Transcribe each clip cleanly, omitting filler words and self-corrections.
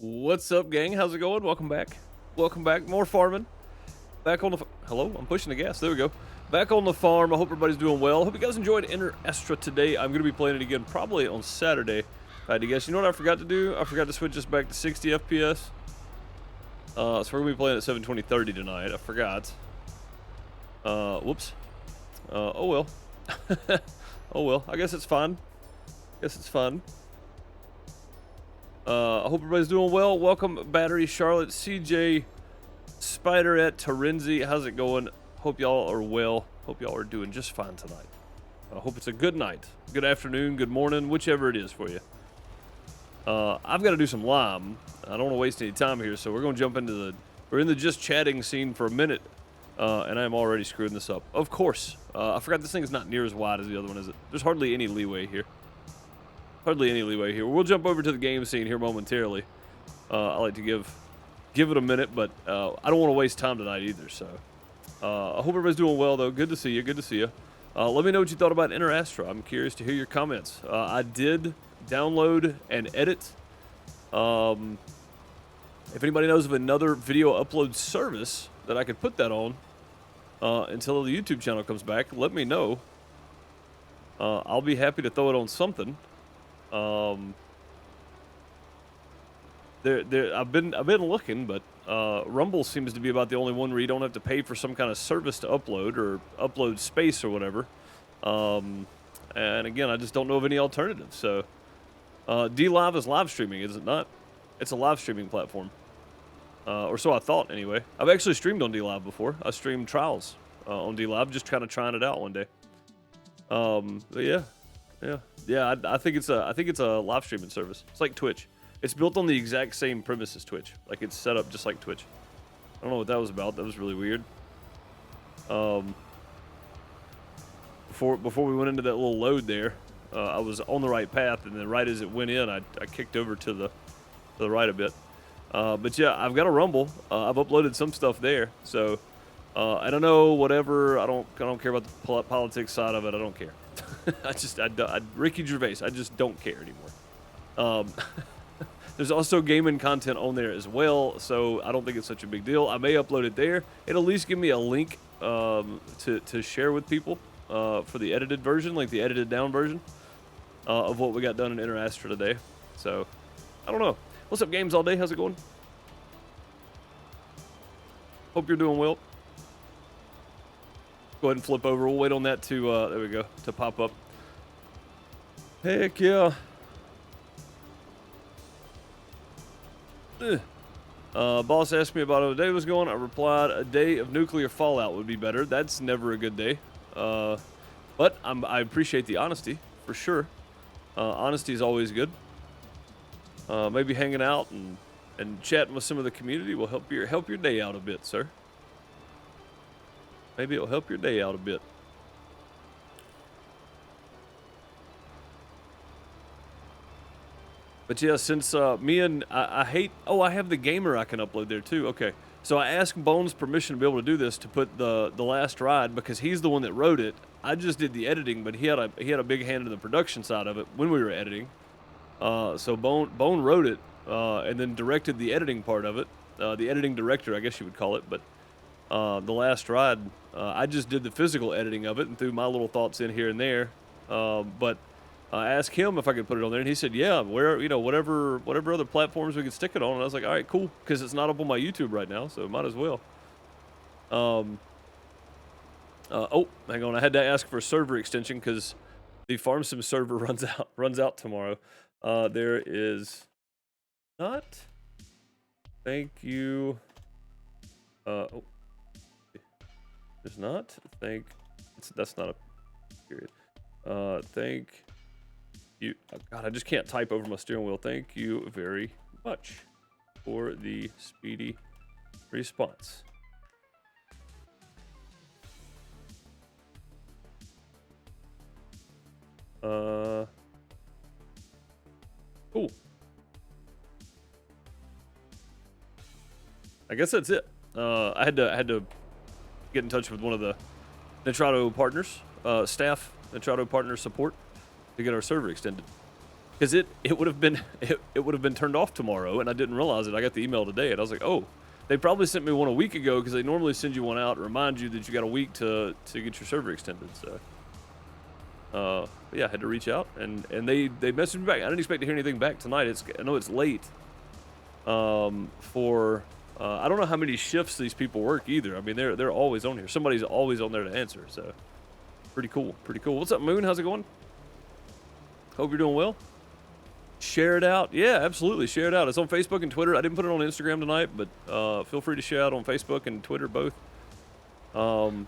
What's up, gang? How's it going? Welcome back. Welcome back. More farming. Back on the... Hello? I'm pushing the gas. There we go. Back on the farm. I hope everybody's doing well. Hope you guys enjoyed Enter Astra today. I'm going to be playing it again probably on Saturday. If I had to guess. You know what I forgot to do? I forgot to switch this back to 60 FPS. So we're going to be playing at 720-30 tonight. I forgot. Whoops. Oh well. Oh well. I guess it's fine. Guess it's fun. I hope everybody's doing well. Welcome, Battery, Charlotte, CJ, Spider at Terenzi. How's it going? Hope y'all are well. Hope y'all are doing just fine tonight. I hope it's a good night, good afternoon, good morning, whichever it is for you. I've got to do some lime. I don't want to waste any time here, so we're going to jump into we're in the just chatting scene for a minute, and I'm already screwing this up. Of course. I forgot this thing is not near as wide as the other one, is it? There's hardly any leeway here. Hardly any leeway here. We'll jump over to the game scene here momentarily. I like to give it a minute, but I don't want to waste time tonight either. So I hope everybody's doing well, though. Good to see you. Good to see you. Let me know what you thought about Enter Astra. I'm curious to hear your comments. I did download and edit. If anybody knows of another video upload service that I could put that on until the YouTube channel comes back, let me know. I'll be happy to throw it on something. I've been looking, but Rumble seems to be about the only one where you don't have to pay for some kind of service to upload or upload space or whatever. And again, I just don't know of any alternatives. So DLive is live streaming, is it not? It's a live streaming platform, or so I thought anyway. I've actually streamed on DLive before. I streamed trials on DLive, just kind of trying it out one day. But yeah. I think it's a live streaming service. It's like Twitch. It's built on the exact same premise as Twitch. Like, it's set up just like Twitch. I don't know what that was about. That was really weird. Before we went into that little load there, I was on the right path, and then right as it went in, I kicked over to the right a bit. But yeah, I've got a Rumble. I've uploaded some stuff there, so I don't know, whatever. I don't care about the politics side of it. I don't care. Ricky Gervais, I just don't care anymore. There's also gaming content on there as well, so I don't think it's such a big deal. I may upload it there. It'll at least give me a link to share with people for the edited version, like the edited down version of what we got done in Enter Astra today. So, I don't know. What's up, Games All Day? How's it going? Hope you're doing well. Go ahead and flip over. We'll wait on that to, there we go, to pop up. Heck yeah. Boss asked me about how the day was going. I replied, a day of nuclear fallout would be better. That's never a good day. But I appreciate the honesty, for sure. Honesty is always good. Maybe hanging out and chatting with some of the community will help your day out a bit, sir. Maybe it'll help your day out a bit. But yeah, since I hate... Oh, I have the gamer I can upload there too. Okay. So I asked Bones permission to be able to do this, to put the last ride, because he's the one that wrote it. I just did the editing, but he had a big hand in the production side of it when we were editing. So Bone wrote it and then directed the editing part of it. The editing director, I guess you would call it. But the last ride, I just did the physical editing of it and threw my little thoughts in here and there. But I asked him if I could put it on there, and he said, "Yeah, whatever other platforms we could stick it on." And I was like, "All right, cool," because it's not up on my YouTube right now, so might as well. Oh, hang on, I had to ask for a server extension because the Farm Sim server runs out tomorrow. There is not. Thank you. Oh. There's not. That's not a period. Thank you. Oh God, I just can't type over my steering wheel. Thank you very much for the speedy response. Cool. I guess that's it. I had to get in touch with one of the Nitrado partners, staff, Nitrado partner support, to get our server extended. because it would have been it would have been turned off tomorrow, and I didn't realize it. I got the email today, and I was like, oh, they probably sent me one a week ago because they normally send you one out and remind you that you got a week to get your server extended. So, but yeah, I had to reach out, and they messaged me back. I didn't expect to hear anything back tonight. I know it's late. I don't know how many shifts these people work either. I mean, they're always on here. Somebody's always on there to answer. So, pretty cool. Pretty cool. What's up, Moon? How's it going? Hope you're doing well. Share it out. Yeah, absolutely. Share it out. It's on Facebook and Twitter. I didn't put it on Instagram tonight, but feel free to share out on Facebook and Twitter both. And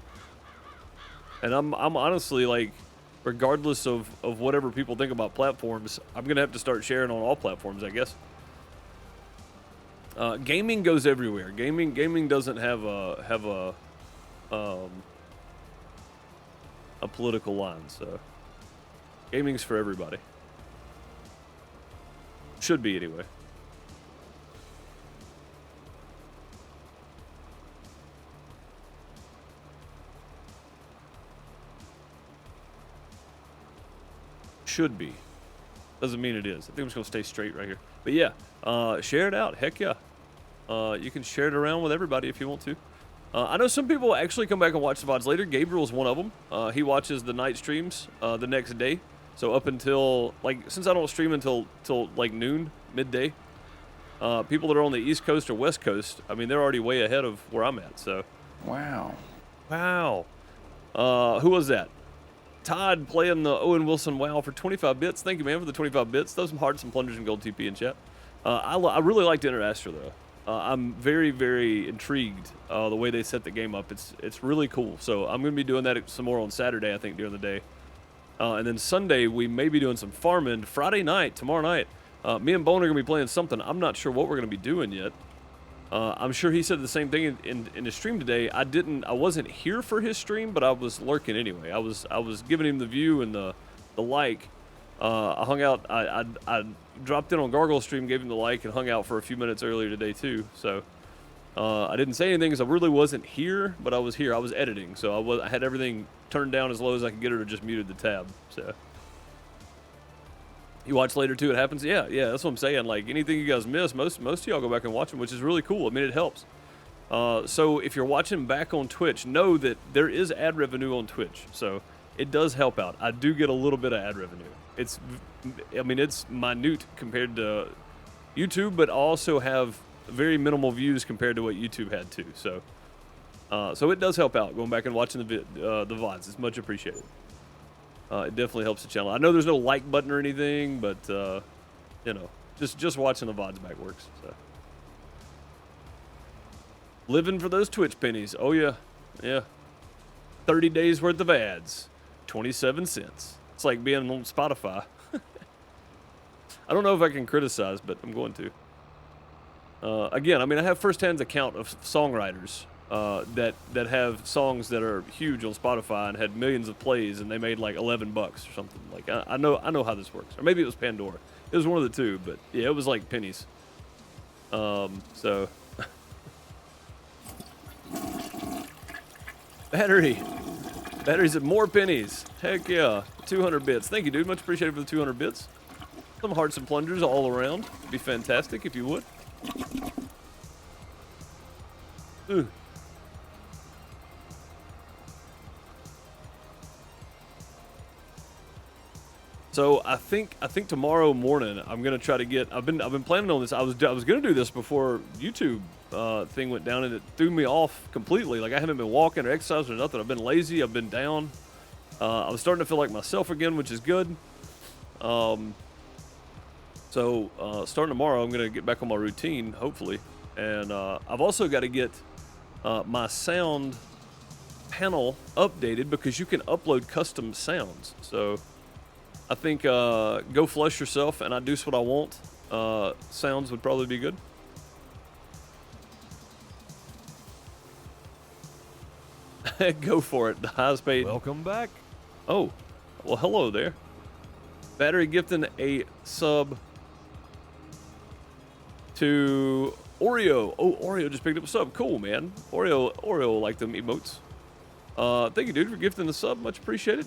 I'm honestly, like, regardless of whatever people think about platforms, I'm gonna have to start sharing on all platforms, I guess. Gaming goes everywhere. Gaming doesn't have a political line, so gaming's for everybody. Should be, anyway. Should be. Doesn't mean it is. I think I'm just going to stay straight right here. But yeah, share it out. Heck yeah. You can share it around with everybody if you want to. I know some people actually come back and watch the VODs later. Gabriel's one of them. He watches the night streams the next day. So up until, like, since I don't stream until like noon, midday, people that are on the East Coast or West Coast, I mean, they're already way ahead of where I'm at, so. Wow. Wow. Who was that? Todd playing the Owen Wilson WoW for 25 bits. Thank you, man, for the 25 bits. Throw some hearts and plungers and gold TP in chat. I really liked Interastra, though. I'm very, very intrigued the way they set the game up. It's really cool. So I'm going to be doing that some more on Saturday, I think, during the day. And then Sunday, we may be doing some farming. Friday night, tomorrow night, me and Bone are going to be playing something. I'm not sure what we're going to be doing yet. I'm sure he said the same thing in his stream today. I wasn't here for his stream, but I was lurking anyway. I was giving him the view and the like. I hung out. I dropped in on Gargoyle's stream, gave him the like, and hung out for a few minutes earlier today too. So I didn't say anything because I really wasn't here, but I was here. I was editing, so I had everything turned down as low as I could get it, or just muted the tab. So you watch later too. It happens. Yeah, that's what I'm saying. Like anything you guys miss, most of y'all go back and watch them, which is really cool. I mean, it helps. So if you're watching back on Twitch, know that there is ad revenue on Twitch. So it does help out. I do get a little bit of ad revenue. It's minute compared to YouTube, but I also have very minimal views compared to what YouTube had too. So it does help out going back and watching the VODs. It's much appreciated. It definitely helps the channel. I know there's no like button or anything, but you know, just watching the VODs back works. So living for those Twitch pennies. Oh yeah. 30 days worth of ads, 27 cents. It's like being on Spotify. I don't know if I can criticize, but I'm going to. Again, I mean, I have firsthand account of songwriters that have songs that are huge on Spotify and had millions of plays, and they made like $11 or something. Like I know how this works. Or maybe it was Pandora. It was one of the two, but yeah, it was like pennies. So batteries at more pennies. Heck yeah, 200 bits. Thank you, dude. Much appreciated for the 200 bits. Some hearts and plungers all around. It'd be fantastic if you would. Ooh. So I think tomorrow morning I'm gonna try to get. I've been planning on this. I was gonna do this before YouTube thing went down, and it threw me off completely. Like I haven't been walking or exercising or nothing. I've been lazy. I've been down. I was starting to feel like myself again, which is good. So starting tomorrow, I'm gonna get back on my routine, hopefully. And I've also got to get my sound panel updated because you can upload custom sounds. So I think Go Flush Yourself and I Do What I Want sounds would probably be good. Go for it. The highest paid. Welcome back. Oh, well, hello there. Battery gifting a sub to Oreo. Oh, Oreo just picked up a sub. Cool, man. Oreo like them emotes. Thank you, dude, for gifting the sub. Much appreciated.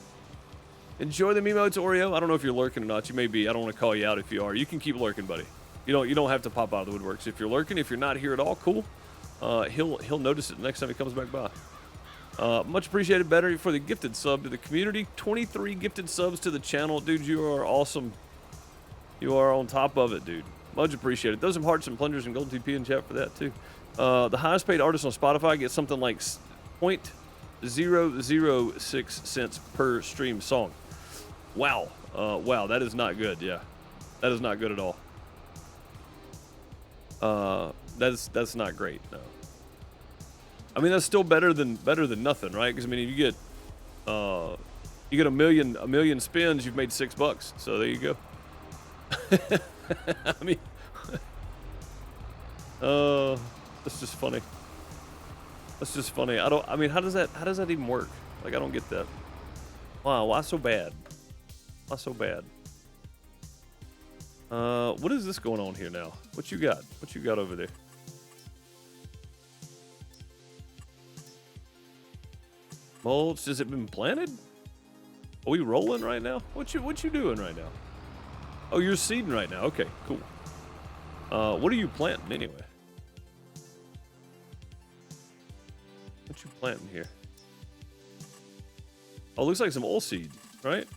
Enjoy the emotes, Oreo. I don't know if you're lurking or not. You may be. I don't want to call you out if you are. You can keep lurking, buddy. You don't have to pop out of the woodworks. If you're lurking, if you're not here at all, cool. He'll notice it the next time he comes back by. Much appreciated, Battery, for the gifted sub to the community. 23 gifted subs to the channel. Dude, you are awesome. You are on top of it, dude. Much appreciated. Those some hearts and plungers and gold TP in chat for that, too. The highest paid artist on Spotify gets something like 0.006 cents per stream song. Wow. Wow, that is not good, yeah. That is not good at all. That's not great, no. I mean, that's still better than nothing, right? Because I mean, if you get a million spins, you've made $6. So there you go. I mean, that's just funny. That's just funny. I mean, how does that even work? Like, I don't get that. Wow, why so bad? Why so bad? What is this going on here now? What you got? What you got over there? Mulch, has it been planted? Are we rolling right now? What you doing right now? Oh, you're seeding right now. Okay, cool. What are you planting anyway? What you planting here? Oh, looks like some OilSeed, right?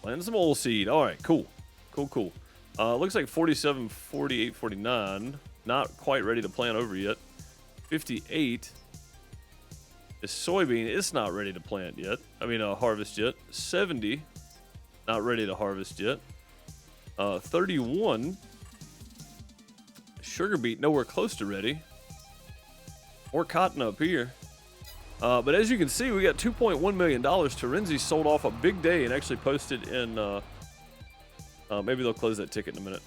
Planting some OilSeed. All right, cool. Cool. Looks like 47, 48, 49. Not quite ready to plant over yet. 58 is soybean. It's not ready to plant yet. I mean, harvest yet. 70, not ready to harvest yet. 31, sugar beet, nowhere close to ready. More cotton up here. But as you can see, we got $2.1 million. Terenzi sold off a big day and actually posted in... maybe they'll close that ticket in a minute.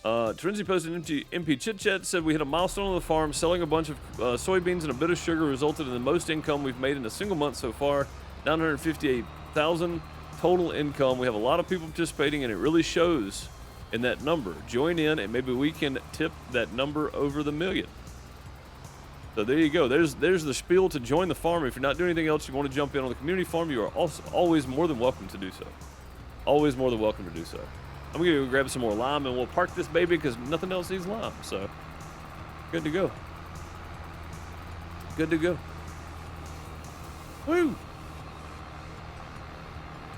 Terenzi posted an MP Chit Chat, said we hit a milestone on the farm. Selling a bunch of soybeans and a bit of sugar resulted in the most income we've made in a single month so far. 958,000 total income. We have a lot of people participating, and it really shows in that number. Join in, and maybe we can tip that number over the million. So there you go. There's the spiel to join the farm. If you're not doing anything else, you want to jump in on the community farm, you are also always more than welcome to do so. Always more than welcome to do so. I'm going to go grab some more lime, and we'll park this baby because nothing else needs lime. So, good to go. Good to go. Woo!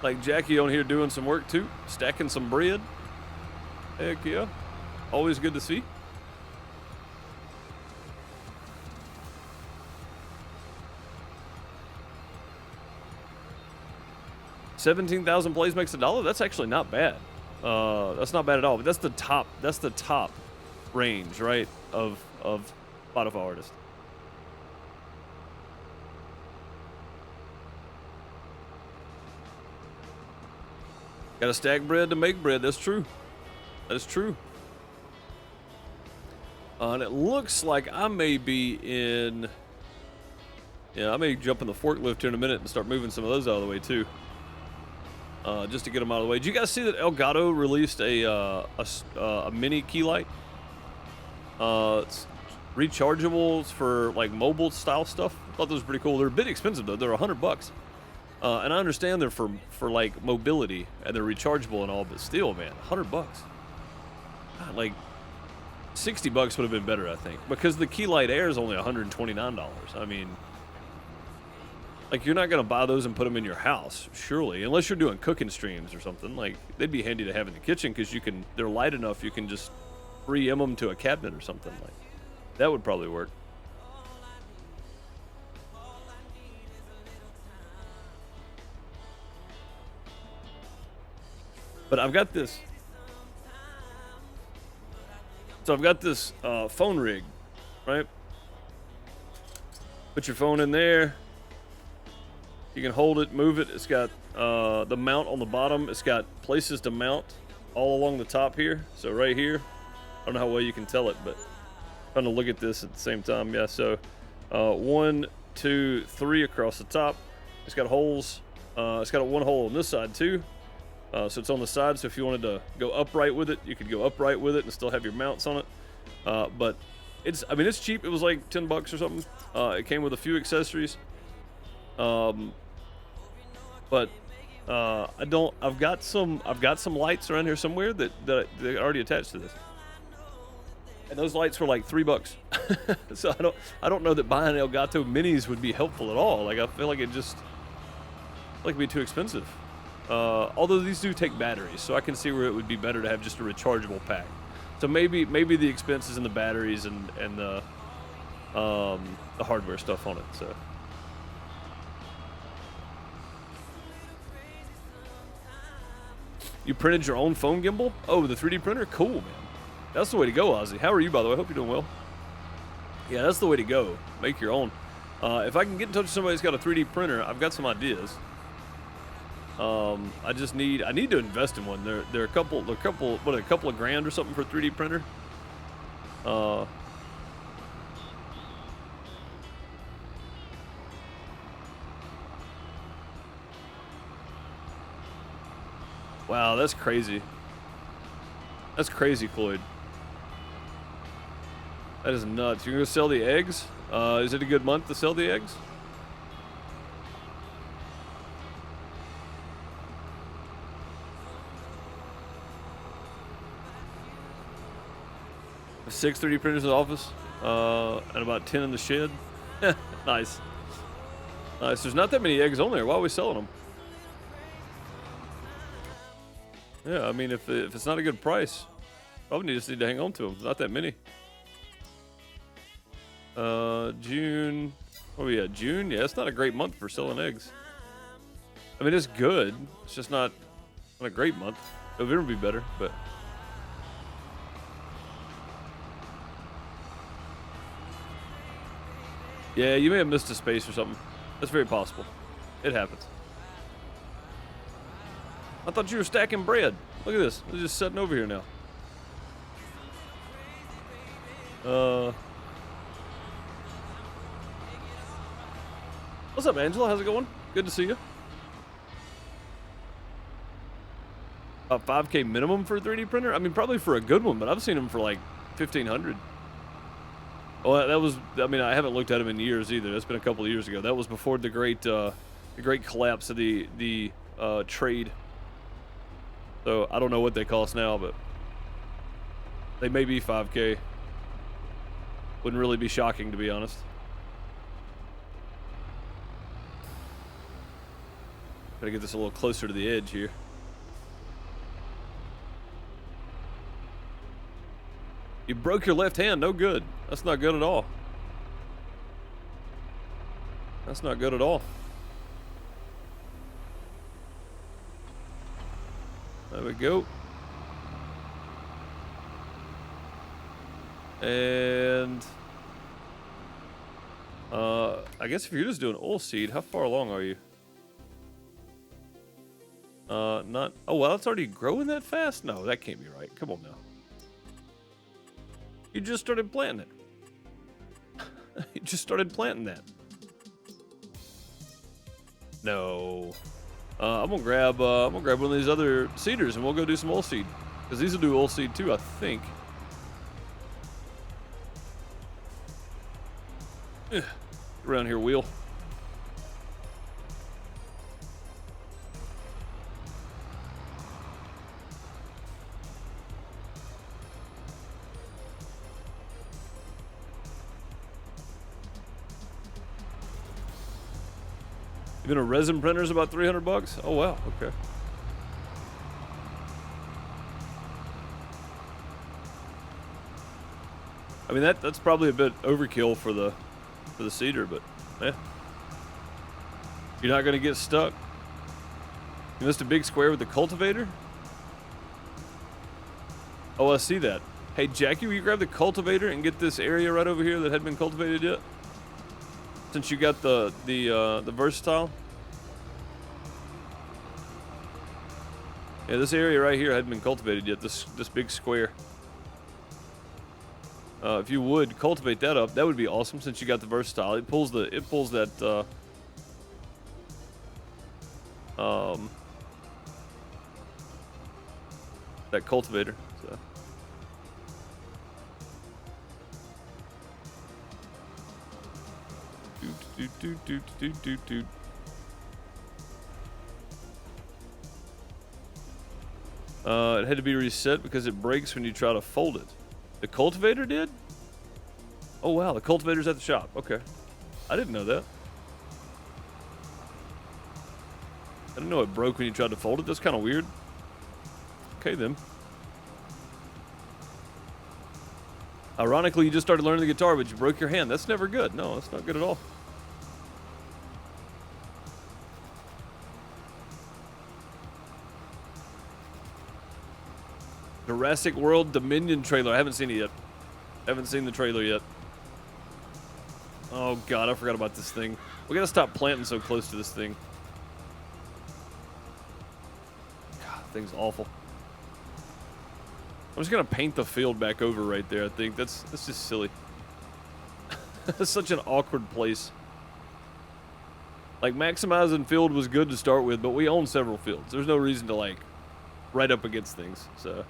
Like Jackie on here doing some work too, stacking some bread. Heck yeah. Always good to see. $17,000 plays makes $1. That's actually not bad. That's not bad at all. But that's the top. That's the top range, right? Of Spotify artists. Got to stack bread to make bread. That's true. That is true. And it looks like I may be in. Yeah, I may jump in the forklift here in a minute and start moving some of those out of the way too. Just to get them out of the way. Did you guys see that Elgato released a mini key light? It's rechargeables for like mobile style stuff. I thought those were pretty cool. They're a bit expensive though. They're $100. And I understand they're for like mobility and they're rechargeable and all, but still, man, $100. God, like $60 would have been better, I think, because the key light air is only $129. I mean, like, you're not going to buy those and put them in your house, surely, unless you're doing cooking streams or something. Like, they'd be handy to have in the kitchen because they're light enough you can just pre-em them to a cabinet or something. Like, that would probably work. But I've got this. So I've got this phone rig, right? Put your phone in there. You can hold it, move it. It's got the mount on the bottom. It's got places to mount all along the top here. So right here, I don't know how well you can tell it, but I'm trying to look at this at the same time. Yeah, so 1, 2, 3 across the top. It's got holes. It's got one hole on this side too. So it's on the side. So if you wanted to go upright with it, you could go upright with it and still have your mounts on it. But I mean, it's cheap. It was like 10 bucks or something. It came with a few accessories. But I've got some lights around here somewhere that are already attached to this. And those lights were like $3. So I don't know that buying Elgato minis would be helpful at all. Like I feel like it'd be too expensive. Although these do take batteries, so I can see where it would be better to have just a rechargeable pack. So maybe the expenses in the batteries and the hardware stuff on it. So you printed your own phone gimbal? Oh, the 3D printer? Cool, man. That's the way to go, Ozzy. How are you, by the way? I hope you're doing well. Yeah, that's the way to go. Make your own. If I can get in touch with somebody who's got a 3D printer, I've got some ideas. I need to invest in one. They're a couple of grand or something for a 3D printer. Wow, that's crazy. That's crazy, Floyd. That is nuts. You're gonna sell the eggs? Is it a good month to sell the eggs? Six 3D printers in the office, and about 10 in the shed. Nice. Nice. There's not that many eggs on there. Why are we selling them? Yeah, I mean, if it's not a good price, probably just need to hang on to them. Not that many. June. Oh yeah, June. Yeah, it's not a great month for selling eggs. I mean, it's good. It's just not a great month. November would be better, but. Yeah, you may have missed a space or something. That's very possible. It happens. I thought you were stacking bread. Look at this. It's just sitting over here now. What's up, Angela? How's it going? Good to see you. About 5K minimum for a 3D printer? I mean, probably for a good one, but I've seen them for like 1,500. Oh, that was. I mean, I haven't looked at them in years either. That's been a couple of years ago. That was before the great collapse of the trade. So I don't know what they cost now, but they may be 5K. Wouldn't really be shocking, to be honest. Gotta get this a little closer to the edge here. You broke your left hand. No good. That's not good at all. That's not good at all. There we go. And I guess if you're just doing OilSeed, how far along are you? Not. Oh well, it's already growing that fast. No, that can't be right. Come on now. You just started planting it. You just started planting that. No. I'm gonna grab one of these other seeders and we'll go do some OilSeed. Because these will do OilSeed too, I think. Get around here, wheel. Even a resin printer is about 300 bucks. Oh wow, okay. I mean that's probably a bit overkill for the seeder, but yeah. You're not gonna get stuck. You missed a big square with the cultivator? Oh, I see that. Hey Jackie, will you grab the cultivator and get this area right over here that hadn't been cultivated yet? Since you got the versatile. Yeah, this area right here hadn't been cultivated yet. This big square. If you would cultivate that up, that would be awesome. Since you got the versatile, it pulls that that cultivator. So. It had to be reset because it breaks when you try to fold it. The cultivator did? Oh wow, the cultivator's at the shop. Okay. I didn't know that. I didn't know it broke when you tried to fold it. That's kind of weird. Okay then. Ironically, you just started learning the guitar, but you broke your hand. That's never good. No, that's not good at all. Jurassic World Dominion trailer. I haven't seen it yet. Haven't seen the trailer yet. Oh god, I forgot about this thing. We gotta stop planting so close to this thing. God, thing's awful. I'm just gonna paint the field back over right there. I think that's just silly. That's such an awkward place. Like, maximizing field was good to start with, but we own several fields. There's no reason to, like, right up against things. So,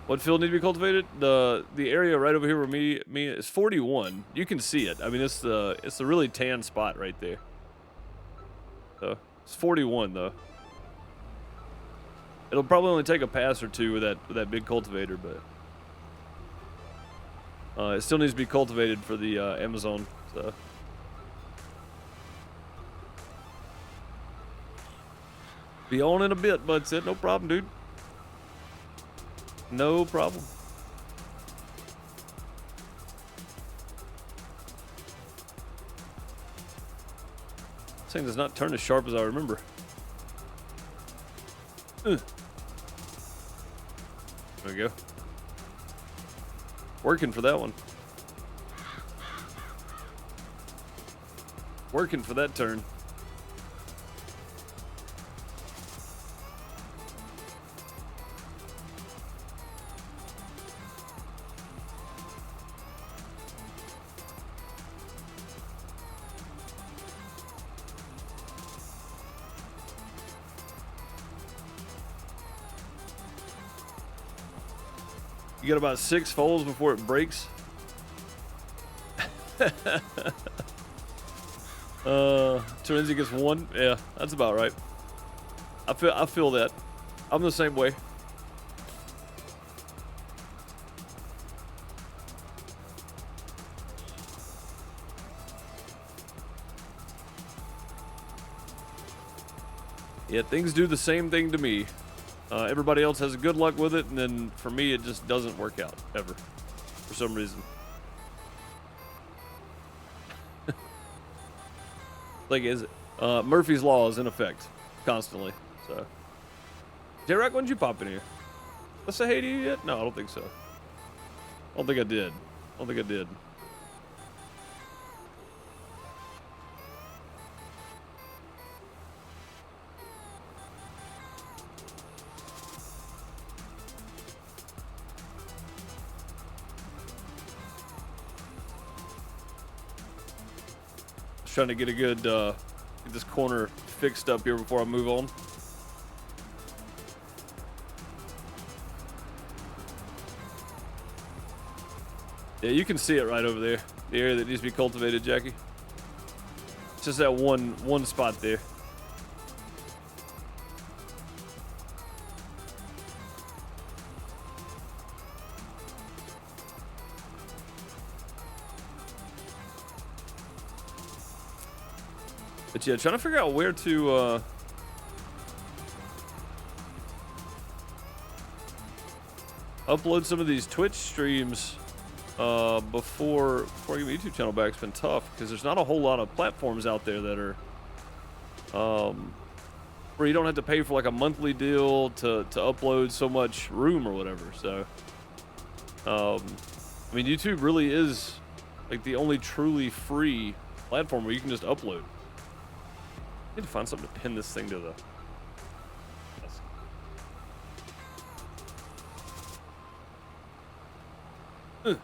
what field need to be cultivated? The area right over here where me is 41. You can see it. I mean, it's the really tan spot right there. So it's 41 though. It'll probably only take a pass or two with that big cultivator, but it still needs to be cultivated for the Amazon. So. Be on in a bit, Bud said. No problem, dude. No problem. This thing does not turn as sharp as I remember. There we go. Working for that one. Working for that turn. You got about 6 folds before it breaks. Terenzi gets 1. Yeah, that's about right. I feel that. I'm the same way. Yeah, things do the same thing to me. Everybody else has good luck with it, and then for me, it just doesn't work out, ever. For some reason. Like, Murphy's Law is in effect, constantly, so. J-Rock, when did you pop in here? Did I say hey to you yet? No, I don't think so. I don't think I did. I don't think I did. Trying to get a good get this corner fixed up here before I move on. Yeah, you can see it right over there. The area that needs to be cultivated, Jackie. It's just that one spot there. But yeah, trying to figure out where to upload some of these Twitch streams before I get my YouTube channel back. It's been tough because there's not a whole lot of platforms out there that are where you don't have to pay for like a monthly deal to upload so much room or whatever. So I mean, YouTube really is like the only truly free platform where you can just upload. I need to find something to pin this thing to the...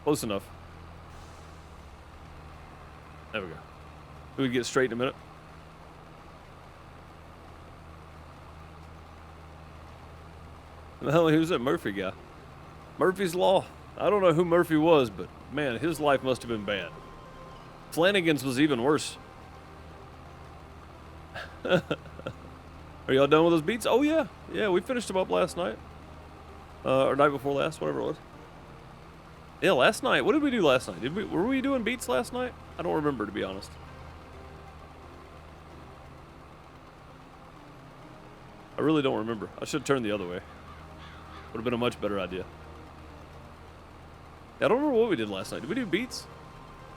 Close enough. There we go. We can get straight in a minute. And the hell, who's that Murphy guy? Murphy's Law. I don't know who Murphy was, but man, his life must have been bad. Flanagan's was even worse. Are y'all done with those beets? Oh yeah, yeah, we finished them up last night. Or night before last, whatever it was. Yeah, last night. What did we do last night? Were we doing beets last night? I don't remember, to be honest. I really don't remember. I should have turned the other way. Would have been a much better idea. Yeah, I don't remember what we did last night. Did we do beets?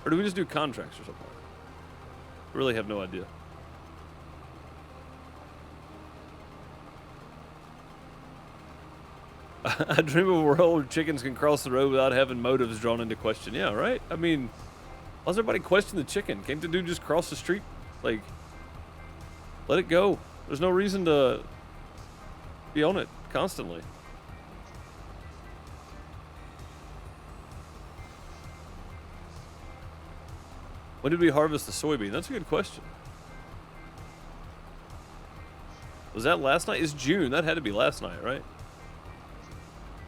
Or did we just do contracts or something? I really have no idea. I dream of a world where chickens can cross the road without having motives drawn into question. Yeah, right? I mean, why does everybody question the chicken? Can't the dude just cross the street? Like, let it go. There's no reason to be on it constantly. When did we harvest the soybean? That's a good question. Was that last night? It's June. That had to be last night, right?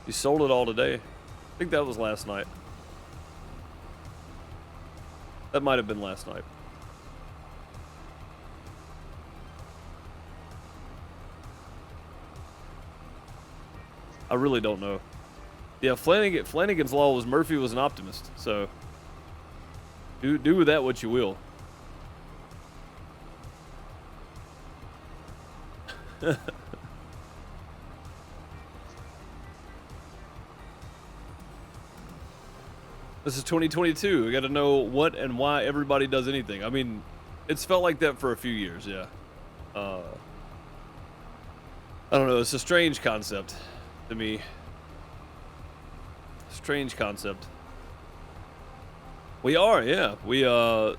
You sold it all today. I think that was last night. That might have been last night. I really don't know. Yeah, Flanagan's Law was Murphy was an optimist, so do with that what you will. This is 2022. We got to know what and why everybody does anything. I mean, it's felt like that for a few years, yeah. I don't know. It's a strange concept to me. Strange concept. We are, yeah. Moon,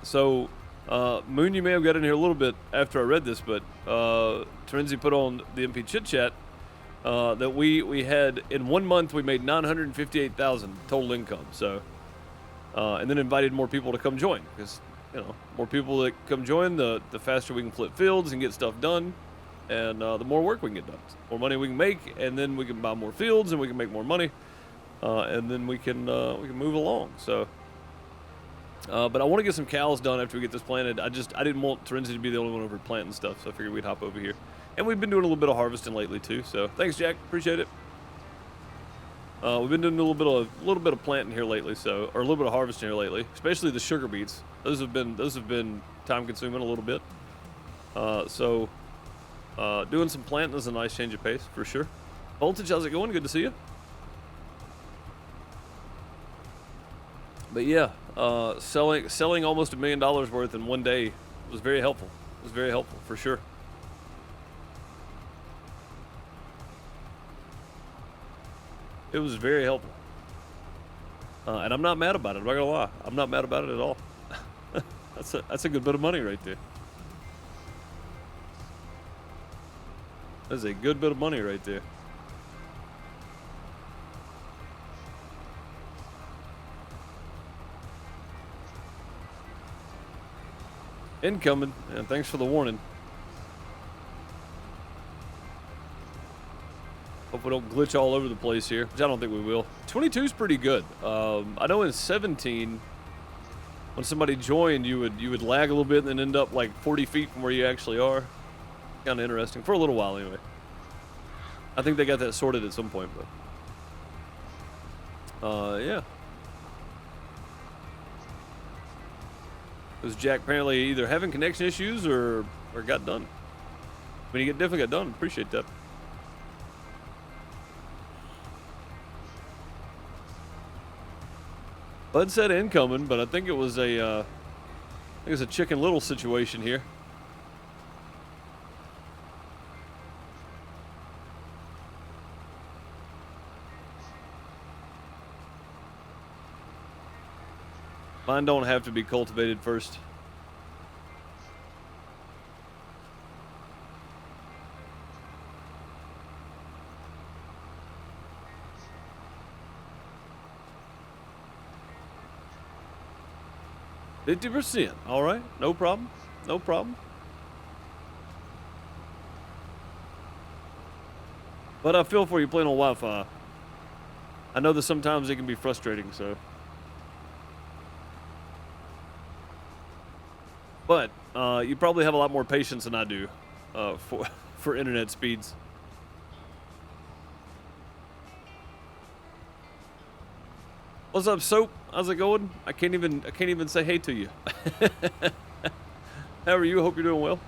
you may have got in here a little bit after I read this, but Terenzi put on the MP Chit Chat that we had, in 1 month, we made $958,000 total income, so... and then invited more people to come join, because, you know, more people that come join, the faster we can flip fields and get stuff done, and the more work we can get done. More money we can make, and then we can buy more fields, and we can make more money, and then we can move along. So, but I want to get some cows done after we get this planted. I didn't want Terenzi to be the only one over planting stuff, so I figured we'd hop over here. And we've been doing a little bit of harvesting lately too. So thanks, Jack. Appreciate it. We've been doing a little bit of planting here lately, or a little bit of harvesting here lately, especially the sugar beets. Those have been time consuming a little bit. Doing some planting is a nice change of pace for sure. Voltage, how's it going? Good to see you. But yeah, selling almost $1 million worth in one day was very helpful. It was very helpful for sure. It was very helpful. And I'm not mad about it. I'm not gonna lie. I'm not mad about it at all. That's a good bit of money right there. That's a good bit of money right there. Incoming, and thanks for the warning. Hope we don't glitch all over the place here, which I don't think we will. 22 is pretty good. I know in 17, when somebody joined, you would lag a little bit and then end up like 40 feet from where you actually are. Kind of interesting for a little while, anyway. I think they got that sorted at some point, but yeah. Was Jack apparently either having connection issues or got done? When you get definitely got done, appreciate that. Bud said incoming, but I think it was a Chicken Little situation here. Mine don't have to be cultivated first. %. All right, no problem. No problem. But I feel for you playing on Wi-Fi. I know that sometimes it can be frustrating, so. But you probably have a lot more patience than I do for internet speeds. What's up, Soap? How's it going? I can't even say hey to you. How are you? Hope you're doing well.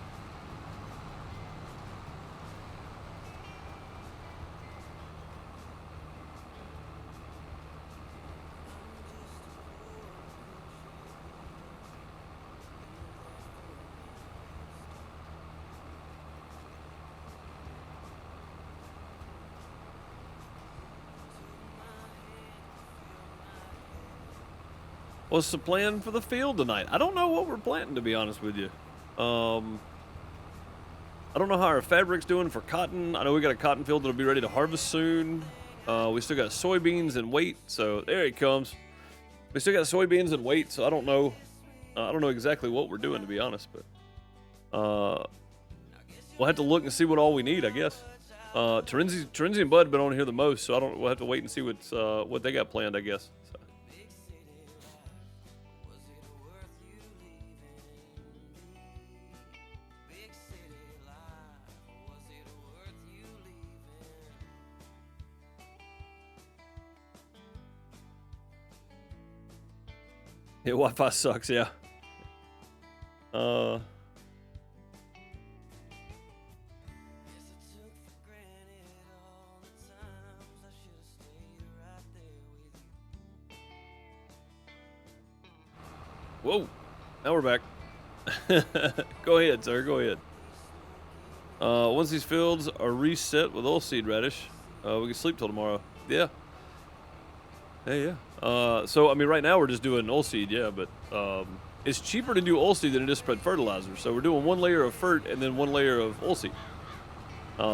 What's the plan for the field tonight? I don't know what we're planting, to be honest with you. I don't know how our fabric's doing for cotton. I know we got a cotton field that'll be ready to harvest soon. We still got soybeans in wait, so there it comes. We still got soybeans in wait, so I don't know. I don't know exactly what we're doing, to be honest, but we'll have to look and see what all we need, I guess. Terenzi and Bud have been on here the most, so we'll have to wait and see what they got planned, I guess. So. Yeah, Wi-Fi sucks, yeah. Whoa, now we're back. Go ahead, sir, go ahead. Once these fields are reset with OilSeed radish, we can sleep till tomorrow. Yeah. Yeah. So, I mean, right now we're just doing OilSeed, yeah, but it's cheaper to do OilSeed than it is spread fertilizer. So we're doing one layer of fert and then one layer of OilSeed.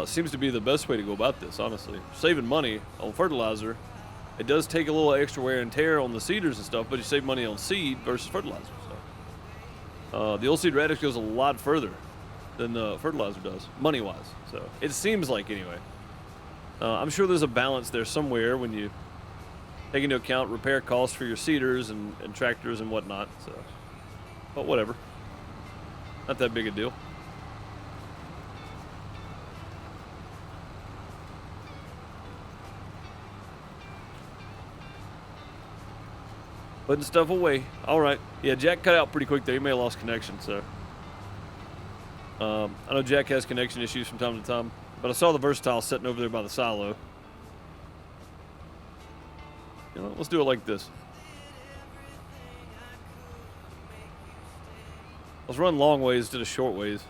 Seems to be the best way to go about this, honestly. Saving money on fertilizer. It does take a little extra wear and tear on the seeders and stuff, but you save money on seed versus fertilizer. So, the OilSeed radish goes a lot further than the fertilizer does, money-wise. So it seems like, anyway. I'm sure there's a balance there somewhere when you take into account repair costs for your seeders and tractors and whatnot. So, but whatever. Not that big a deal. Putting stuff away. All right. Yeah, Jack cut out pretty quick there. He may have lost connection, so. I know Jack has connection issues from time to time, but I saw the Versatile sitting over there by the silo. You know, let's do it like this. Let's run long ways instead of short ways.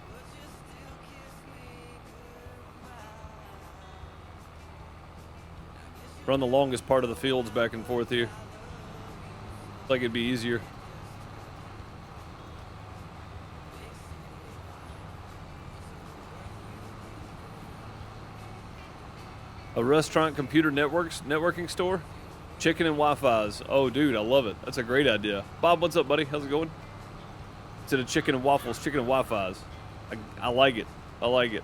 Run the longest part of the fields back and forth here. Like it'd be easier. A restaurant computer networking store? Chicken and Wi-Fi's. Oh, dude, I love it. That's a great idea. Bob, what's up, buddy? How's it going? Instead of chicken and waffles, chicken and Wi-Fi's. I like it. I like it.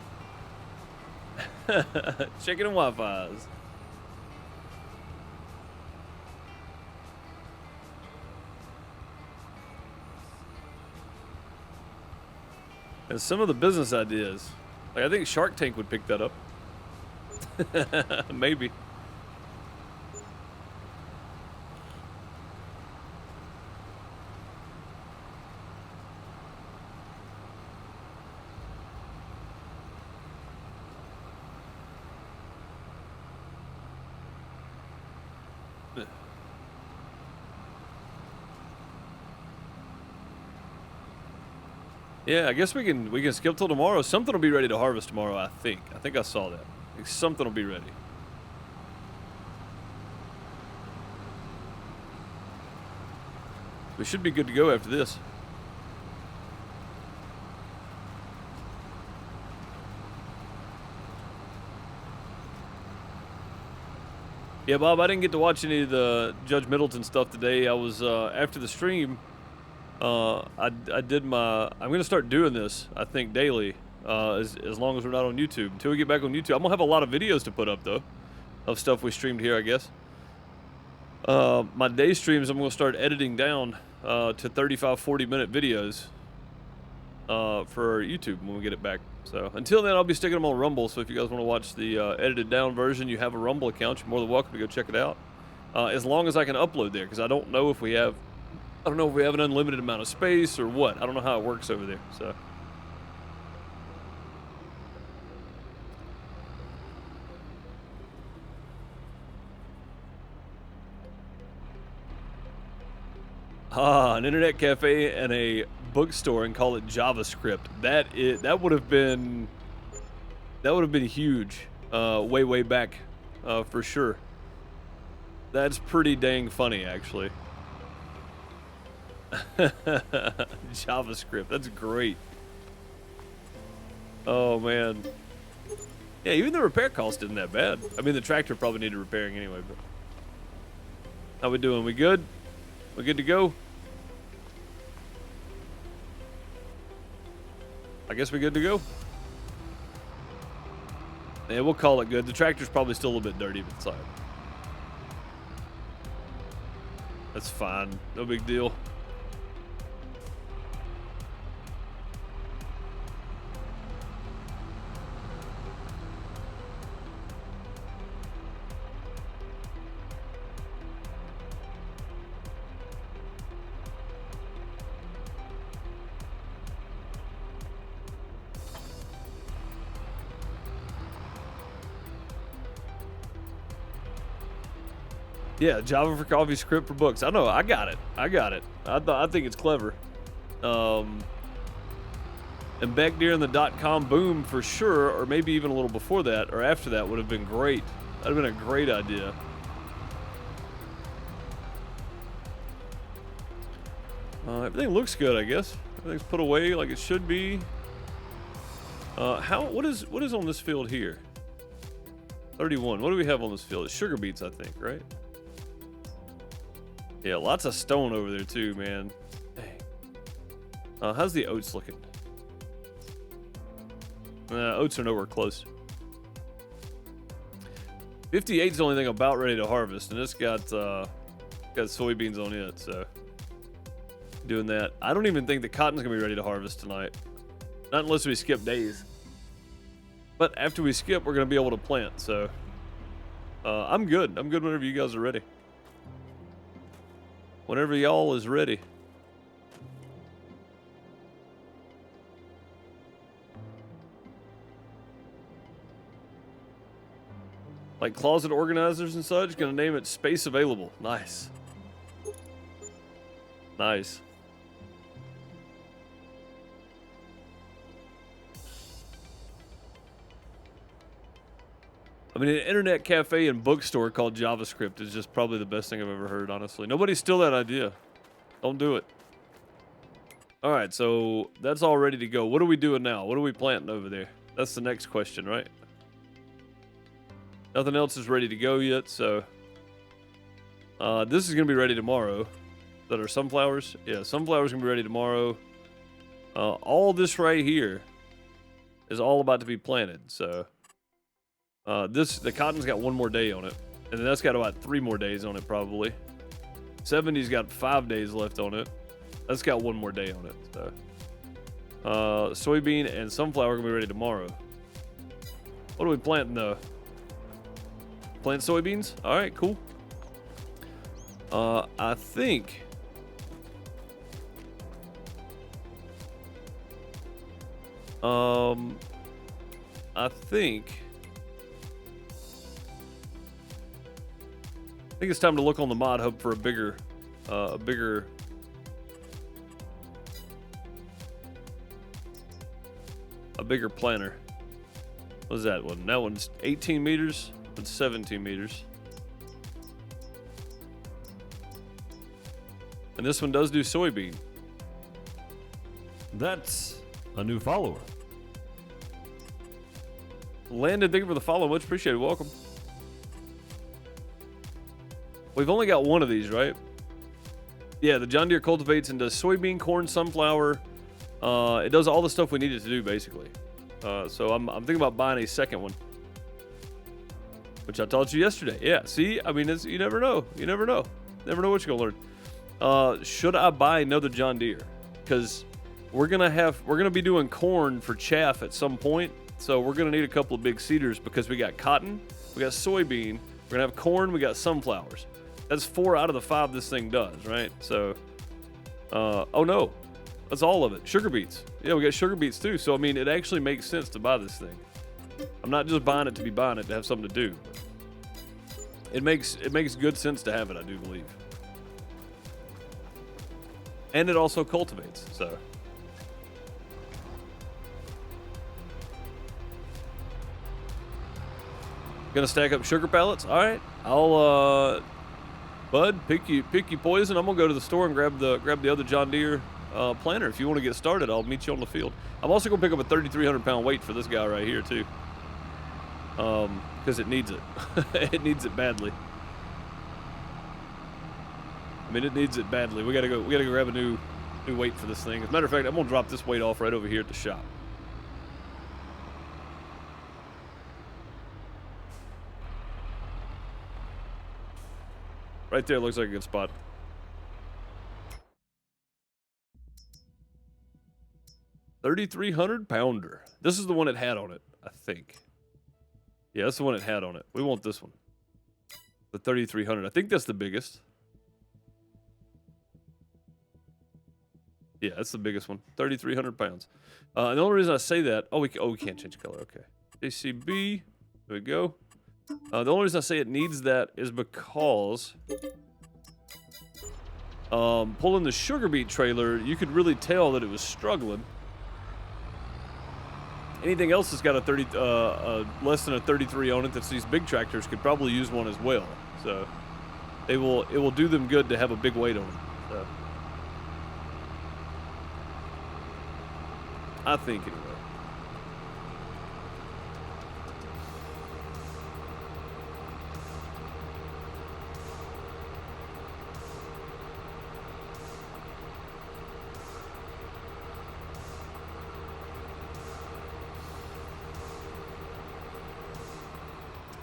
Chicken and Wi-Fi's. And some of the business ideas. Like, I think Shark Tank would pick that up. Maybe. Yeah, I guess we can skip till tomorrow. Something will be ready to harvest tomorrow, I think. I think I saw that. Like, something will be ready. We should be good to go after this. Yeah, Bob, I didn't get to watch any of the Judge Middleton stuff today. I was, after the stream, I did my, I'm going to start doing this, I think, daily, as long as we're not on YouTube. Until we get back on YouTube. I'm going to have a lot of videos to put up, though, of stuff we streamed here, I guess. My day streams, I'm going to start editing down to 35, 40-minute videos. for YouTube when we get it back. So until then, I'll be sticking them on Rumble. So if you guys want to watch the edited down version, you have a Rumble account, you're more than welcome to go check it out. As long as I can upload there, because I don't know if we have an unlimited amount of space or what. I don't know how it works over there. So. An internet cafe and a bookstore, and call it JavaScript. That would have been huge, way back, for sure. That's pretty dang funny, actually. JavaScript, that's great. Oh man. Yeah, even the repair cost isn't that bad. I mean, the tractor probably needed repairing anyway, but how we doing? We good? We good to go? I guess we good to go. Yeah, we'll call it good. The tractor's probably still a little bit dirty inside. That's fine. No big deal. Yeah, Java for coffee, script for books. I know, I got it. I think it's clever. And back during the .com boom for sure, or maybe even a little before that or after that would have been great. That'd have been a great idea. Everything looks good, I guess. Everything's put away like it should be. What is on this field here? 31. What do we have on this field? It's sugar beets, I think, right? Yeah, lots of stone over there too, man. Dang. How's the oats looking? Oats are nowhere close. 58's the only thing about ready to harvest, and it's got soybeans on it, so doing that. I don't even think the cotton's gonna be ready to harvest tonight. Not unless we skip days. But after we skip, we're gonna be able to plant, so I'm good. I'm good whenever you guys are ready. Whenever y'all is ready. Like closet organizers and such, gonna name it Space Available. Nice. Nice. I mean, an internet cafe and bookstore called JavaScript is just probably the best thing I've ever heard, honestly. Nobody steal that idea. Don't do it. All right, so that's all ready to go. What are we doing now? What are we planting over there? That's the next question, right? Nothing else is ready to go yet, so this is going to be ready tomorrow. That are sunflowers? Yeah, sunflowers going to be ready tomorrow. All this right here is all about to be planted, so... the cotton's got 1 more day on it, and then that's got about 3 more days on it probably. 70's got 5 days left on it. That's got 1 more day on it. So, soybean and sunflower are gonna be ready tomorrow. What are we planting though? Plant soybeans? All right, cool. I think. I think it's time to look on the mod hub for a bigger planter. What's that one? That one's 18 meters and 17 meters. And this one does do soybean. That's a new follower. Landon, thank you for the follow. Much appreciated. Welcome. We've only got 1 of these, right? Yeah, the John Deere cultivates and does soybean, corn, sunflower. It does all the stuff we need it to do, basically. So I'm thinking about buying a second one, which I told you yesterday. Yeah, see, I mean, you never know. You never know. Never know what you're gonna learn. Should I buy another John Deere? Because we're gonna be doing corn for chaff at some point. So we're gonna need a couple of big seeders because we got cotton, we got soybean, we're gonna have corn, we got sunflowers. That's 4 out of the 5 this thing does, right? So, oh no, that's all of it. Sugar beets. Yeah, we got sugar beets too. So I mean, it actually makes sense to buy this thing. I'm not just buying it to be buying it to have something to do. It makes good sense to have it, I do believe. And it also cultivates, so. Gonna stack up sugar pallets. All right, I'll Bud, pick your poison. I'm gonna go to the store and grab the other John Deere planter. If you want to get started, I'll meet you on the field. I'm also gonna pick up a 3,300 pound weight for this guy right here too, because it needs it. It needs it badly. I mean, it needs it badly. We gotta go grab a new weight for this thing. As a matter of fact, I'm gonna drop this weight off right over here at the shop. Right there looks like a good spot. $3,300 pounder. This is the one it had on it, I think. Yeah, that's the one it had on it. We want this one. The 3,300. I think that's the biggest. Yeah, that's the biggest one. 3,300 pounds. And the only reason I say that... Oh, we can't change color. Okay. JCB. There we go. The only reason I say it needs that is because... pulling the sugar beet trailer, you could really tell that it was struggling. Anything else that's got a less than a 33 on it, that's these big tractors, could probably use one as well. So it will do them good to have a big weight on them. So. I think anyway.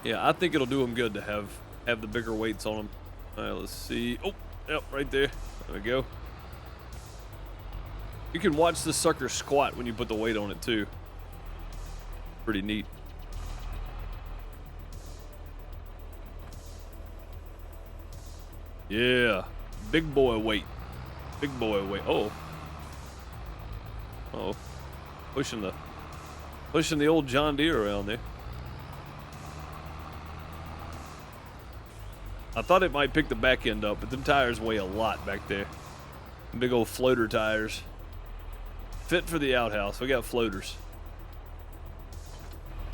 Yeah, I think it'll do them good to have the bigger weights on them. All right, let's see. Oh, yep, right there. There we go. You can watch this sucker squat when you put the weight on it too. Pretty neat. Yeah, big boy weight. Big boy weight. Oh. Oh, pushing the old John Deere around there. I thought it might pick the back end up, but them tires weigh a lot back there. Big old floater tires. Fit for the outhouse. We got floaters.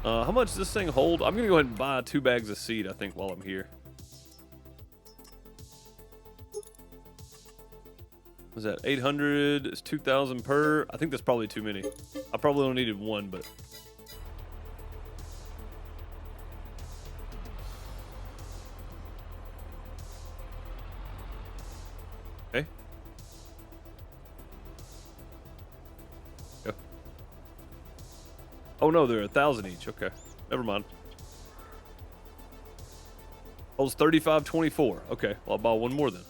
How much does this thing hold? I'm gonna go ahead and buy 2 bags of seed, I think, while I'm here. Was that 800? It's 2,000 per. I think that's probably too many. I probably only needed 1, but. Okay. Go. Oh no, they're 1,000 each. Okay, never mind. Holds 35.24. Okay, well, I'll buy 1 more then.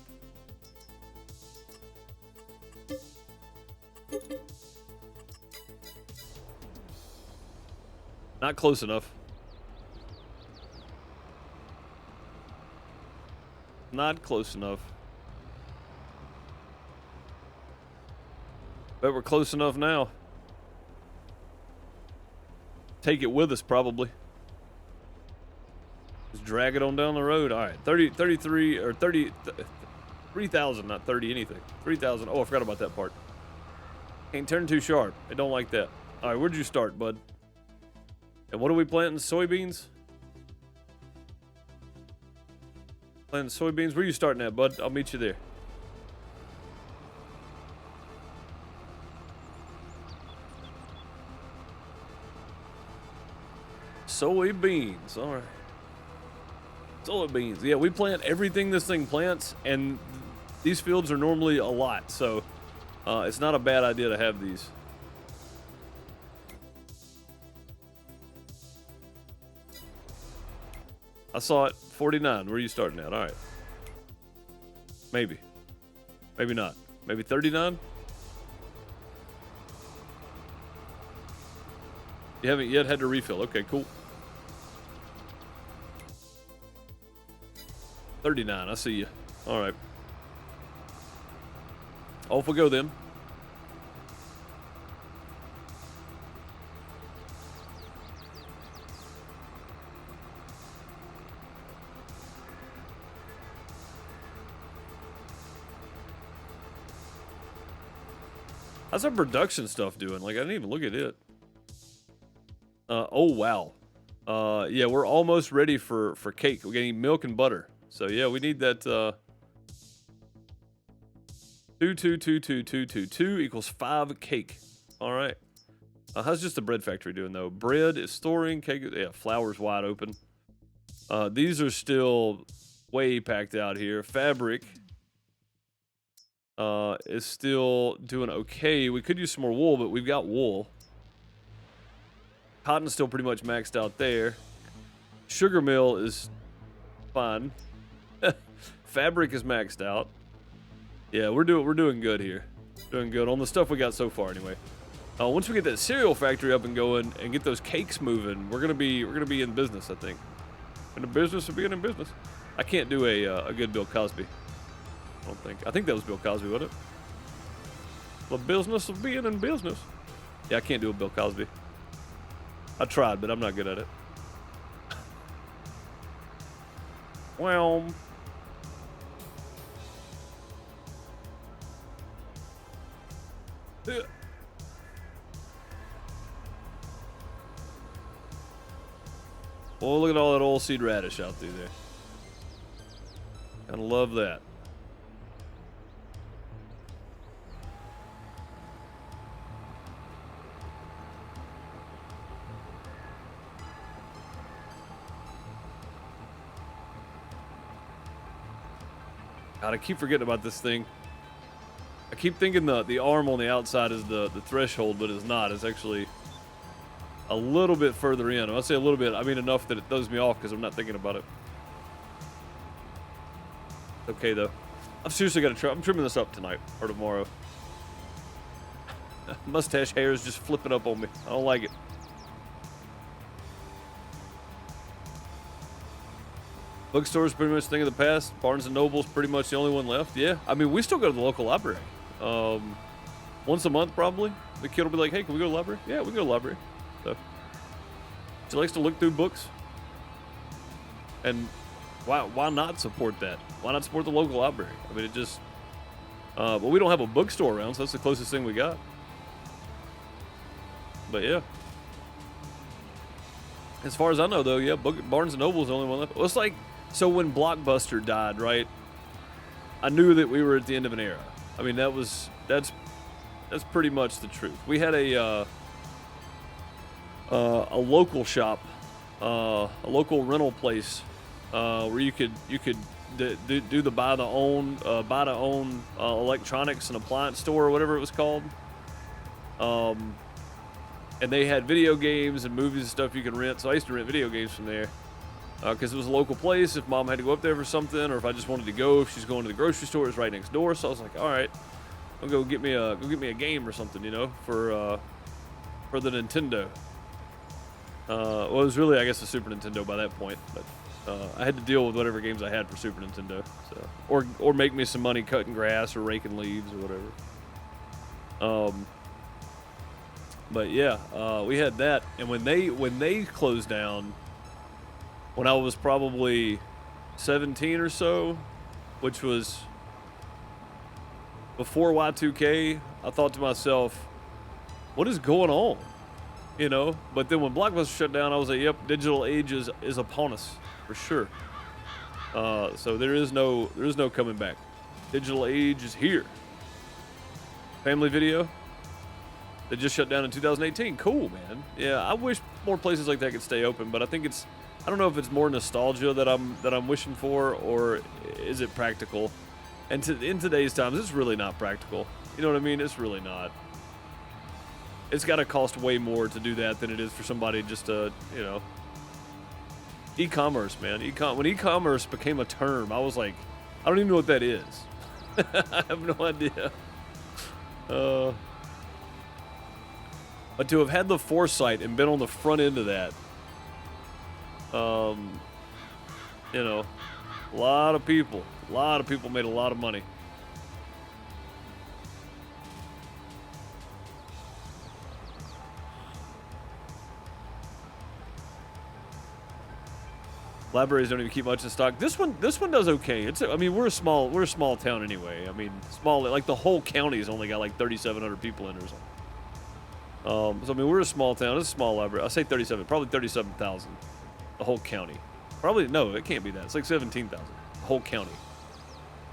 Not close enough. Not close enough. Bet we're close enough now. Take it with us, probably. Just drag it on down the road. All right, 33 or 3,000, not 30 anything. 3,000. Oh, I forgot about that part. Ain't turn too sharp. I don't like that. All right, where'd you start, bud? And what are we planting? Soybeans? Planting soybeans? Where are you starting at, bud? I'll meet you there. Soy beans. All right. Soy beans. Yeah, we plant everything this thing plants, and these fields are normally a lot, so it's not a bad idea to have these. I saw it 49. Where are you starting at? All right. Maybe. Maybe not. Maybe 39? You haven't yet had to refill. Okay, cool. 39, I see you. All right. Off we go then. How's our production stuff doing? Like, I didn't even look at it. Oh, wow. Yeah, we're almost ready for cake. We're getting milk and butter. So, yeah, we need that, 2 equals 5 cake. All right. How's just the bread factory doing, though? Bread is storing, cake, yeah, flour's wide open. These are still way packed out here. Fabric is still doing okay. We could use some more wool, but we've got wool. Cotton's still pretty much maxed out there. Sugar mill is fine. Fabric is maxed out. Yeah, we're doing good here. Doing good on the stuff we got so far, anyway. Once we get that cereal factory up and going and get those cakes moving, we're gonna be in business. I think. In the business of being in business. I can't do a good Bill Cosby. I don't think. I think that was Bill Cosby, wasn't it? The business of being in business. Yeah, I can't do a Bill Cosby. I tried, but I'm not good at it. Well. Oh, look at all that OilSeed radish out through there. Kinda love that. God, I keep forgetting about this thing. I keep thinking the arm on the outside is the threshold, but it's not. It's actually a little bit further in. When I say a little bit, I mean enough that it throws me off because I'm not thinking about it. Okay, though. I've seriously got to try. I'm trimming this up tonight or tomorrow. Mustache hair is just flipping up on me. I don't like it. Bookstore's pretty much a thing of the past. Barnes & Noble's pretty much the only one left. Yeah, I mean, we still go to the local library. Once a month, probably. The kid will be like, hey, can we go to the library? Yeah, we can go to the library. So, she likes to look through books. And why not support that? Why not support the local library? I mean, it just... but we don't have a bookstore around, so that's the closest thing we got. But, yeah. As far as I know, though, yeah, Barnes & Noble's the only one left. Well, it's like... So when Blockbuster died, right, I knew that we were at the end of an era. I mean, that's pretty much the truth. We had a local shop, a local rental place, where you could do the buy to own electronics and appliance store or whatever it was called. And they had video games and movies and stuff you could rent. So I used to rent video games from there. Because it was a local place. If mom had to go up there for something, or if I just wanted to go, if she's going to the grocery store, it's right next door. So I was like, all right, I'll go get me a game or something, you know, for the Nintendo. Well, it was really, I guess, the Super Nintendo by that point, but I had to deal with whatever games I had for Super Nintendo. So, or make me some money cutting grass or raking leaves or whatever. But yeah, we had that, and when they closed down. When I was probably 17 or so, which was before Y2K, I thought to myself, what is going on? You know? But then when Blockbuster shut down, I was like, yep, digital age is upon us, for sure. So there is no coming back. Digital age is here. Family Video, they just shut down in 2018. Cool, man. Yeah, I wish more places like that could stay open, but I think I don't know if it's more nostalgia that I'm wishing for, or is it practical? And in today's times, it's really not practical. You know what I mean? It's really not. It's got to cost way more to do that than it is for somebody just to, you know. E-commerce, man. When e-commerce became a term, I was like, I don't even know what that is. I have no idea. But to have had the foresight and been on the front end of that, you know, a lot of people made a lot of money. Libraries don't even keep much in stock. This one does okay. I mean, we're a small town anyway. I mean, like the whole county's only got like 3,700 people in or something. So I mean, we're a small town. It's a small library. I say 37, probably 37,000. The whole county. Probably no, it can't be that. It's like 17,000. The whole county.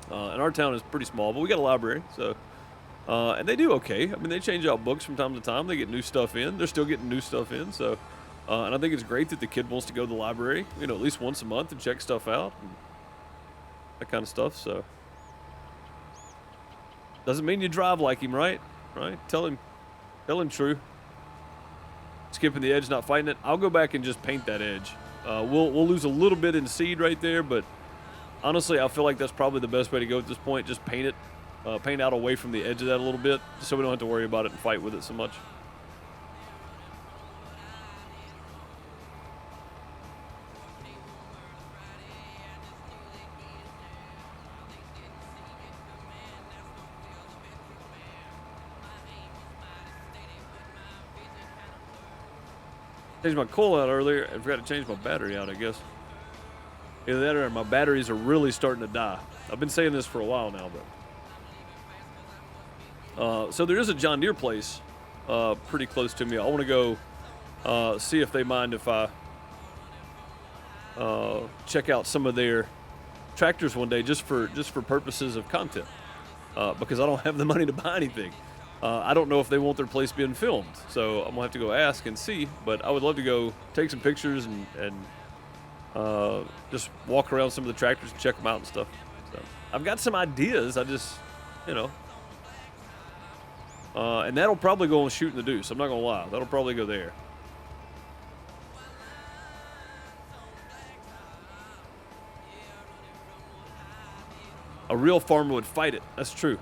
And our town is pretty small, but we got a library, so and they do okay. I mean, they change out books from time to time. They get new stuff in. They're still getting new stuff in, so. And I think it's great that the kid wants to go to the library, you know, at least once a month and check stuff out and that kind of stuff. So doesn't mean you drive like him, right? Right? Tell him true. Skipping the edge, not fighting it. I'll go back and just paint that edge. We'll lose a little bit in seed right there, but honestly, I feel like that's probably the best way to go at this point. Just paint it, paint out away from the edge of that a little bit, just so we don't have to worry about it and fight with it so much. Changed my coil out earlier and forgot to change my battery out, I guess. Either that or my batteries are really starting to die. I've been saying this for a while now, but so there is a John Deere place pretty close to me. I want to go see if they mind if I check out some of their tractors one day just for purposes of content, because I don't have the money to buy anything. I don't know if they want their place being filmed, so I'm gonna have to go ask and see. But I would love to go take some pictures and just walk around some of the tractors and check them out and stuff. So I've got some ideas. I just, you know, and that'll probably go on Shooting the Deuce. I'm not gonna lie, that'll probably go there. A real farmer would fight it. That's true.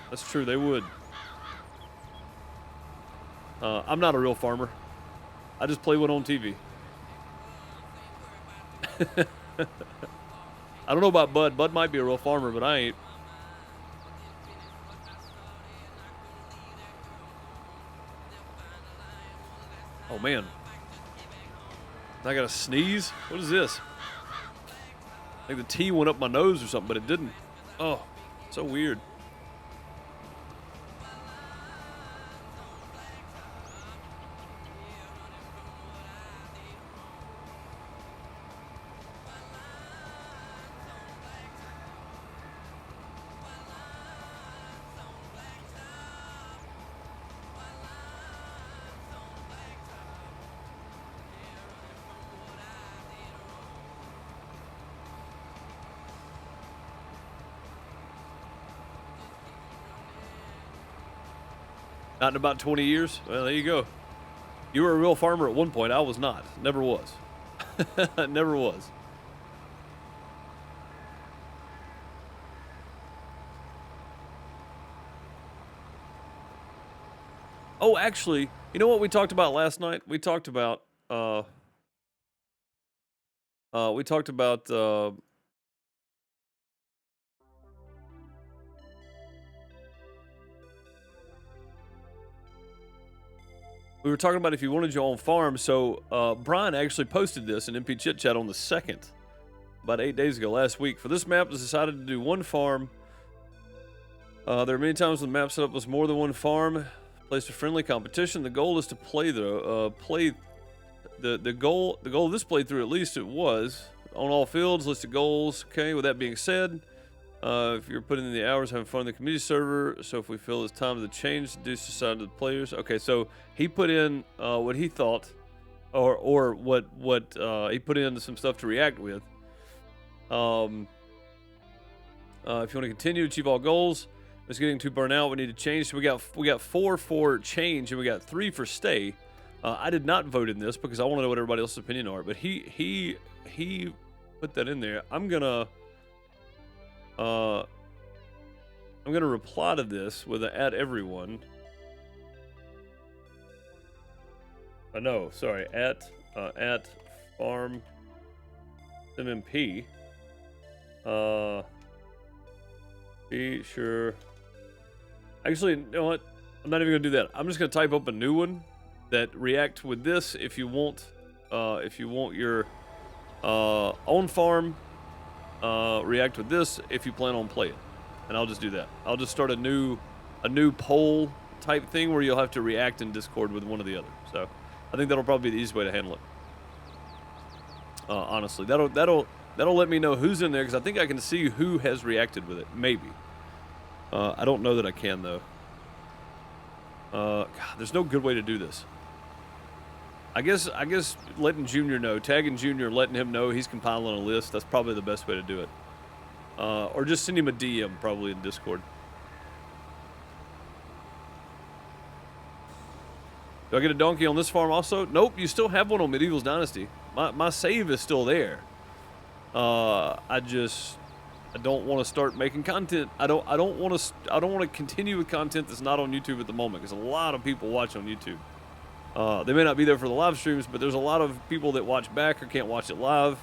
That's true. They would. I'm not a real farmer. I just play one on TV. I don't know about Bud. Bud might be a real farmer, but I ain't. Oh, man. I got a sneeze? What is this? I think the tea went up my nose or something, but it didn't. Oh, so weird. Not in about 20 years? Well, there you go. You were a real farmer at one point. I was not. Never was. Never was. Oh, actually, you know what we talked about last night? We talked about, we were talking about if you wanted your own farm. So Brian actually posted this in MP Chit Chat on the 2nd, about 8 days ago, last week. For this map, was decided to do one farm. There are many times when the map setup was more than one farm. Placed a friendly competition. The goal is to play the goal of this playthrough, at least it was on all fields, listed goals. Okay, with that being said, if you're putting in the hours having fun in the community server, so if we feel it's time to change the deuce aside to the players. Okay, so he put in what he thought, or what he put in some stuff to react with. If you want to continue to achieve all goals, it's getting too burnt out. We need to change. So we got 4 for change and we got 3 for stay. I did not vote in this because I want to know what everybody else's opinion are, but he put that in there. I'm gonna reply to this with an @everyone. No, sorry, at farm MMP. Be sure. Actually, you know what? I'm not even gonna do that. I'm just gonna type up a new one that react with this. If you want your on farm react with this, if you plan on playing, and I'll just do that. I'll just start a new poll type thing where you'll have to react in Discord with one or the other. So I think that'll probably be the easiest way to handle it. Honestly, that'll let me know who's in there, because I think I can see who has reacted with it. Maybe. I don't know that I can though. God, there's no good way to do this. I guess letting Junior know, tagging Junior, letting him know he's compiling a list. That's probably the best way to do it. Or just send him a DM probably in Discord. Do I get a donkey on this farm also? Nope, you still have one on Medieval's Dynasty. My save is still there. I don't want to start making content. I don't want to continue with content that's not on YouTube at the moment, because a lot of people watch on YouTube. They may not be there for the live streams, but there's a lot of people that watch back or can't watch it live.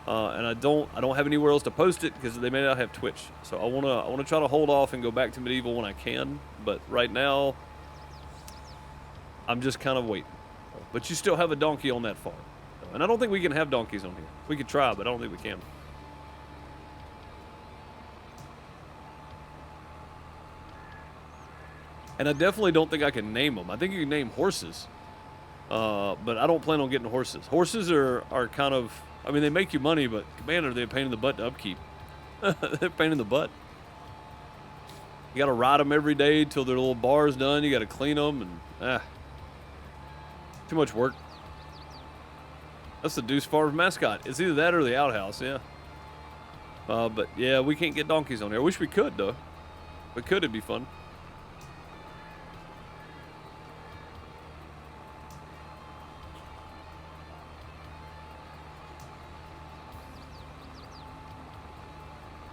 And I don't have anywhere else to post it because they may not have Twitch. So I wanna try to hold off and go back to Medieval when I can. But right now, I'm just kind of waiting. But you still have a donkey on that farm. And I don't think we can have donkeys on here. We could try, but I don't think we can. And I definitely don't think I can name them. I think you can name horses. But I don't plan on getting horses. Horses are kind of, I mean, they make you money, but man, are they a pain in the butt to upkeep. They're a pain in the butt. You got to ride them every day till their little bar's done. You got to clean them, and too much work. That's the Deuce Farm mascot. It's either that or the outhouse, yeah. But yeah, we can't get donkeys on here. I wish we could, though. If we could, it'd be fun.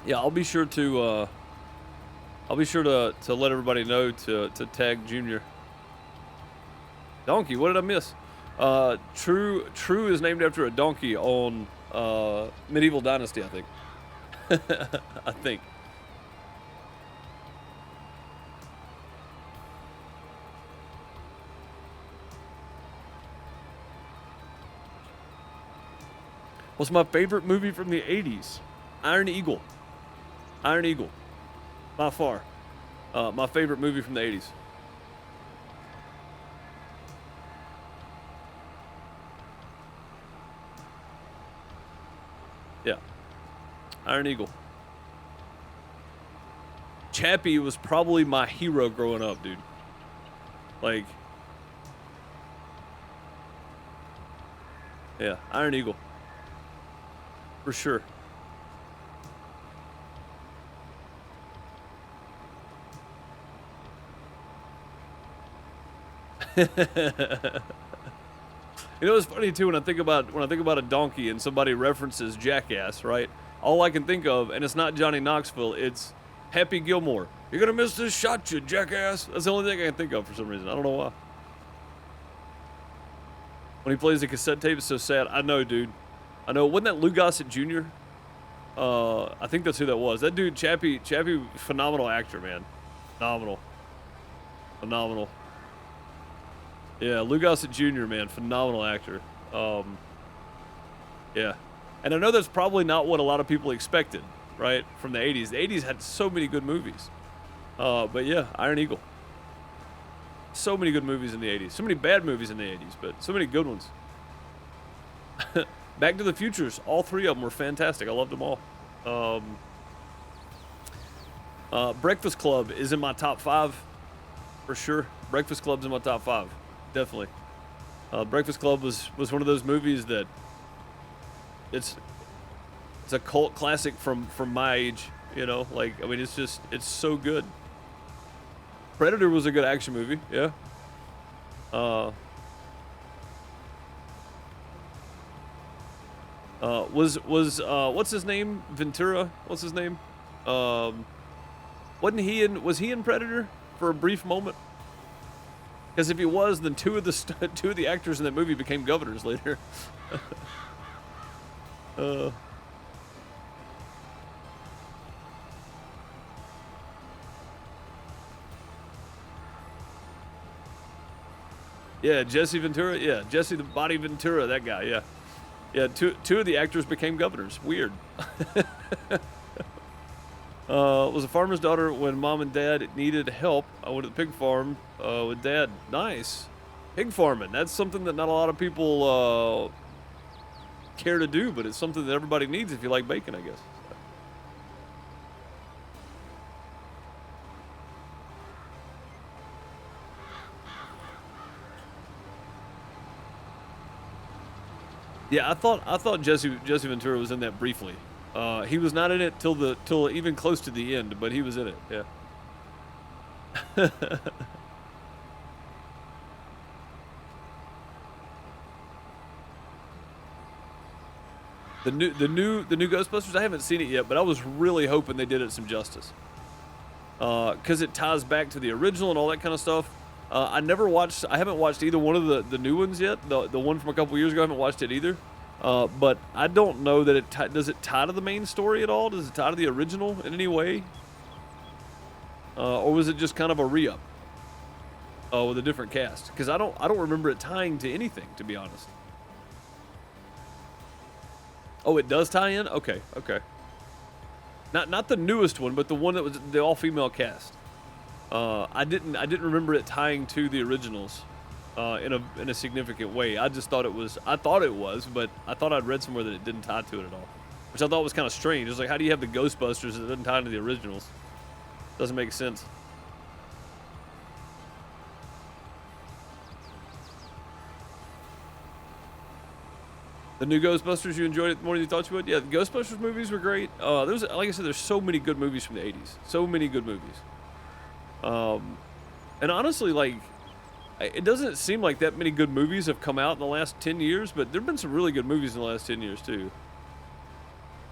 Yeah, I'll be sure to let everybody know to tag Junior. Donkey, what did I miss? True is named after a donkey on Medieval Dynasty, I think. I think. What's my favorite movie from the 80s? Iron Eagle. Iron Eagle. By far. My favorite movie from the 80s. Yeah. Iron Eagle. Chappie was probably my hero growing up, dude. Like, yeah, Iron Eagle. For sure. You know, it's funny too when I think about a donkey and somebody references Jackass, right? All I can think of, and it's not Johnny Knoxville, it's Happy Gilmore. You're gonna miss this shot, you jackass. That's the only thing I can think of for some reason. I don't know why. When he plays the cassette tape, it's so sad. I know, dude. I know. Wasn't that Lou Gossett Jr.? I think that's who that was. That dude, Chappie, phenomenal actor, man. Phenomenal. Yeah, Lou Gossett Jr., man, phenomenal actor. Yeah. And I know that's probably not what a lot of people expected, right, from the 80s. The 80s had so many good movies. But yeah, Iron Eagle. So many good movies in the 80s. So many bad movies in the 80s, but so many good ones. Back to the Futures, all three of them were fantastic. I loved them all. Breakfast Club is in my top 5, for sure. Breakfast Club's in my top 5. Definitely. Breakfast Club was one of those movies that it's a cult classic from my age, you know, like, I mean, it's so good. Predator was a good action movie, yeah. Was what's his name? Ventura? What's his name? Was he in Predator for a brief moment? Because if he was, then two of the actors in that movie became governors later. Yeah, Jesse Ventura. Yeah, Jesse the Body Ventura. That guy. Yeah, yeah. Two of the actors became governors. Weird. Was a farmer's daughter when mom and dad needed help. I went to the pig farm with dad. Nice. Pig farming. That's something that not a lot of people care to do, but it's something that everybody needs if you like bacon, I guess. Yeah, I thought Jesse Ventura was in that briefly. He was not in it till even close to the end, but he was in it. Yeah. The new Ghostbusters. I haven't seen it yet, but I was really hoping they did it some justice. Because it ties back to the original and all that kind of stuff. I haven't watched either one of the new ones yet. The one from a couple years ago, I haven't watched it either. But I don't know that does it tie to the main story at all? Does it tie to the original in any way? Or was it just kind of a re-up with a different cast? Because I don't remember it tying to anything, to be honest. Oh, it does tie in? Okay. Not the newest one, but the one that was the all-female cast. I didn't remember it tying to the originals in a significant way. I thought it was, but I thought I'd read somewhere that it didn't tie to it at all, which I thought was kind of strange. It was like, how do you have the Ghostbusters that doesn't tie into the originals? Doesn't make sense. The new Ghostbusters, you enjoyed it more than you thought you would? Yeah, the Ghostbusters movies were great. Like I said, there's so many good movies from the 80s. So many good movies. And honestly, like, it doesn't seem like that many good movies have come out in the last 10 years, but there have been some really good movies in the last 10 years, too.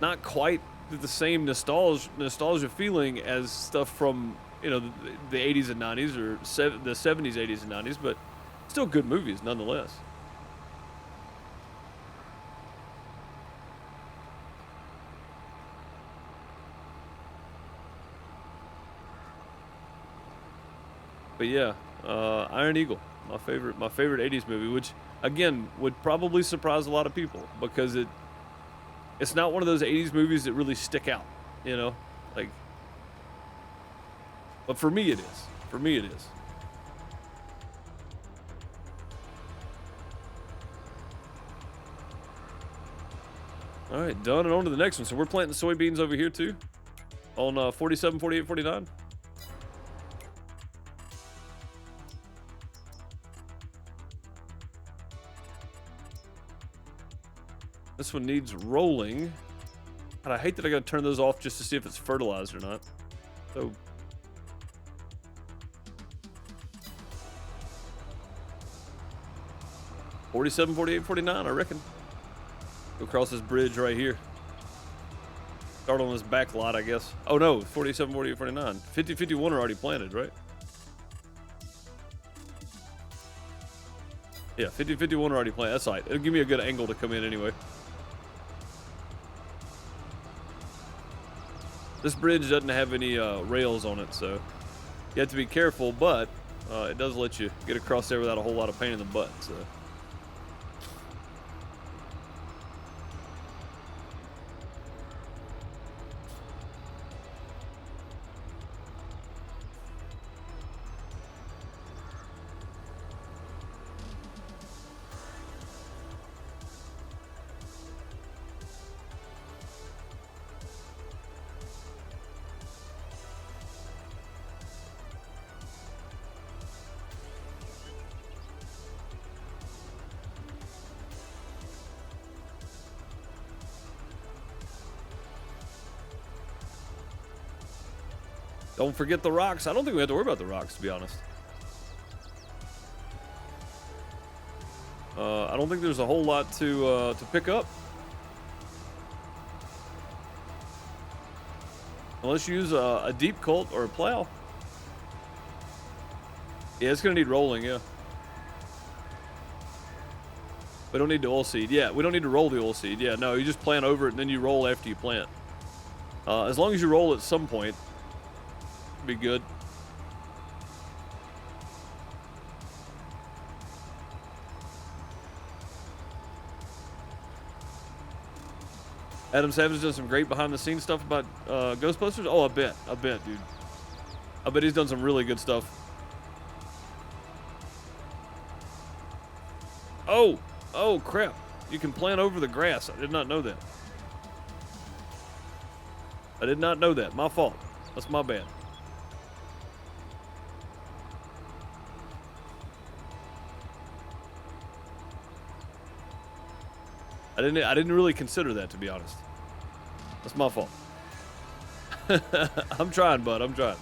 Not quite the same nostalgia feeling as stuff from, the 80s and 90s or the 70s, 80s, and 90s, but still good movies nonetheless. But yeah, Iron Eagle, my favorite 80s movie, which again would probably surprise a lot of people because it's not one of those 80s movies that really stick out, like. But for me, it is. For me, it is. All right, done and on to the next one. So we're planting soybeans over here too, on 47, 48, 49. This one needs rolling. And I hate that I gotta turn those off just to see if it's fertilized or not. So. $47, $48, $49, I reckon. Go across this bridge right here. Start on this back lot, I guess. Oh no, $47, $48, $49. 50, 51 are already planted, right? Yeah, 50, 51 are already planted. That's right. It'll give me a good angle to come in anyway. This bridge doesn't have any rails on it, so you have to be careful, but it does let you get across there without a whole lot of pain in the butt, so. Don't forget the rocks. I don't think we have to worry about the rocks, to be honest. I don't think there's a whole lot to pick up. Unless you use a deep cult or a plow. Yeah, it's going to need rolling, yeah. We don't need the oil seed. Yeah, we don't need to roll the oil seed. Yeah, no, you just plant over it and then you roll after you plant. As long as you roll at some point, it'll be good. Adam Savage does some great behind-the-scenes stuff about Ghostbusters. Oh, I bet, dude. I bet he's done some really good stuff. Oh, crap. You can plant over the grass. I did not know that. I did not know that. My fault. That's my bad. I didn't really consider that, to be honest. That's my fault. I'm trying, bud. I'm trying.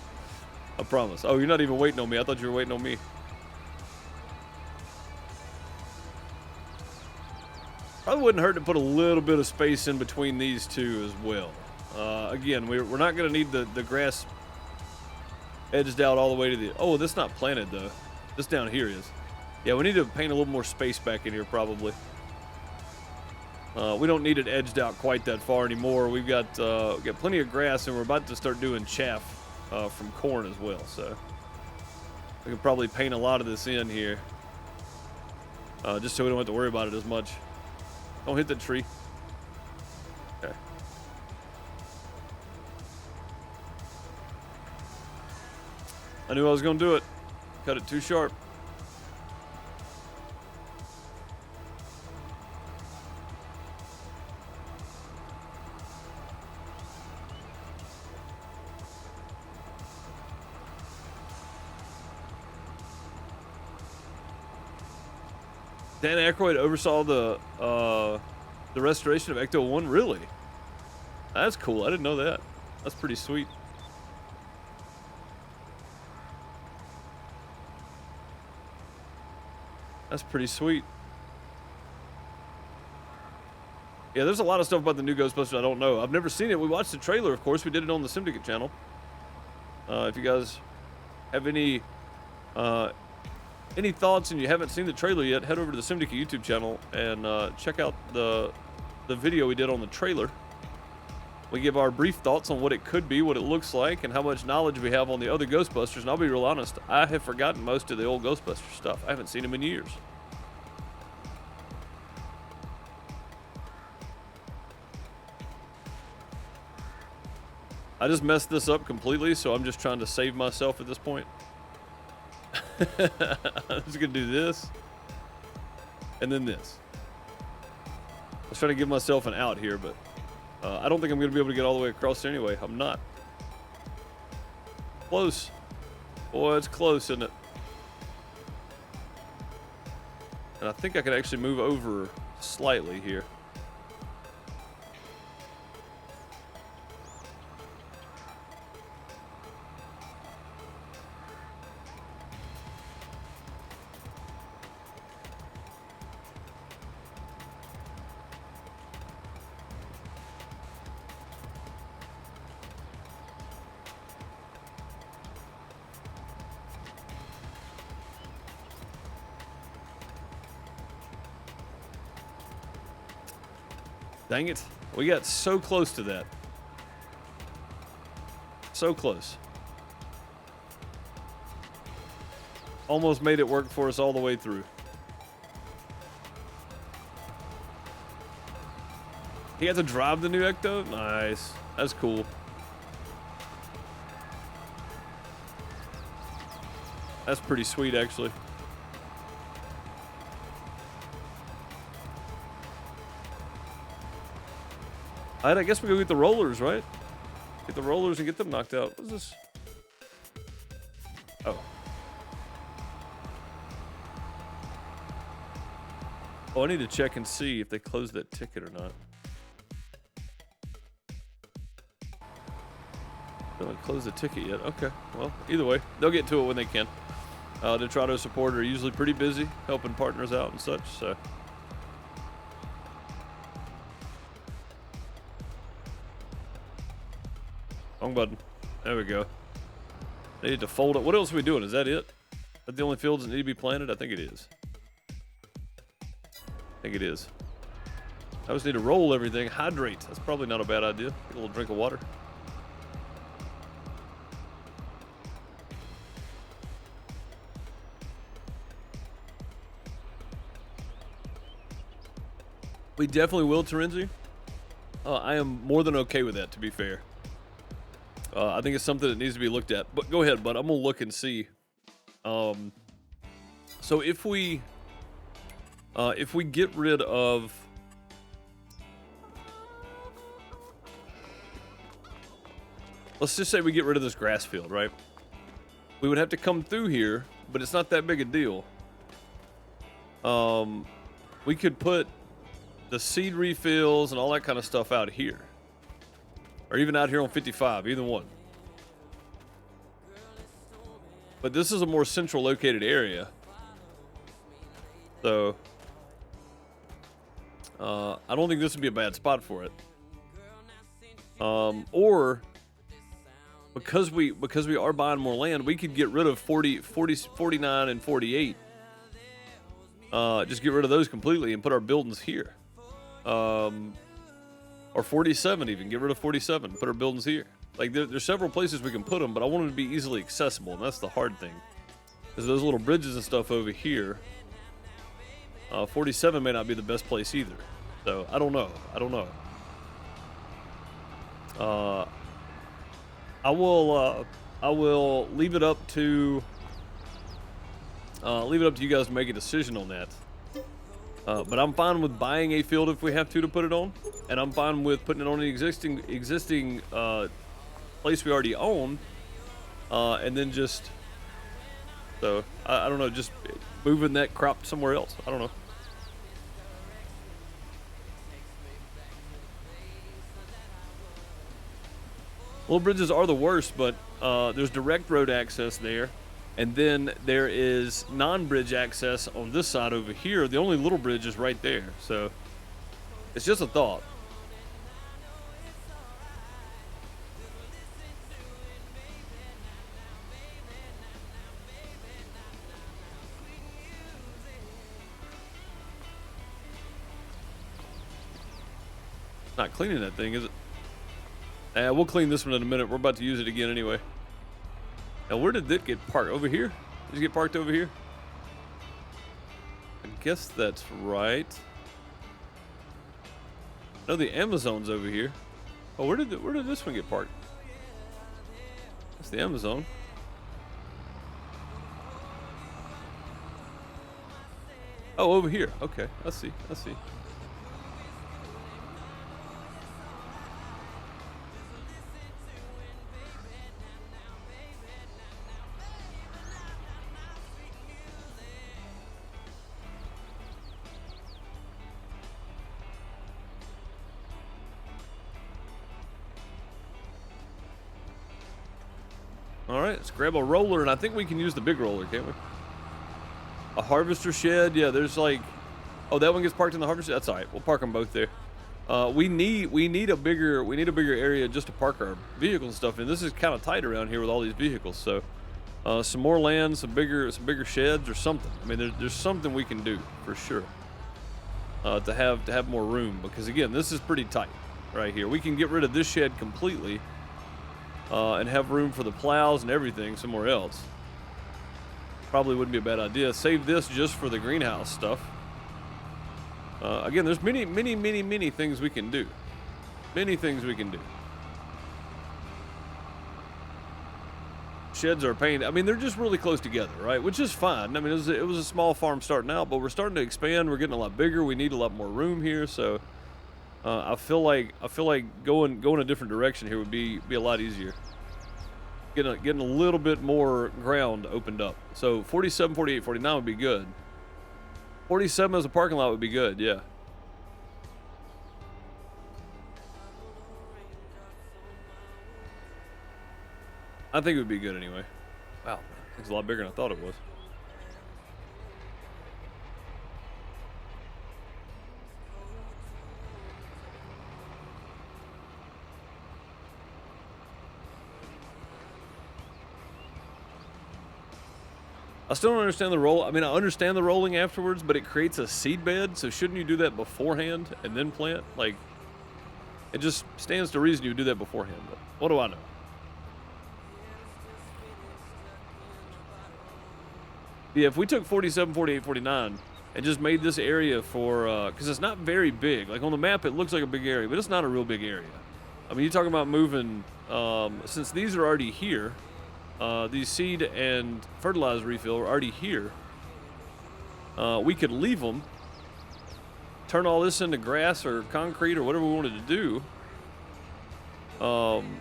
I promise. Oh, you're not even waiting on me. I thought you were waiting on me. Probably wouldn't hurt to put a little bit of space in between these two as well. Again, we're not going to need the grass edged out all the way to the... Oh, that's not planted, though. This down here is. Yeah, we need to paint a little more space back in here, probably. We don't need it edged out quite that far anymore. We've got plenty of grass, and we're about to start doing chaff from corn as well. So we can probably paint a lot of this in here, just so we don't have to worry about it as much. Don't hit the tree. Okay. I knew I was going to do it. Cut it too sharp. Dan Aykroyd oversaw the restoration of Ecto 1. Really? That's cool. I didn't know that. That's pretty sweet. That's pretty sweet. Yeah, there's a lot of stuff about the new Ghostbusters I don't know. I've never seen it. We watched the trailer, of course. We did it on the Simdicate channel. If you guys have any thoughts and you haven't seen the trailer yet, head over to the Simdicate YouTube channel and check out the video we did on the trailer. We give our brief thoughts on what it could be, what it looks like, and how much knowledge we have on the other Ghostbusters. And I'll be real honest, I have forgotten most of the old Ghostbuster stuff. I haven't seen them in years. I just messed this up completely, so I'm just trying to save myself at this point. I'm just gonna do this and then this. I was trying to give myself an out here, but I don't think I'm gonna be able to get all the way across there anyway. I'm not. Close. Boy, it's close, isn't it? And I think I could actually move over slightly here. Dang it. We got so close to that. So close. Almost made it work for us all the way through. He had to drive the new Ecto? Nice. That's cool. That's pretty sweet, actually. Alright, I guess we go get the rollers, right? Get the rollers and get them knocked out. What's this? Oh. Oh, I need to check and see if they closed that ticket or not. They haven't closed the ticket yet. Okay, well, either way, they'll get to it when they can. Detrato support are usually pretty busy helping partners out and such, so. Wrong button. There we go. They need to fold it. What else are we doing? Is that it? Is that the only fields that need to be planted? I think it is. I think it is. I just need to roll everything. Hydrate. That's probably not a bad idea. Get a little drink of water. We definitely will, Terenzi. I am more than okay with that, to be fair. I think it's something that needs to be looked at. But go ahead, bud. I'm going to look and see. So if we get rid of... Let's just say we get rid of this grass field, right? We would have to come through here, but it's not that big a deal. We could put the seed refills and all that kind of stuff out here. Or even out here on 55, either one. But this is a more central located area. So, I don't think this would be a bad spot for it. Or, because we are buying more land, we could get rid of 49 and 48. Just get rid of those completely and put our buildings here. Or 47 even. Get rid of 47. Put our buildings here. Like, there's several places we can put them, but I want them to be easily accessible, and that's the hard thing. Because those little bridges and stuff over here. 47 may not be the best place either. So, I don't know. I will leave it up to you guys to make a decision on that. But I'm fine with buying a field if we have to put it on, and I'm fine with putting it on the existing place we already own, and then just I don't know, just moving that crop somewhere else. I don't know. Little bridges are the worst, but there's direct road access there. And then there is non-bridge access on this side over here. The only little bridge is right there. So it's just a thought. Not cleaning that thing, is it? We'll clean this one in a minute. We're about to use it again anyway. Now, where did it get parked? Over here? Did it get parked over here? I guess that's right. No, the Amazon's over here. Oh, where did this one get parked? That's the Amazon. Oh, over here. Okay, I see. All right, let's grab a roller, and I think we can use the big roller, can't we? A harvester shed, yeah. There's like, oh, that one gets parked in the harvester. That's all right. We'll park them both there. We need a bigger area just to park our vehicles and stuff. And this is kind of tight around here with all these vehicles. So, some more land, some bigger sheds or something. I mean, there's something we can do for sure. To have more room, because again, this is pretty tight right here. We can get rid of this shed completely. And have room for the plows and everything somewhere else. Probably wouldn't be a bad idea. Save this just for the greenhouse stuff. Again, there's many things we can do. Many things we can do. Sheds are a pain. I mean, they're just really close together, right? Which is fine. I mean, it was a small farm starting out, but we're starting to expand. We're getting a lot bigger. We need a lot more room here, so... I feel like going a different direction here would be a lot easier. Getting a little bit more ground opened up. So 47, 48, 49 would be good. 47 as a parking lot would be good, yeah. I think it would be good anyway. Wow, it's a lot bigger than I thought it was. I still don't understand the roll. I mean, I understand the rolling afterwards, but it creates a seed bed. So shouldn't you do that beforehand and then plant? Like, it just stands to reason you would do that beforehand. But what do I know? Yeah, if we took 47, 48, 49 and just made this area for, because it's not very big. Like on the map, it looks like a big area, but it's not a real big area. I mean, you're talking about moving, since these are already here, these seed and fertilizer refill are already here. We could leave them, turn all this into grass or concrete or whatever we wanted to do.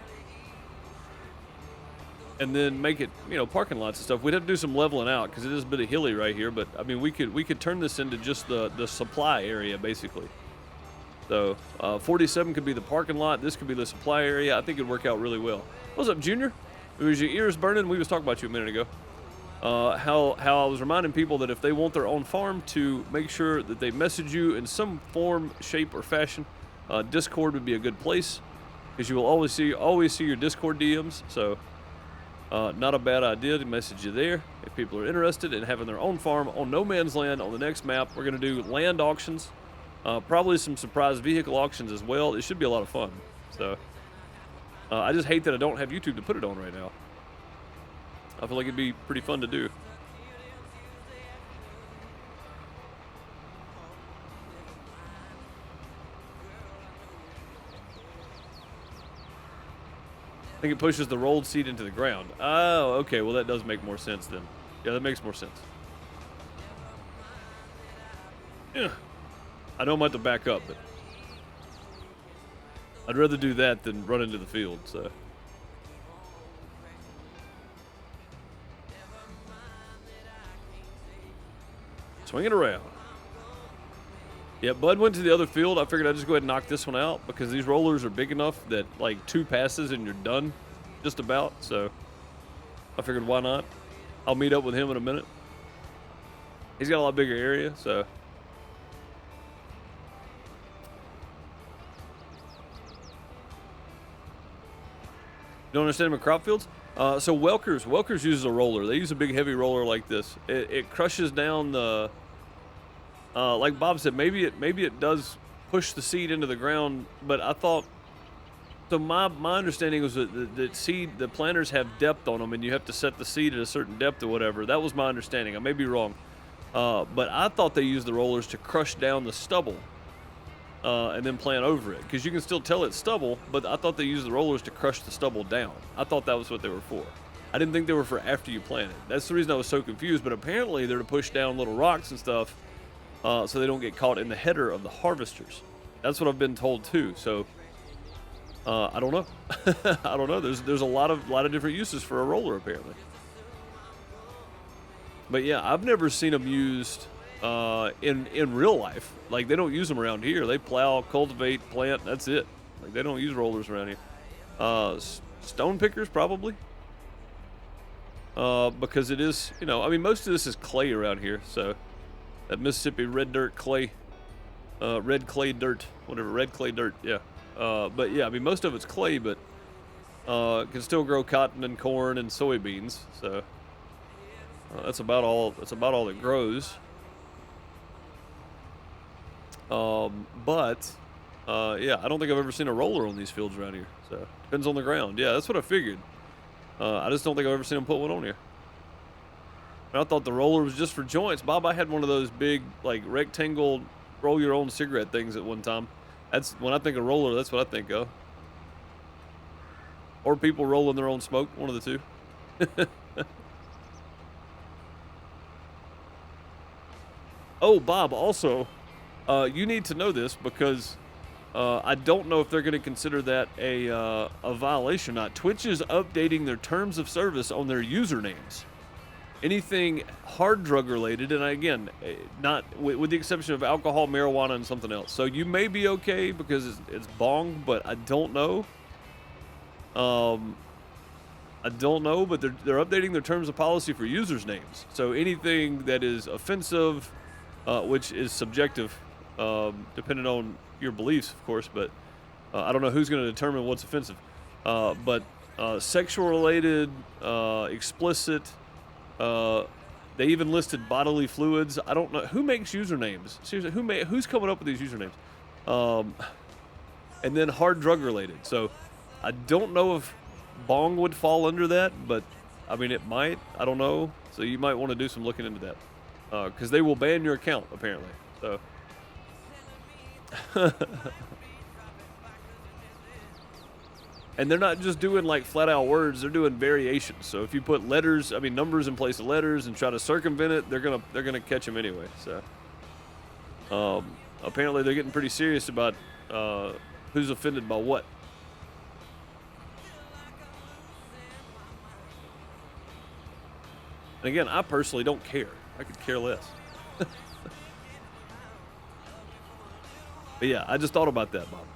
And then make it, you know, parking lots and stuff. We'd have to do some leveling out because it is a bit of hilly right here. But I mean, we could turn this into just the supply area basically. So 47 could be the parking lot. This could be the supply area. I think it'd work out really well. What's up, Junior? Was your ears burning? We was talking about you a minute ago. How I was reminding people that if they want their own farm, to make sure that they message you in some form, shape, or fashion. Discord would be a good place because you will always see your Discord DMs. So. Not a bad idea to message you there if people are interested in having their own farm on no man's land on the next map. We're going to do land auctions, probably some surprise vehicle auctions as well. It should be a lot of fun. So I just hate that I don't have YouTube to put it on right now. I feel like it'd be pretty fun to do. I think it pushes the rolled seed into the ground. Oh, okay. Well, that does make more sense then. Yeah, that makes more sense. Yeah. I know I'm about to back up, but I'd rather do that than run into the field, so. Swing it around. Yeah, Bud went to the other field. I figured I'd just go ahead and knock this one out because these rollers are big enough that like 2 passes and you're done just about. So I figured why not? I'll meet up with him in a minute. He's got a lot bigger area, so. You don't understand them in crop fields? So Welker's uses a roller. They use a big heavy roller like this. It crushes down the, like Bob said, maybe it does push the seed into the ground, but I thought, so my understanding was that the planters have depth on them and you have to set the seed at a certain depth or whatever. That was my understanding. I may be wrong. But I thought they used the rollers to crush down the stubble and then plant over it. Because you can still tell it's stubble, but I thought they used the rollers to crush the stubble down. I thought that was what they were for. I didn't think they were for after you plant it. That's the reason I was so confused, but apparently they're to push down little rocks and stuff so they don't get caught in the header of the harvesters. That's what I've been told too. So I don't know. I don't know. There's a lot of different uses for a roller apparently. But yeah, I've never seen them used in real life. Like they don't use them around here. They plow, cultivate, plant. That's it. Like they don't use rollers around here. Stone pickers probably. Because it is, you know, I mean, most of this is clay around here. So that Mississippi red dirt clay, red clay dirt, whatever, red clay dirt. Yeah. But yeah, I mean, most of it's clay, but can still grow cotton and corn and soybeans. So that's about all. That's about all that grows. But yeah, I don't think I've ever seen a roller on these fields around here. So depends on the ground. Yeah, that's what I figured. I just don't think I've ever seen them put one on here. And I thought the roller was just for joints. Bob, I had one of those big, like, rectangle roll your own cigarette things at one time. That's when I think of roller, that's what I think of. Or people rolling their own smoke, one of the two. Oh, Bob, also, you need to know this because I don't know if they're going to consider that a violation or not. Twitch is updating their terms of service on their usernames. Anything hard drug related, and again, not with the exception of alcohol, marijuana, and something else. So you may be okay because it's bong, but I don't know. I don't know, but they're updating their terms of policy for users' names. So anything that is offensive, which is subjective, depending on your beliefs, of course, but I don't know who's going to determine what's offensive. But sexual related, explicit, They even listed bodily fluids. I don't know who makes usernames. Seriously, who's coming up with these usernames? And then hard drug related. So I don't know if bong would fall under that, but I mean it might. I don't know. So you might want to do some looking into that because they will ban your account apparently. So. And they're not just doing like flat out words, they're doing variations. So if you put letters, numbers in place of letters and try to circumvent it, they're gonna catch them anyway. So apparently they're getting pretty serious about who's offended by what. And again, I personally don't care. I could care less. But yeah, I just thought about that, Bob.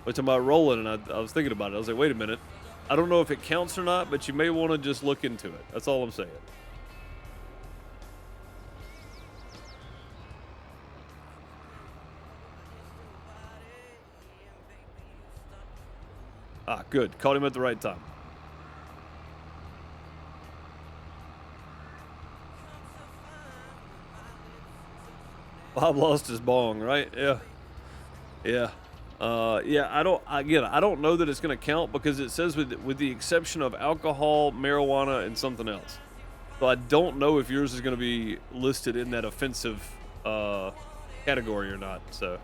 We're talking about rolling, and I was thinking about it. I was like, wait a minute. I don't know if it counts or not, but you may want to just look into it. That's all I'm saying. Ah, good. Caught him at the right time. Bob lost his bong, right? Yeah. Yeah. Yeah, I don't know that it's going to count because it says with the exception of alcohol, marijuana, and something else. So I don't know if yours is going to be listed in that offensive category or not. So.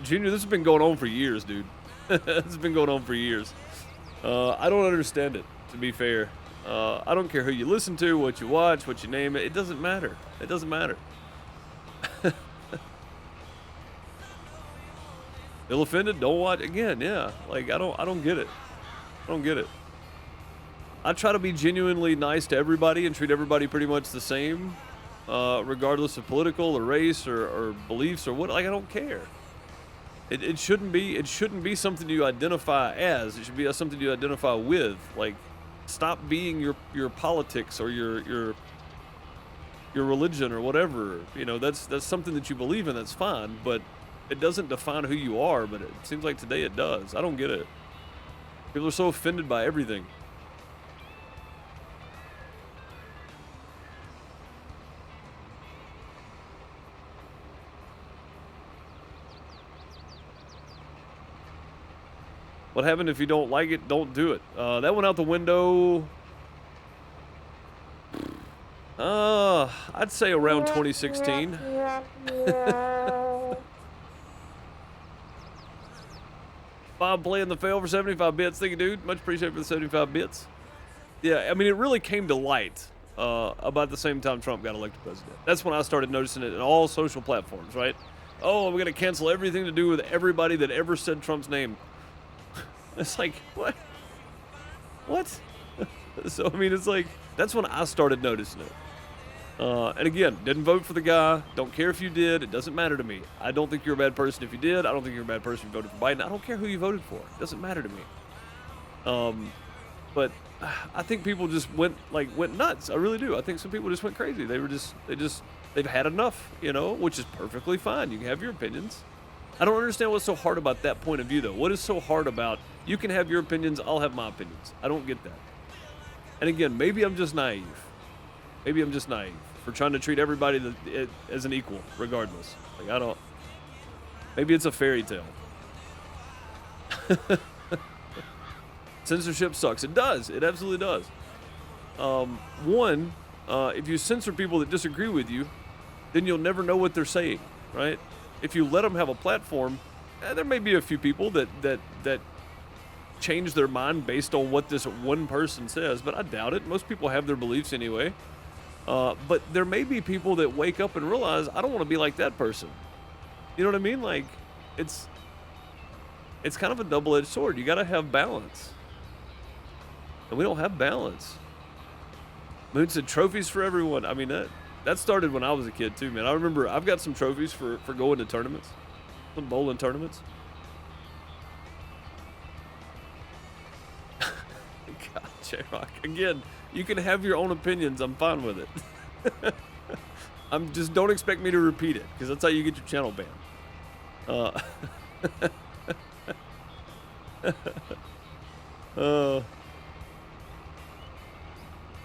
Junior, this has been going on for years, dude. This has been going on for years. I don't understand it, to be fair. I don't care who you listen to, what you watch, what you name it. It doesn't matter. It doesn't matter. Feel offended? Don't watch again. Yeah, like I don't get it. I don't get it. I try to be genuinely nice to everybody and treat everybody pretty much the same, regardless of political or race or beliefs or what. Like I don't care. It shouldn't be something you identify as. It should be something you identify with. Like, stop being your politics or your religion or whatever. You know, that's something that you believe in. That's fine, but it doesn't define who you are. But it seems like today it does. I don't get it. People are so offended by everything. What happened if you don't like it? Don't do it. That went out the window. I'd say around 2016. Bob playing the fail for 75 bits. Thank you, dude. Much appreciated for the 75 bits. Yeah, I mean, it really came to light about the same time Trump got elected president. That's when I started noticing it in all social platforms, right? Oh, we're going to cancel everything to do with everybody that ever said Trump's name. It's like, what? What? So, I mean, it's like, that's when I started noticing it. And again, didn't vote for the guy. Don't care if you did. It doesn't matter to me. I don't think you're a bad person if you did. I don't think you're a bad person if you voted for Biden. I don't care who you voted for. It doesn't matter to me. But I think people just went nuts. I really do. I think some people just went crazy. They've had enough, you know, which is perfectly fine. You can have your opinions. I don't understand what's so hard about that point of view, though. What is so hard about, you can have your opinions, I'll have my opinions. I don't get that. And again, maybe I'm just naive. Maybe I'm just naive for trying to treat everybody as an equal, regardless. Like, maybe it's a fairy tale. Censorship sucks. It does. It absolutely does. If you censor people that disagree with you, then you'll never know what they're saying, right? If you let them have a platform, there may be a few people that change their mind based on what this one person says, but I doubt it. Most people have their beliefs anyway. But there may be people that wake up and realize, I don't want to be like that person. You know what I mean? Like, it's kind of a double-edged sword. You got to have balance. And we don't have balance. Moon said trophies for everyone. I mean, that started when I was a kid too, man. I remember I've got some trophies for going to tournaments, some bowling tournaments. God, J-Rock. Again, You can have your own opinions. I'm fine with it. Just don't expect me to repeat it, because that's how you get your channel banned.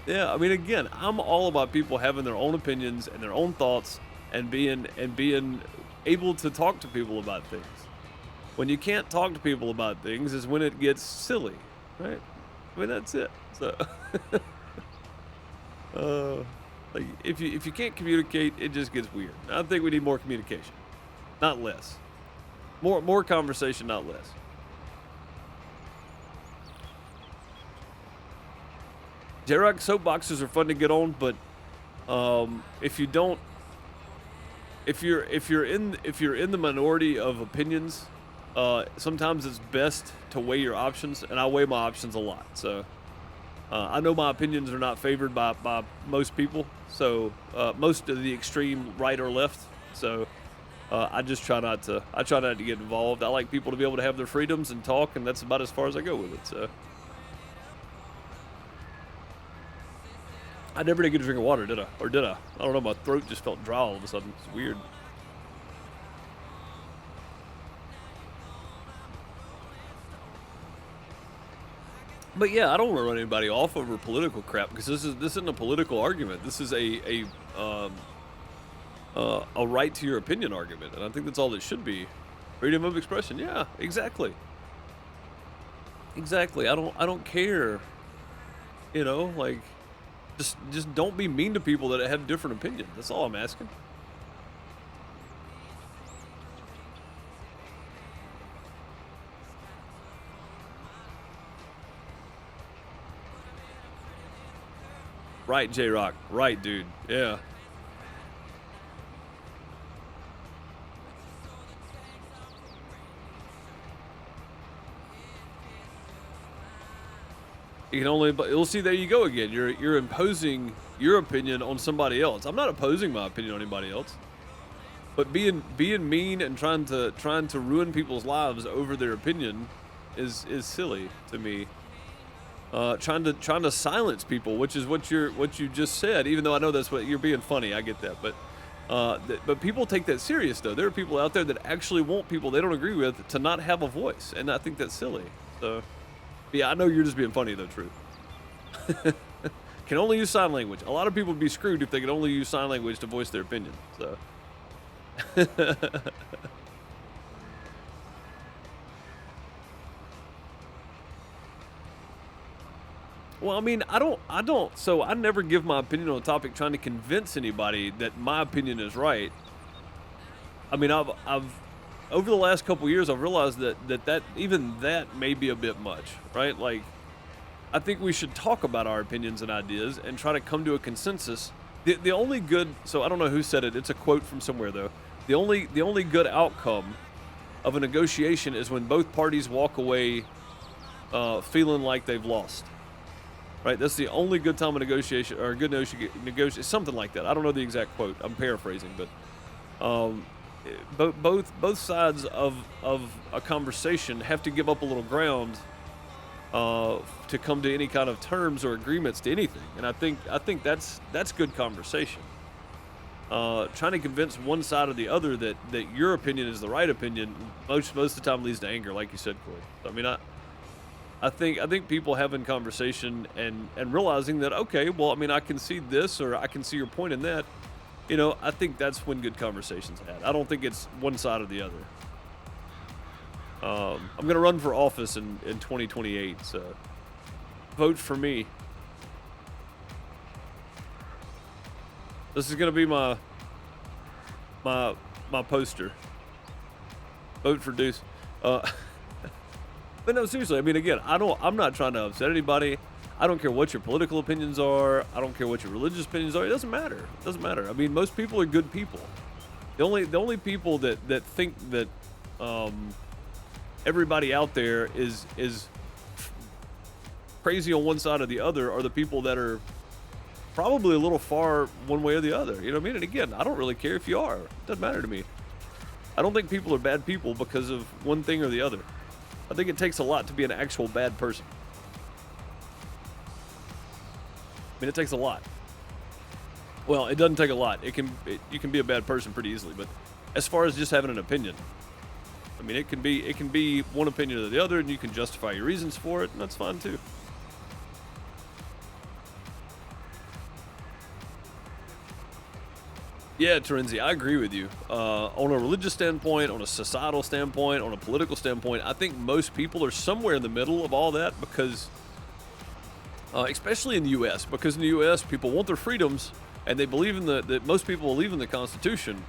Yeah, I mean, again, I'm all about people having their own opinions and their own thoughts, and being able to talk to people about things. When you can't talk to people about things is when it gets silly, right? I mean, that's it. So, like if you can't communicate, it just gets weird. I think we need more communication, not less. More conversation, not less. J-Rock soapboxes are fun to get on, but if you're in the minority of opinions, sometimes it's best to weigh your options, and I weigh my options a lot. So I know my opinions are not favored by most people, so most of the extreme right or left. So I just try not to get involved. I like people to be able to have their freedoms and talk, and that's about as far as I go with it. So I never did get a drink of water, did I? Or did I? I don't know. My throat just felt dry all of a sudden. It's weird. But yeah, I don't want to run anybody off over political crap, because this isn't a political argument. This is a right to your opinion argument, and I think that's all it should be. Freedom of expression. Yeah, exactly. Exactly. I don't care. You know, like, just don't be mean to people that have different opinions. That's all I'm asking. Right, J-Rock. Right, dude. Yeah. You can only, but you'll see, there you go again. You're imposing your opinion on somebody else. I'm not opposing my opinion on anybody else, but being mean and trying to ruin people's lives over their opinion is silly to me. Trying to silence people, which is what you just said. Even though I know that's what you're being funny, I get that, but people take that serious though. There are people out there that actually want people they don't agree with to not have a voice, and I think that's silly. So. Yeah, I know you're just being funny though, True. Can only use sign language. A lot of people would be screwed if they could only use sign language to voice their opinion. So. Well, I mean, so I never give my opinion on a topic trying to convince anybody that my opinion is right. I mean, I've over the last couple years, I've realized that even that may be a bit much, right? Like, I think we should talk about our opinions and ideas and try to come to a consensus. The only good, so I don't know who said it. It's a quote from somewhere though. The only good outcome of a negotiation is when both parties walk away feeling like they've lost. Right? That's the only good time of negotiation, or a good negotiation, something like that. I don't know the exact quote. I'm paraphrasing, but both sides of a conversation have to give up a little ground to come to any kind of terms or agreements to anything, and I think that's good conversation. Trying to convince one side or the other that your opinion is the right opinion most of the time leads to anger, like you said, Corey. I mean, I think people having conversation and realizing that, okay, well, I mean, I can see this, or I can see your point in that. You know, I think that's when good conversations are had. I don't think it's one side or the other. I'm going to run for office in 2028, so vote for me. This is going to be my poster. Vote for Deuce. But no, seriously, I mean, again, I'm not trying to upset anybody. I don't care what your political opinions are. I don't care what your religious opinions are. It doesn't matter. It doesn't matter. I mean, most people are good people. The only people that think that everybody out there is crazy on one side or the other are the people that are probably a little far one way or the other. You know what I mean? And again, I don't really care if you are. It doesn't matter to me. I don't think people are bad people because of one thing or the other. I think it takes a lot to be an actual bad person. I mean, it takes a lot. Well, it doesn't take a lot. You can be a bad person pretty easily, but as far as just having an opinion, I mean, it can be one opinion or the other, and you can justify your reasons for it, and that's fine too. Yeah, Terenzi, I agree with you. On a religious standpoint, on a societal standpoint, on a political standpoint, I think most people are somewhere in the middle of all that because, especially in the U.S., because in the U.S. people want their freedoms and they believe in that most people believe in the Constitution.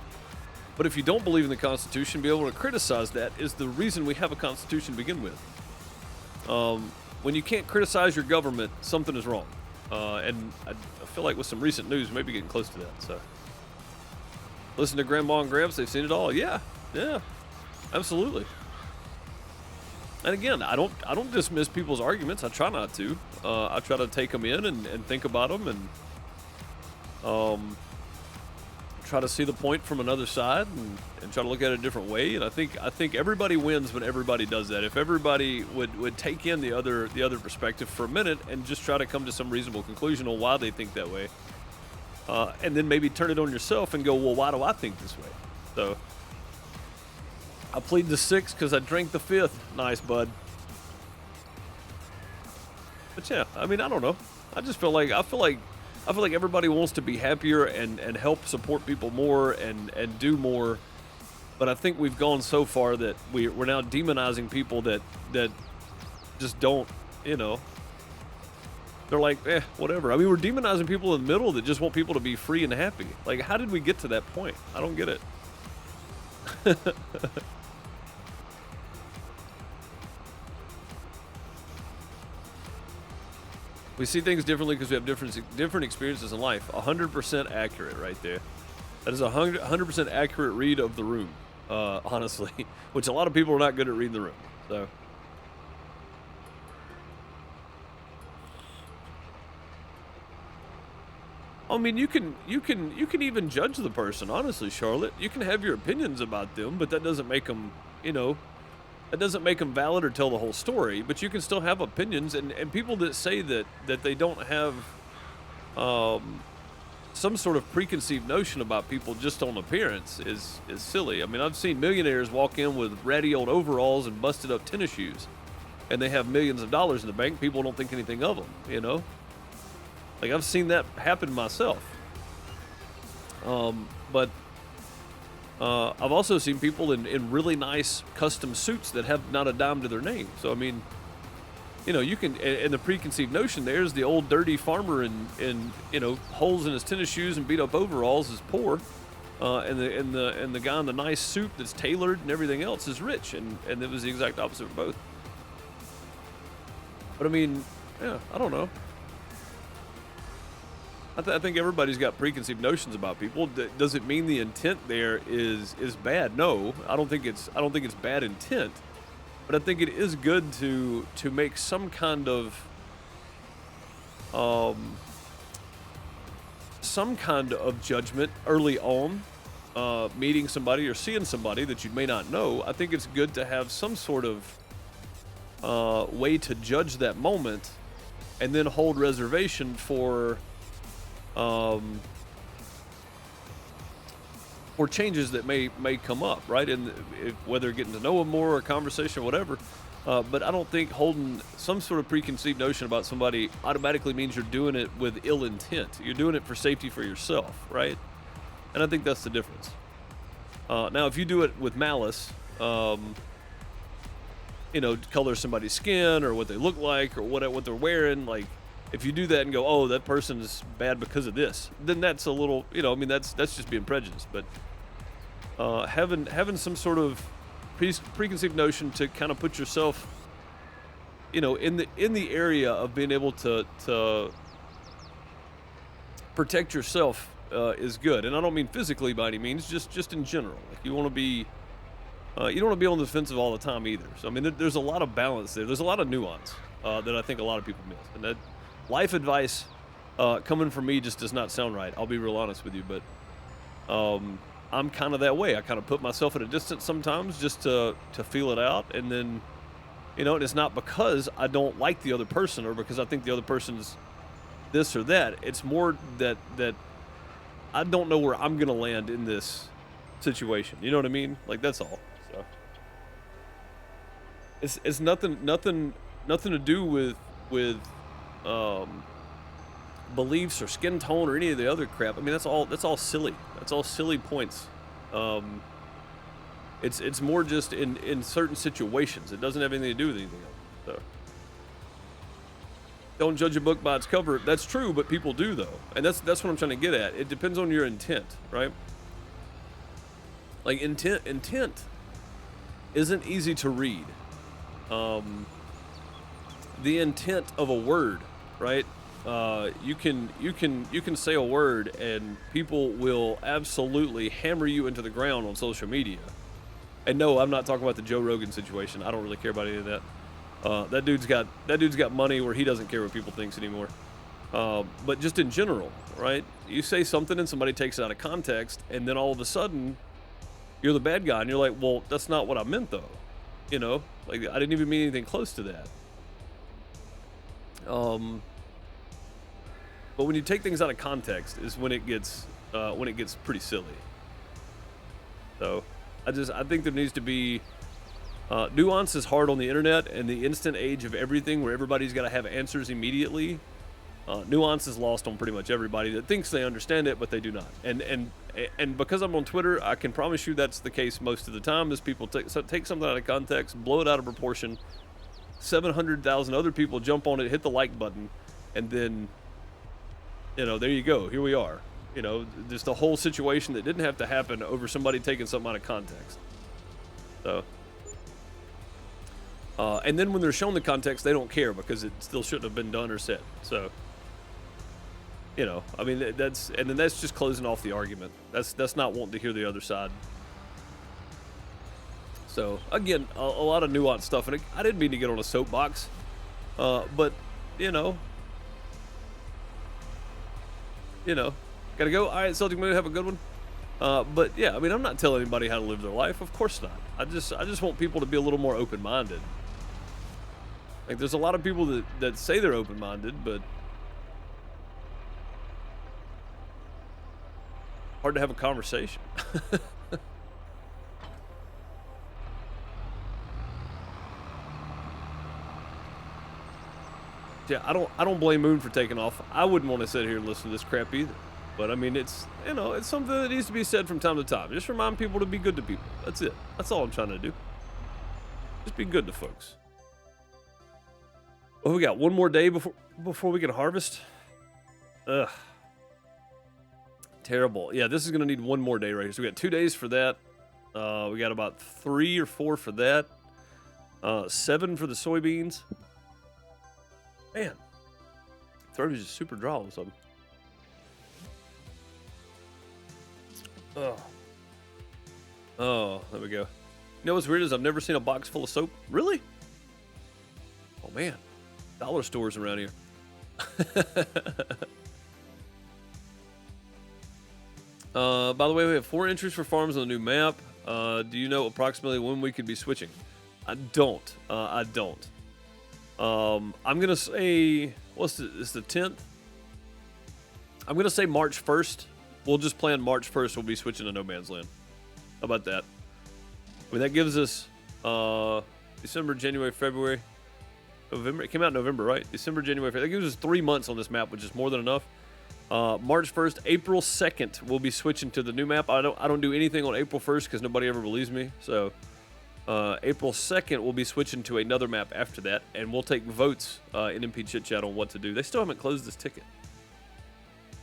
But if you don't believe in the Constitution, be able to criticize that is the reason we have a Constitution to begin with. When you can't criticize your government, something is wrong. And I feel like with some recent news, maybe getting close to that. So. Listen to Grandma and Gramps, they've seen it all. Yeah, absolutely. And again, I don't dismiss people's arguments. I try not to. I try to take them in and think about them and try to see the point from another side and try to look at it a different way. And I think everybody wins when everybody does that. If everybody would take in the other perspective for a minute and just try to come to some reasonable conclusion on why they think that way. And then maybe turn it on yourself and go, well, why do I think this way? So I plead the 6th because I drank the 5th. Nice, bud. But yeah, I mean, I don't know. I feel like everybody wants to be happier and help support people more and do more. But I think we've gone so far that we're now demonizing people that just don't, they're like, whatever. I mean, we're demonizing people in the middle that just want people to be free and happy. Like, how did we get to that point? I don't get it. We see things differently because we have different experiences in life. 100% accurate right there. That is 100% accurate read of the room, honestly, which a lot of people are not good at reading the room. So. I mean, you can even judge the person, honestly, Charlotte. You can have your opinions about them, but that doesn't make them, that doesn't make them valid or tell the whole story. But you can still have opinions, and people that say that they don't have some sort of preconceived notion about people just on appearance is silly. I mean, I've seen millionaires walk in with ratty old overalls and busted up tennis shoes, and they have millions of dollars in the bank. People don't think anything of them, Like, I've seen that happen myself. But I've also seen people in really nice custom suits that have not a dime to their name. So, I mean, you can, and the preconceived notion there's the old dirty farmer in holes in his tennis shoes and beat up overalls is poor. And the guy in the nice suit that's tailored and everything else is rich. And it was the exact opposite for both. But I mean, yeah, I don't know. I think everybody's got preconceived notions about people. Does it mean the intent there is bad? No, I don't think it's bad intent, but I think it is good to make some kind of judgment early on, meeting somebody or seeing somebody that you may not know. I think it's good to have some sort of way to judge that moment, and then hold reservation for changes that may come up, right? And whether getting to know them more or a conversation or whatever. But I don't think holding some sort of preconceived notion about somebody automatically means you're doing it with ill intent. You're doing it for safety for yourself, right? And I think that's the difference. Now, if you do it with malice, color somebody's skin or what they look like or what they're wearing, like, if you do that and go, oh, that person's bad because of this, then that's a little, that's just being prejudiced. But having some sort of preconceived notion to kind of put yourself, in the area of being able to protect yourself is good. And I don't mean physically by any means, just in general. Like, you want to be, you don't want to be on the defensive all the time either. So I mean, there's a lot of balance there. There's a lot of nuance that I think a lot of people miss, and that. Life advice coming from me just does not sound right. I'll be real honest with you, but I'm kind of that way. I kind of put myself at a distance sometimes just to feel it out, and then, and it's not because I don't like the other person or because I think the other person's this or that. It's more that I don't know where I'm gonna land in this situation. You know what I mean? Like, that's all. So it's nothing to do with um beliefs or skin tone or any of the other crap. I mean, that's all silly. That's all silly points. Um, it's more just in certain situations. It doesn't have anything to do with anything else. So don't judge a book by its cover. That's true, but people do though, and that's what I'm trying to get at. It depends on your intent, right? Like intent isn't easy to read. The intent of a word, right? You can say a word and people will absolutely hammer you into the ground on social media. And no, I'm not talking about the Joe Rogan situation. I don't really care about any of that. That dude's got money where he doesn't care what people thinks anymore. But just in general, right? You say something and somebody takes it out of context, and then all of a sudden, you're the bad guy, and you're like, well, that's not what I meant, though. You know, like I didn't even mean anything close to that. But when you take things out of context, is when it gets pretty silly. So, I think there needs to be nuance is hard on the internet and the instant age of everything, where everybody's got to have answers immediately. Nuance is lost on pretty much everybody that thinks they understand it, but they do not. And because I'm on Twitter, I can promise you that's the case most of the time. Is people take something out of context, blow it out of proportion. 700,000 other people jump on it, hit the like button, and then, you know, there you go. Here we are. You know, just a whole situation that didn't have to happen over somebody taking something out of context. So, and then when they're shown the context, they don't care because it still shouldn't have been done or said. So, you know, I mean, that's just closing off the argument. That's not wanting to hear the other side. So again, a lot of nuanced stuff, and I didn't mean to get on a soapbox, but you know, gotta go. All right, Celtic Moon, have a good one. But yeah, I mean, I'm not telling anybody how to live their life. Of course not. I just want people to be a little more open-minded. Like, there's a lot of people that say they're open-minded, but hard to have a conversation. Yeah, I don't blame Moon for taking off. I wouldn't want to sit here and listen to this crap either. But I mean, it's, you know, it's something that needs to be said from time to time. Just remind people to be good to people. That's it. That's all I'm trying to do. Just be good to folks. Well, we got one more day before we can harvest. Ugh. Terrible. Yeah, this is gonna need one more day right here. So we got 2 days for that. We got about 3 or 4 for that. 7 for the soybeans. Man, throat is just super dry all of a sudden. Oh, there we go. You know what's weird is I've never seen a box full of soap. Really? Oh man, dollar stores around here. By the way, we have 4 entries for farms on the new map. Do you know approximately when we could be switching? I don't. I don't. I'm gonna say, it's the 10th. I'm gonna say March 1st. We'll just plan March 1st. We'll be switching to No Man's Land. How about that? I mean, that gives us December, January, February, November. It came out in November, right? December, January, February. That gives us 3 months on this map, which is more than enough. March 1st, April 2nd, we'll be switching to the new map. I don't do anything on April 1st because nobody ever believes me. So April 2nd, we'll be switching to another map after that, and we'll take votes in MP Chit Chat on what to do. They still haven't closed this ticket.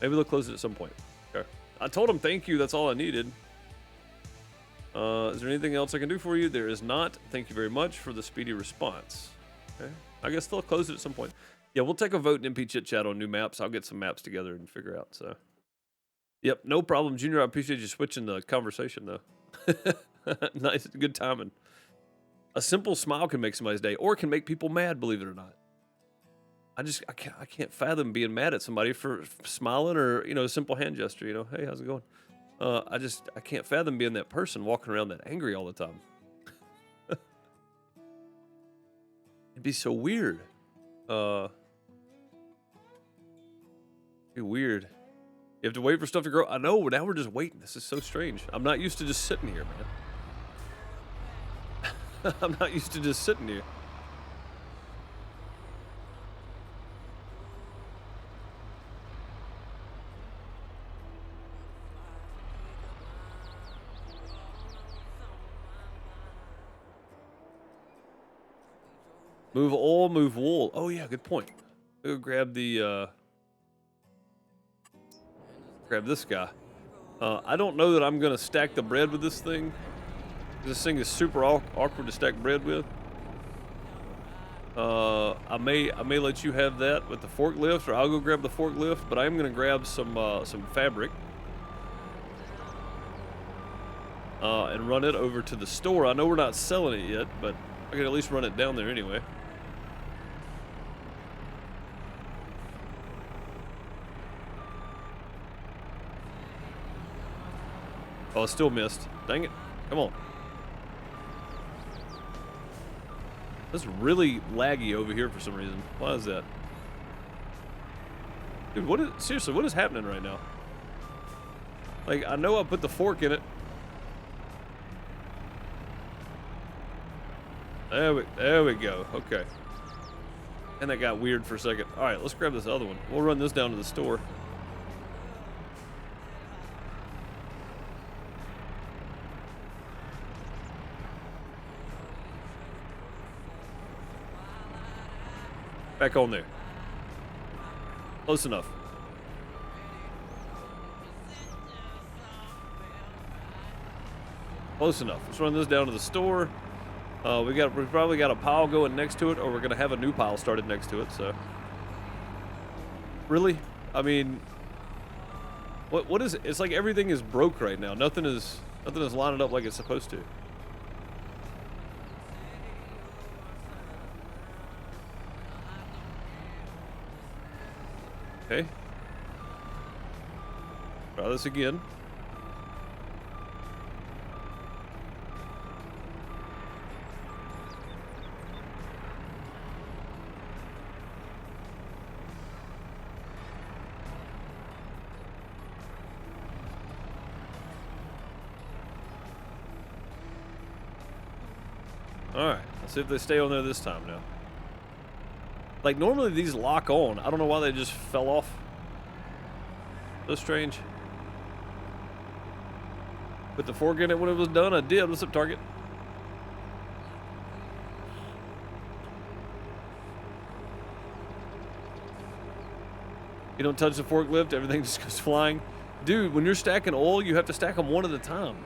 Maybe they'll close it at some point. Okay. I told them thank you. That's all I needed. Is there anything else I can do for you? There is not. Thank you very much for the speedy response. Okay. I guess they'll close it at some point. Yeah, we'll take a vote in MP Chit Chat on new maps. I'll get some maps together and figure out. So, yep, no problem, Junior. I appreciate you switching the conversation, though. Nice, good timing. A simple smile can make somebody's day, or can make people mad. Believe it or not. I can't fathom being mad at somebody for smiling or a simple hand gesture. Hey, how's it going? I can't fathom being that person walking around that angry all the time. It'd be so weird. Too weird. You have to wait for stuff to grow. I know, now we're just waiting. This is so strange. I'm not used to just sitting here, man. I'm not used to just sitting here. Move oil, move wool. Oh yeah, good point. Go grab the grab this guy. I don't know that I'm gonna stack the bread with this thing. This thing is super awkward to stack bread with. I may let you have that with the forklift, or I'll go grab the forklift. But I am gonna grab some fabric and run it over to the store. I know we're not selling it yet, but I can at least run it down there anyway. Oh, I still missed. Dang it. Come on. It's really laggy over here for some reason. Why is that? Dude, seriously, what is happening right now? Like, I know I put the fork in it. There we go. Okay. And that got weird for a second. All right, let's grab this other one. We'll run this down to the store. Back on there. Close enough. Close enough. Let's run this down to the store. We probably got a pile going next to it, or we're gonna have a new pile started next to it. So, really, I mean, what is it? It's like everything is broke right now. Nothing is lining up like it's supposed to. Okay. Try this again. Alright, let's see if they stay on there this time now. Like, normally these lock on. I don't know why they just fell off. So strange. Put the fork in it when it was done. I did. What's up, Target? You don't touch the forklift, everything just goes flying. Dude, when you're stacking oil, you have to stack them one at a time.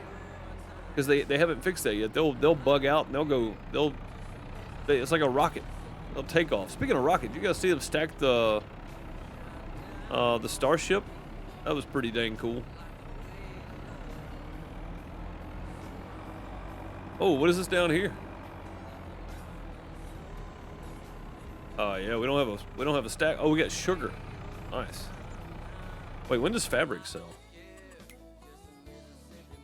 Because they haven't fixed that yet. They'll bug out and it's like a rocket. They'll take off. Speaking of rocket, you guys see them stack the Starship? That was pretty dang cool. Oh, what is this down here? Oh yeah, we don't have a stack. Oh, we got sugar. Nice. Wait, when does fabric sell?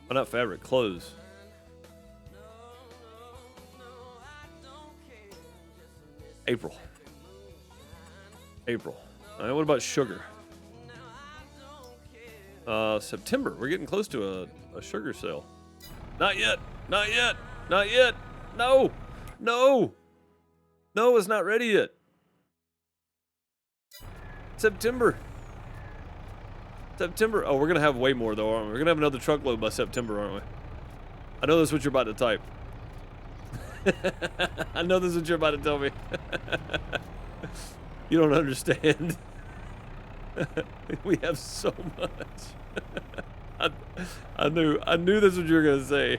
Oh, not fabric, clothes. April. All right, what about sugar? September. We're getting close to a sugar sale. Not yet. Not yet. Not yet. No. No. No, it's not ready yet. September. Oh, we're going to have way more, though, aren't we? We're going to have another truckload by September, aren't we? I know that's what you're about to type. I know this is what you're about to tell me. You don't understand. We have so much. I knew that's what you were going to say.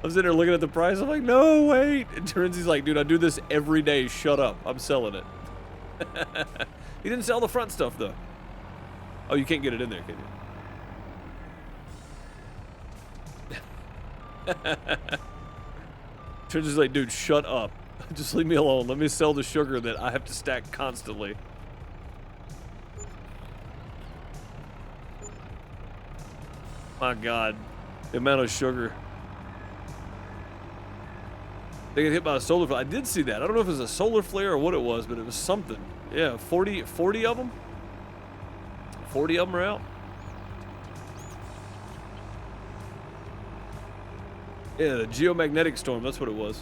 I'm sitting there looking at the price. I'm like, no, wait. And Terenzi's like, dude, I do this every day. Shut up. I'm selling it. He didn't sell the front stuff, though. Oh, you can't get it in there, can you? Terenzi's like, dude, shut up. Just leave me alone. Let me sell the sugar that I have to stack constantly. My God. The amount of sugar. They get hit by a solar flare. I did see that. I don't know if it was a solar flare or what it was, but it was something. Yeah, 40 of them. 40 of them are out. Yeah, the geomagnetic storm, that's what it was.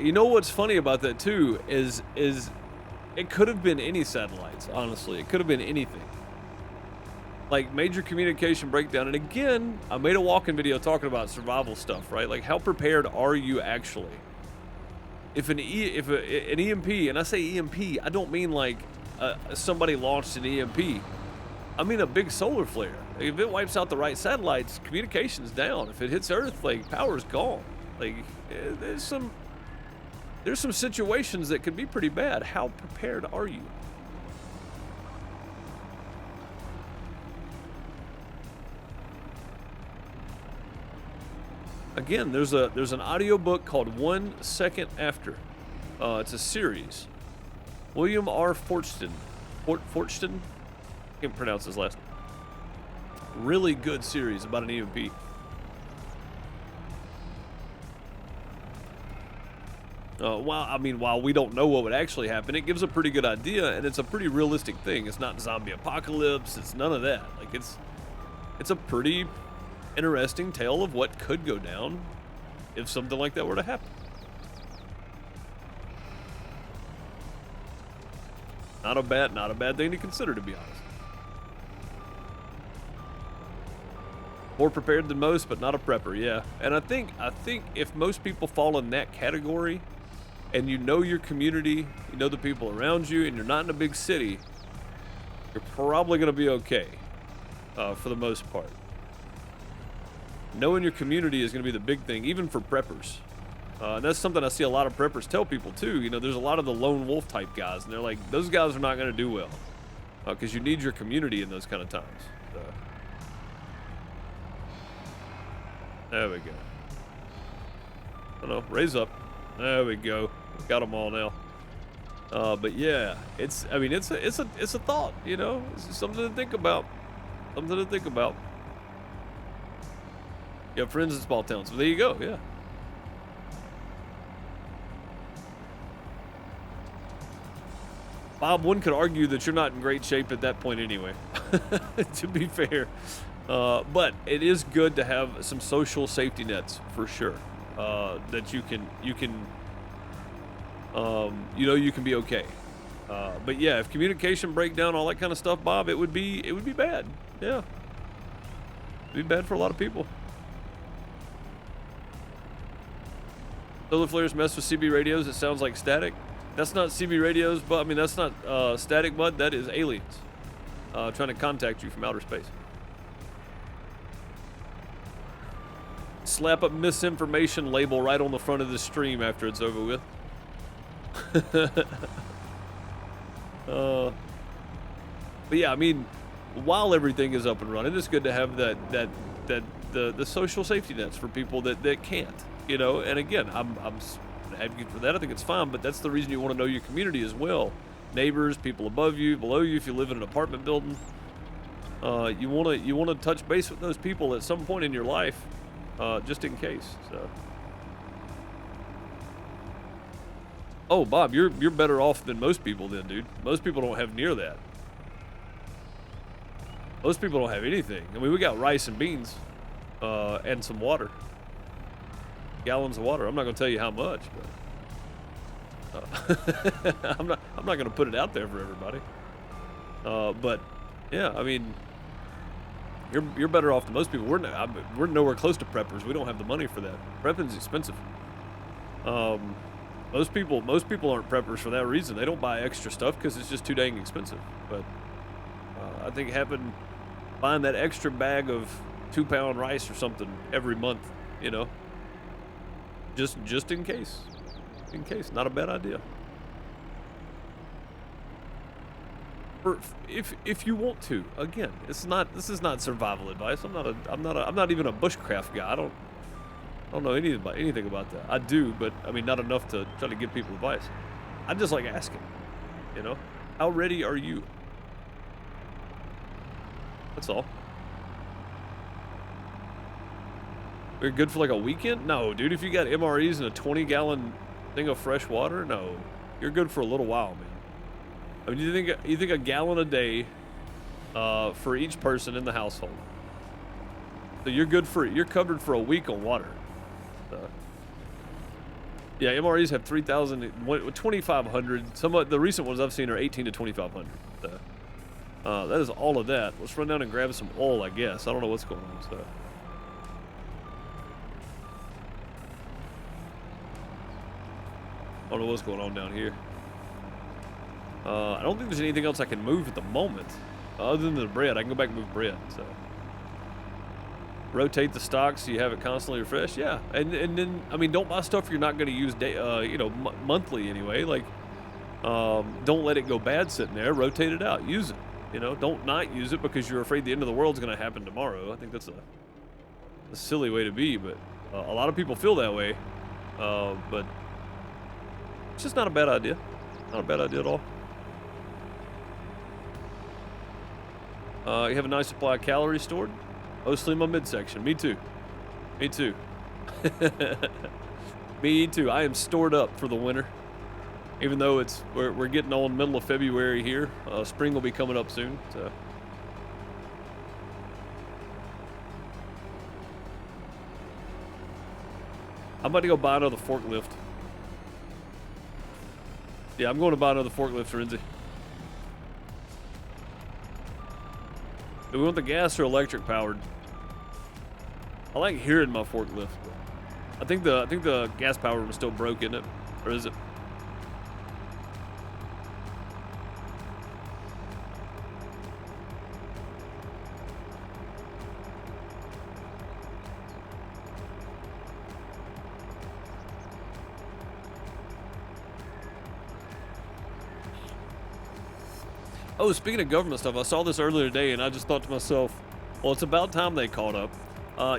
You know what's funny about that too is it could have been any satellites, honestly. It could have been anything. Like major communication breakdown. And again, I made a walk-in video talking about survival stuff, right? Like how prepared are you actually? If an EMP, and I say EMP, I don't mean like somebody launched an EMP. I mean a big solar flare. If it wipes out the right satellites, communication's down. If it hits Earth, like power's gone. Like there's some situations that could be pretty bad. How prepared are you? Again, there's an audiobook called 1 Second After. It's a series. William R. Fortson. Fortson? Can't pronounce his last name. Really good series about an EMP. While we don't know what would actually happen, it gives a pretty good idea, and it's a pretty realistic thing. It's not zombie apocalypse. It's none of that. Like it's a pretty interesting tale of what could go down if something like that were to happen. Not a bad thing to consider, to be honest. More prepared than most, but not a prepper, yeah. And I think if most people fall in that category, and you know your community, you know the people around you, and you're not in a big city, you're probably going to be okay, for the most part. Knowing your community is going to be the big thing, even for preppers. And that's something I see a lot of preppers tell people too. You know, there's a lot of the lone wolf type guys, and they're like, those guys are not going to do well, because you need your community in those kind of times. So. There we go. Oh no, raise up. There we go. Got them all now. But yeah, it's a thought, you know. It's something to think about. Something to think about. You have friends in small towns, so there you go. Yeah. Bob, one could argue that you're not in great shape at that point anyway. To be fair. But it is good to have some social safety nets for sure. That you can be okay. But yeah, if communication breakdown, all that kind of stuff, Bob, it would be bad. Yeah. It'd be bad for a lot of people. Solar flares mess with CB radios. It sounds like static. That's not CB radios, but I mean that's not static, bud. That is aliens trying to contact you from outer space. Slap a misinformation label right on the front of the stream after it's over with. But yeah, I mean, while everything is up and running, it's good to have the social safety nets for people that can't, you know. And again, I'm an advocate for that. I think it's fine, but that's the reason you want to know your community as well. Neighbors, people above you, below you. If you live in an apartment building, you want to touch base with those people at some point in your life. Just in case. So. Oh, Bob, you're better off than most people then, dude. Most people don't have near that. Most people don't have anything. I mean, we got rice and beans, and some water. Gallons of water. I'm not gonna tell you how much, but I'm not gonna put it out there for everybody. But yeah, I mean. You're better off than most people. We're nowhere close to preppers. We don't have the money for that. Prepping's expensive. Most people aren't preppers for that reason. They don't buy extra stuff because it's just too dang expensive. But I think buying that extra bag of 2-pound rice or something every month, you know, just in case, not a bad idea. If you want to, again, this is not survival advice. I'm not even a bushcraft guy. I don't know anything about that. I do, but I mean not enough to try to give people advice. I just like asking, you know, how ready are you? That's all. We're good for like a weekend? No, dude. If you got MREs and a 20-gallon thing of fresh water, no, you're good for a little while, man. I mean, you think a gallon a day for each person in the household. So you're covered for a week on water. Yeah, MREs have 3,000, 2,500. Some of the recent ones I've seen are 18 to 2,500. That is all of that. Let's run down and grab some oil, I guess. I don't know what's going on. So. I don't know what's going on down here. I don't think there's anything else I can move at the moment. Other than the bread. I can go back and move bread. So. Rotate the stock so you have it constantly refreshed. Yeah, and then I mean, don't buy stuff you're not going to use monthly anyway. Like, don't let it go bad sitting there. Rotate it out. Use it. Don't not use it because you're afraid the end of the world's going to happen tomorrow. I think that's a silly way to be, but a lot of people feel that way. But it's just not a bad idea. Not a bad idea at all. You have a nice supply of calories stored. Mostly in my midsection. Me too. Me too. Me too. I am stored up for the winter. Even though we're getting on middle of February here. Spring will be coming up soon. So. I'm about to go buy another forklift. Yeah, I'm going to buy another forklift, Renzi. Do we want the gas or electric powered? I like hearing my forklift. I think the gas powered was still broke, isn't it? Or is it? Oh, speaking of government stuff, I saw this earlier today, and I just thought to myself, well, it's about time they caught up.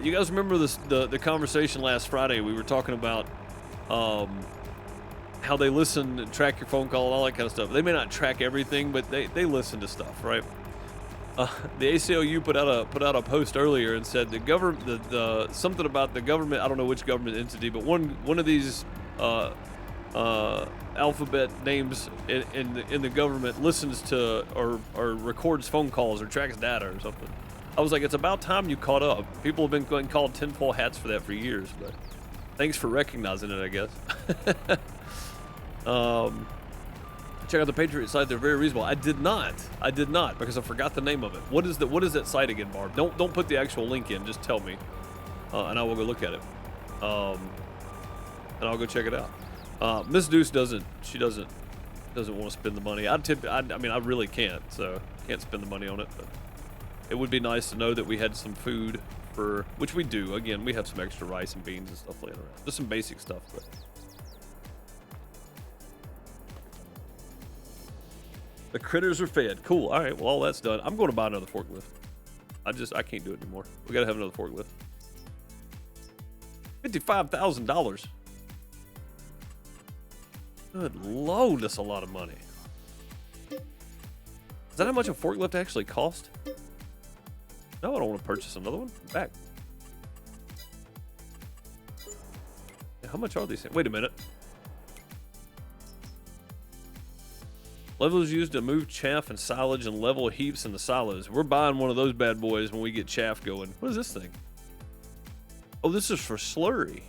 You guys remember the conversation last Friday? We were talking about how they listen and track your phone call and all that kind of stuff. They may not track everything, but they listen to stuff, right? The ACLU put out a post earlier and said the government, something about the government. I don't know which government entity, but one of these alphabet names in the government listens to or records phone calls or tracks data or something. I was like, it's about time you caught up. People have been going called tinfoil hats for that for years, but thanks for recognizing it, I guess. Check out the Patriot site; they're very reasonable. I did not because I forgot the name of it. What is that site again, Barb? Don't put the actual link in. Just tell me, and I will go look at it. And I'll go check it out. Miss Deuce doesn't want to spend the money. I mean, I really can't, so can't spend the money on it. But it would be nice to know that we had some food which we do. Again, we have some extra rice and beans and stuff laying around. Just some basic stuff, but. The critters are fed. Cool. All right. Well, all that's done. I'm going to buy another forklift. I can't do it anymore. We got to have another forklift. $55,000. Good Lord, that's a lot of money. Is that how much a forklift actually cost? No, I don't want to purchase another one. Back. Yeah, how much are these things? Wait a minute. Levelers used to move chaff and silage and level heaps in the silos. We're buying one of those bad boys when we get chaff going. What is this thing? Oh, this is for slurry.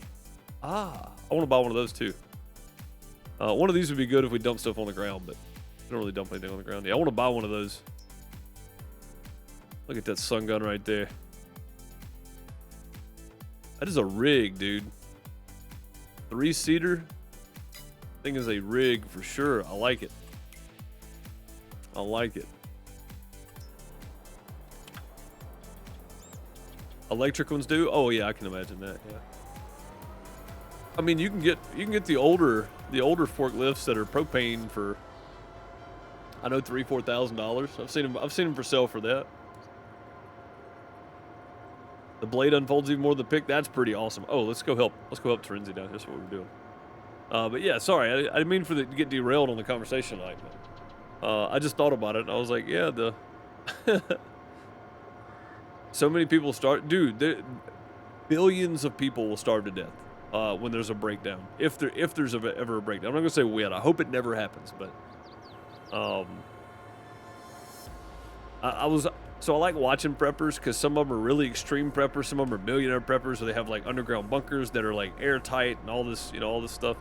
Ah, I want to buy one of those too. One of these would be good if we dump stuff on the ground, but we don't really dump anything on the ground. Yeah, I want to buy one of those. Look at that sun gun right there. That is a rig, dude. 3-seater. Thing is a rig for sure. I like it. I like it. Electric ones do? Oh yeah, I can imagine that. Yeah. I mean, you can get the older forklifts that are propane for, I know, $3,000-4,000. I've seen them for sale for that. The blade unfolds even more than the pick. That's pretty awesome. Oh, let's go help Terenzi down. That's what we're doing. But yeah, sorry, I didn't mean to get derailed on the conversation tonight. I just thought about it and I was like, yeah, so many people dude, billions of people will starve to death when there's a breakdown. If there's ever a breakdown. I'm not gonna say when. I hope it never happens, but Um, so I like watching preppers because some of them are really extreme preppers, some of them are millionaire preppers, where they have like underground bunkers that are like airtight and all this, all this stuff.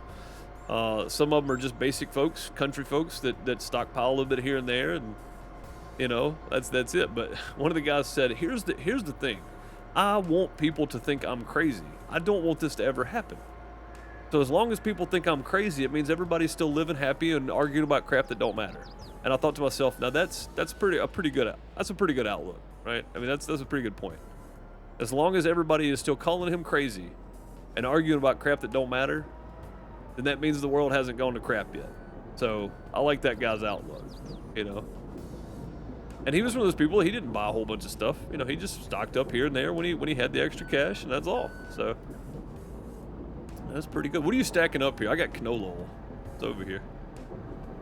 Some of them are just basic folks, country folks that stockpile a little bit here and there, and that's it. But one of the guys said, here's the thing, I want people to think I'm crazy. I don't want this to ever happen. So as long as people think I'm crazy, it means everybody's still living happy and arguing about crap that don't matter. And I thought to myself, now that's a pretty good outlook, right? I mean, that's a pretty good point. As long as everybody is still calling him crazy and arguing about crap that don't matter, then that means the world hasn't gone to crap yet. So I like that guy's outlook, And he was one of those people, he didn't buy a whole bunch of stuff. He just stocked up here and there when he had the extra cash, and that's all. So that's pretty good. What are you stacking up here? I got canola oil. It's over here.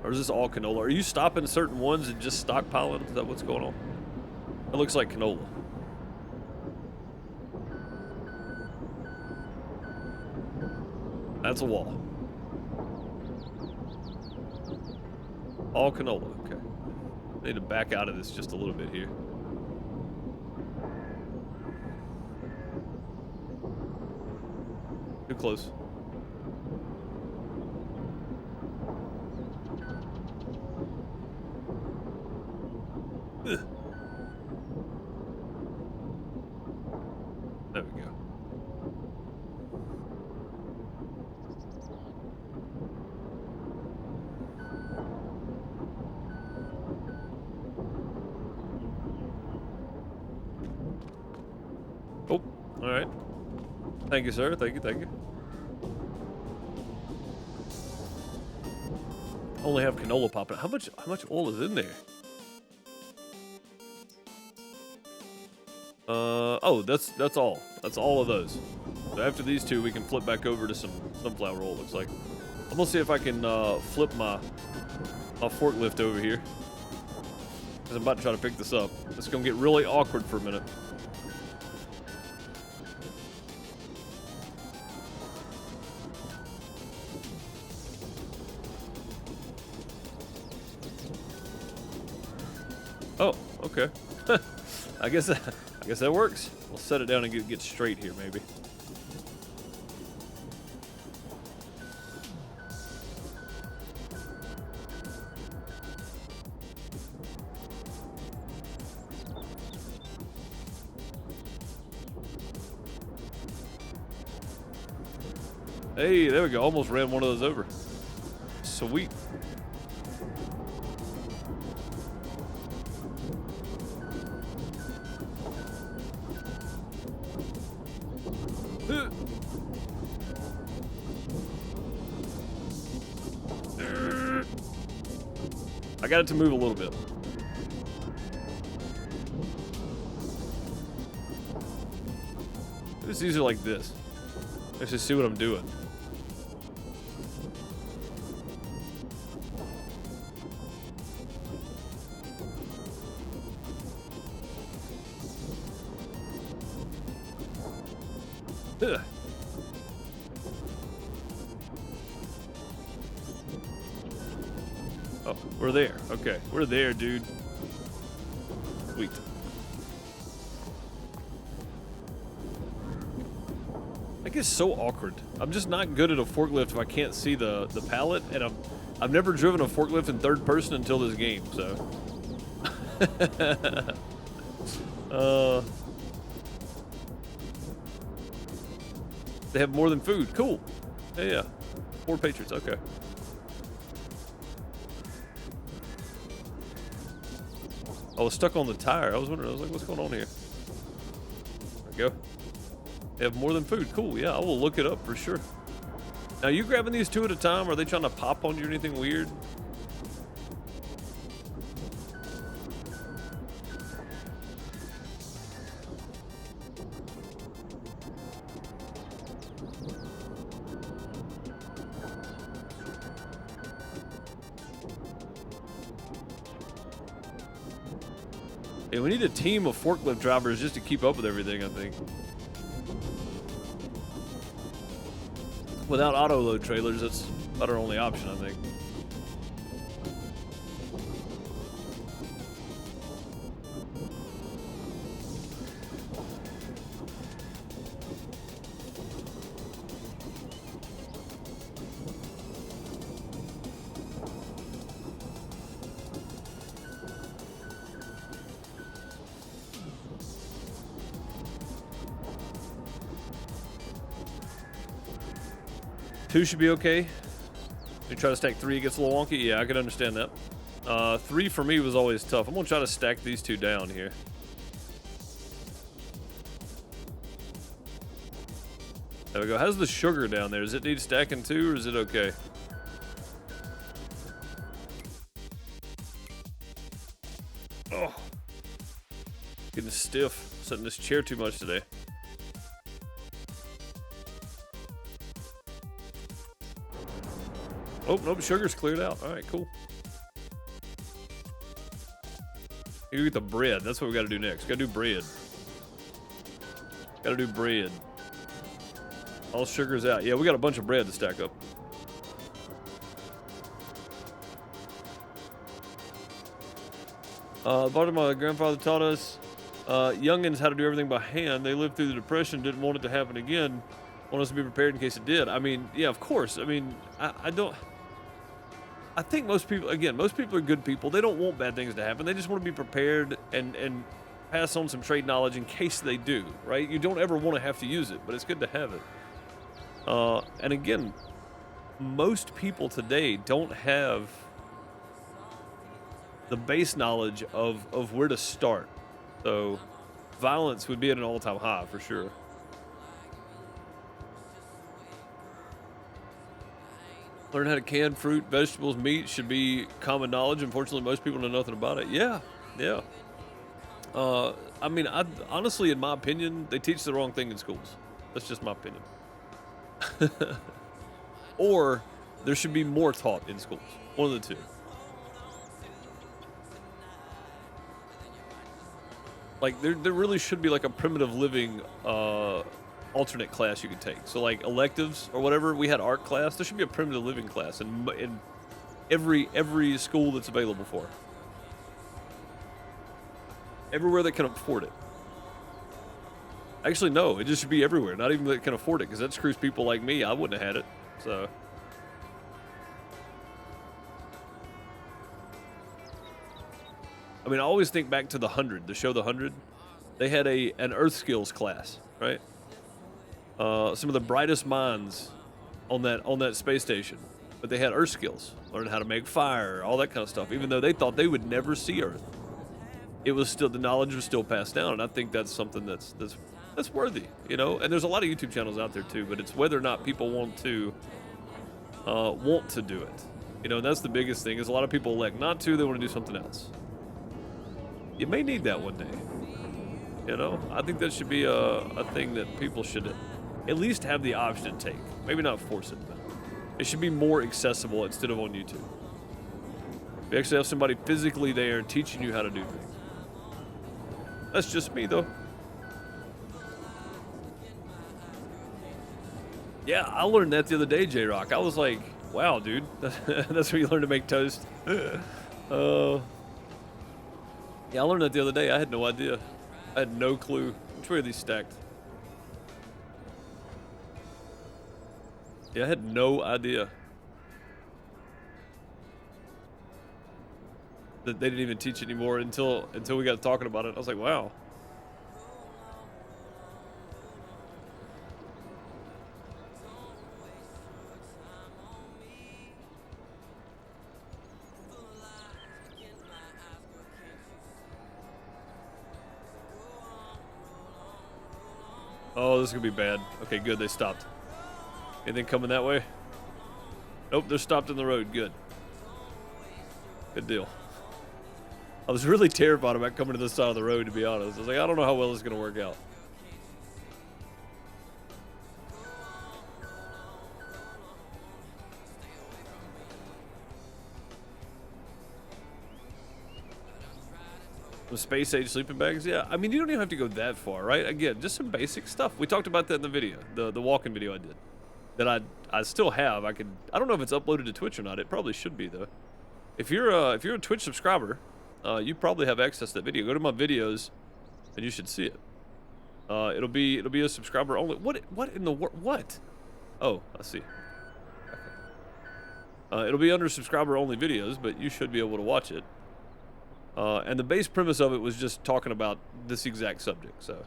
Or is this all canola? Are you stopping certain ones and just stockpiling? Is that what's going on? It looks like canola. That's a wall. All canola, okay. I need to back out of this just a little bit here. Too close. Ugh. There we go. Oh, all right. Thank you, sir. Thank you. Only have canola popping. How much oil is in there? Oh, that's all. That's all of those. So after these two, we can flip back over to some sunflower oil, looks like. I'm gonna see if I can flip my forklift over here, because I'm about to try to pick this up. It's gonna get really awkward for a minute. Oh, okay. I guess that works. We'll set it down and get straight here, maybe. Hey, there we go. Almost ran one of those over. Sweet. I got it to move a little bit. It's easier like this. Let's just see what I'm doing. Ugh. Oh, we're there. Okay, we're there, dude. Sweet. That gets so awkward. I'm just not good at a forklift if I can't see the pallet, and I've never driven a forklift in third person until this game, so. They have more than food. Cool. Yeah. 4 Patriots. Okay. I was stuck on the tire. I was wondering. I was like, what's going on here? There we go. They have more than food. Cool. Yeah, I will look it up for sure. Now, you grabbing these 2 at a time? Are they trying to pop on you or anything weird? Yeah, we need a team of forklift drivers just to keep up with everything, I think. Without auto load trailers, that's about our only option, I think. 2 should be okay. You try to stack 3, it gets a little wonky. Yeah, I can understand that. 3 for me was always tough. I'm gonna try to stack these 2 down here. There we go. How's the sugar down there? Does it need stacking too, or is it okay? Oh, getting stiff. Sitting in this chair too much today. Oh, nope, sugar's cleared out. All right, cool. You get the bread. That's what we got to do next. Got to do bread. Got to do bread. All sugar's out. Yeah, we got a bunch of bread to stack up. Part of my grandfather taught us youngins how to do everything by hand. They lived through the Depression, didn't want it to happen again. Want us to be prepared in case it did. I mean, yeah, of course. I mean, I think most people, again, most people are good people. They don't want bad things to happen. They just want to be prepared and pass on some trade knowledge in case they do, right? You don't ever want to have to use it, but it's good to have it. And again, most people today don't have the base knowledge of where to start. So violence would be at an all-time high for sure. Learn how to can fruit, vegetables, meat should be common knowledge. Unfortunately, most people know nothing about it. Yeah, yeah. I mean, honestly, in my opinion, they teach the wrong thing in schools. That's just my opinion. Or there should be more taught in schools. One of the two. Like, there really should be like a primitive living alternate class you could take. So like electives or whatever, we had art class. There should be a primitive living class in every school that's available for. Everywhere that can afford it. Actually, no, it just should be everywhere. Not even that can afford it, because that screws people like me. I wouldn't have had it. So. I mean, I always think back to The 100, the show The 100. They had an earth skills class, right? Some of the brightest minds on that space station, but they had earth skills, learned how to make fire, all that kind of stuff. Even though they thought they would never see Earth, it was still, the knowledge was still passed down, and I think that's something that's worthy, you know. And there's a lot of YouTube channels out there too, but it's whether or not people want to do it, you know. And that's the biggest thing, is a lot of people elect not to. They want to do something else. You may need that one day, you know. I think that should be a thing that people should at least have the option to take. Maybe not force it, but it should be more accessible instead of on YouTube. You actually have somebody physically there teaching you how to do things. That's just me, though. Yeah, I learned that the other day, J-Rock. I was like, wow, dude. That's where you learn to make toast. Yeah, I learned that the other day. I had no idea. I had no clue. Which way are these stacked? Yeah, I had no idea that they didn't even teach anymore until we got talking about it. I was like, wow. Oh, this is gonna be bad. Okay, good, they stopped. Anything coming that way? Nope, they're stopped in the road. Good. Good deal. I was really terrified about coming to this side of the road, to be honest. I was like, I don't know how well this is gonna work out. The space age sleeping bags, yeah. I mean, you don't even have to go that far, right? Again, just some basic stuff. We talked about that in the video, the walking video I did, that I still have. I don't know if it's uploaded to Twitch or not. It probably should be though. If you're a Twitch subscriber, you probably have access to that video. Go to my videos, and you should see it. It'll be a subscriber only. What in the world? What? Oh, I see. Okay. It'll be under subscriber only videos, but you should be able to watch it. And the base premise of it was just talking about this exact subject. So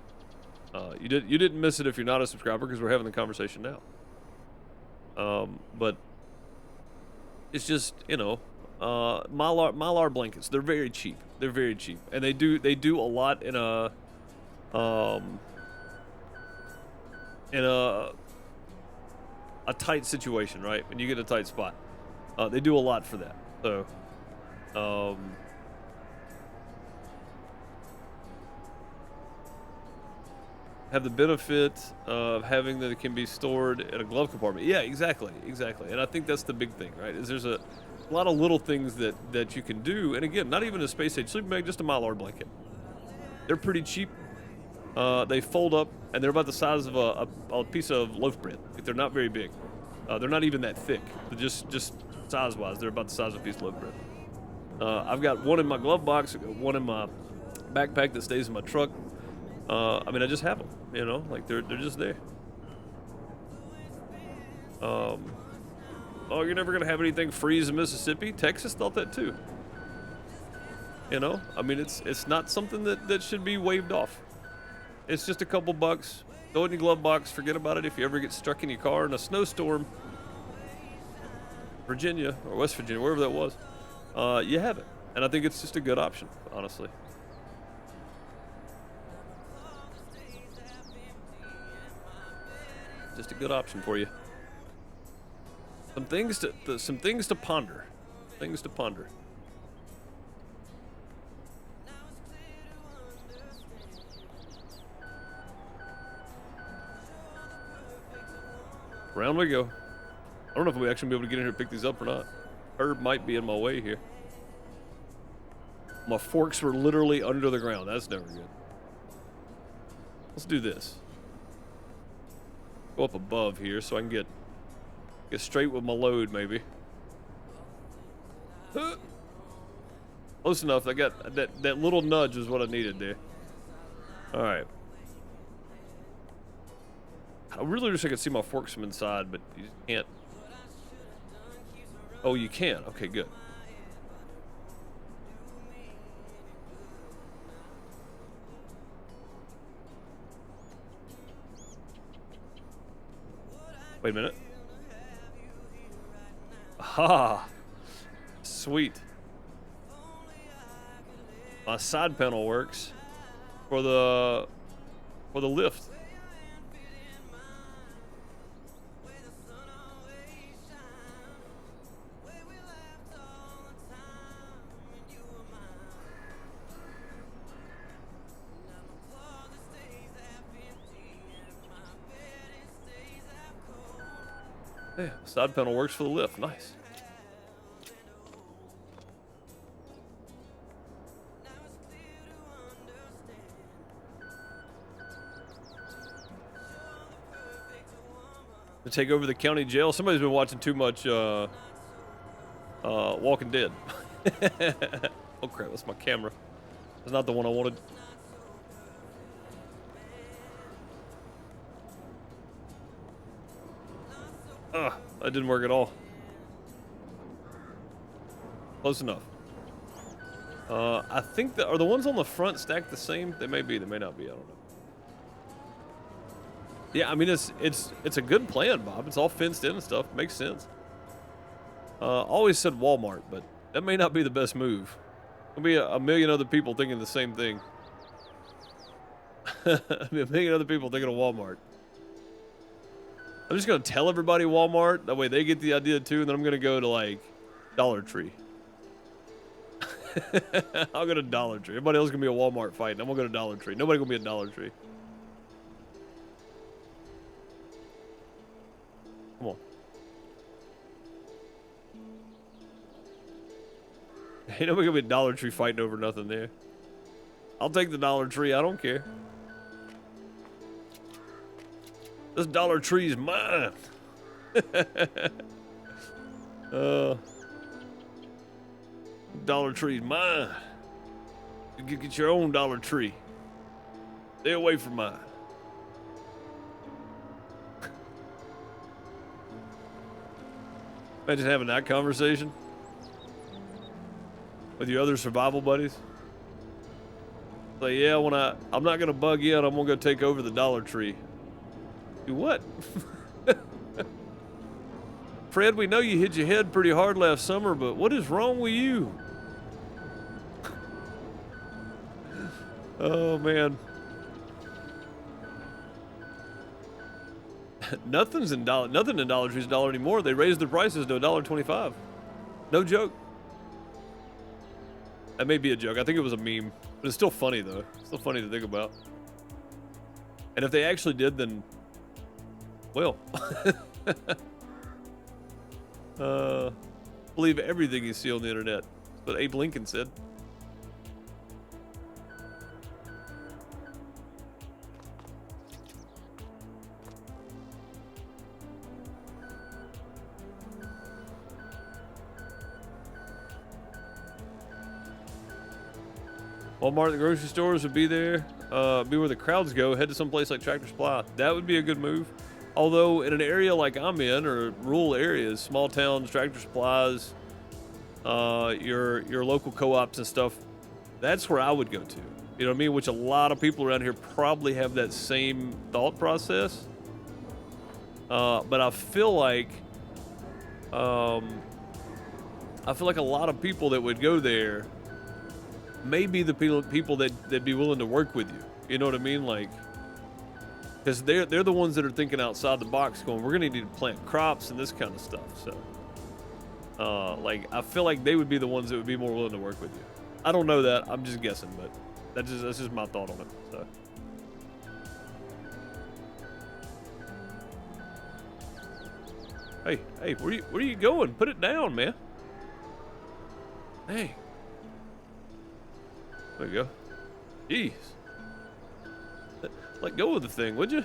you didn't miss it if you're not a subscriber, because we're having the conversation now. But it's just, you know, Mylar blankets. They're very cheap. They're very cheap, and they do a lot in a in a tight situation, right? When you get a tight spot, they do a lot for that. So, have the benefit of having that it can be stored in a glove compartment. Yeah, exactly. And I think that's the big thing, right? Is there's a lot of little things that you can do, and again, not even a space age sleeping bag, just a Mylar blanket. They're pretty cheap. They fold up, and they're about the size of a piece of loaf bread. They're not very big. They're not even that thick. They're just size-wise, they're about the size of a piece of loaf bread. I've got one in my glove box, one in my backpack that stays in my truck. I mean, I just have them, you know, like they're just there. Oh, you're never gonna have anything freeze in Mississippi? Texas thought that too. You know, I mean, it's not something that should be waved off. It's just a couple bucks. Throw it in your glove box. Forget about it if you ever get stuck in your car in a snowstorm. Virginia or West Virginia, wherever that was, you have it, and I think it's just a good option, honestly. Just a good option for you. Some things to ponder. Things to ponder. Round we go. I don't know if we'll actually be able to get in here and pick these up or not. Herb might be in my way here. My forks were literally under the ground. That's never good. Let's do this. Go up above here so I can get straight with my load, maybe. Close enough. I got that little nudge is what I needed there. All right. I really wish I could see my forks from inside, but you just can't. Oh, you can. Okay, good. Wait a minute. Ah, sweet. My side panel works for the lift. Yeah, side panel works for the lift. Nice. To take over the county jail. Somebody's been watching too much Walking Dead. Oh crap, that's my camera. That's not the one I wanted. That didn't work at all. Close enough. I think are the ones on the front stacked the same? They may be, they may not be, I don't know. Yeah, I mean, it's a good plan, Bob. It's all fenced in and stuff. Makes sense. Always said Walmart, but that may not be the best move. There'll be a million other people thinking the same thing. A million other people thinking of Walmart. I'm just going to tell everybody Walmart. That way they get the idea too, and then I'm going to go to, like, Dollar Tree. I'll go to Dollar Tree. Everybody else is going to be a Walmart fighting. I'm going to go to Dollar Tree. Nobody going to be at Dollar Tree. Come on. Ain't nobody going to be at Dollar Tree fighting over nothing there. I'll take the Dollar Tree. I don't care. This Dollar Tree is mine. Dollar Tree's mine. You get your own Dollar Tree. Stay away from mine. Imagine having that conversation with your other survival buddies. Like, yeah, I'm not gonna bug you, and I'm gonna go take over the Dollar Tree. Do what? Fred, we know you hit your head pretty hard last summer, but what is wrong with you? Oh, man. Nothing in Dollar Tree's $1 anymore. They raised their prices to $1.25. No joke. That may be a joke. I think it was a meme. But it's still funny, though. It's still funny to think about. And if they actually did, then... well. Believe everything you see on the internet. That's what Abe Lincoln said. Walmart, the grocery stores would be there. Be where the crowds go. Head to some place like Tractor Supply. That would be a good move. Although in an area like I'm in, or rural areas, small towns, Tractor Supplies, your local co-ops and stuff, that's where I would go to. You know what I mean? Which a lot of people around here probably have that same thought process. But I feel like a lot of people that would go there may be the people that'd be willing to work with you. You know what I mean? Like, because they're the ones that are thinking outside the box, going, we're gonna need to plant crops and this kind of stuff. So, like, I feel like they would be the ones that would be more willing to work with you. I don't know that. I'm just guessing, but that's just my thought on it. So. Hey, where are you going? Put it down, man. Hey. There you go. Jeez. Let go of the thing, would you?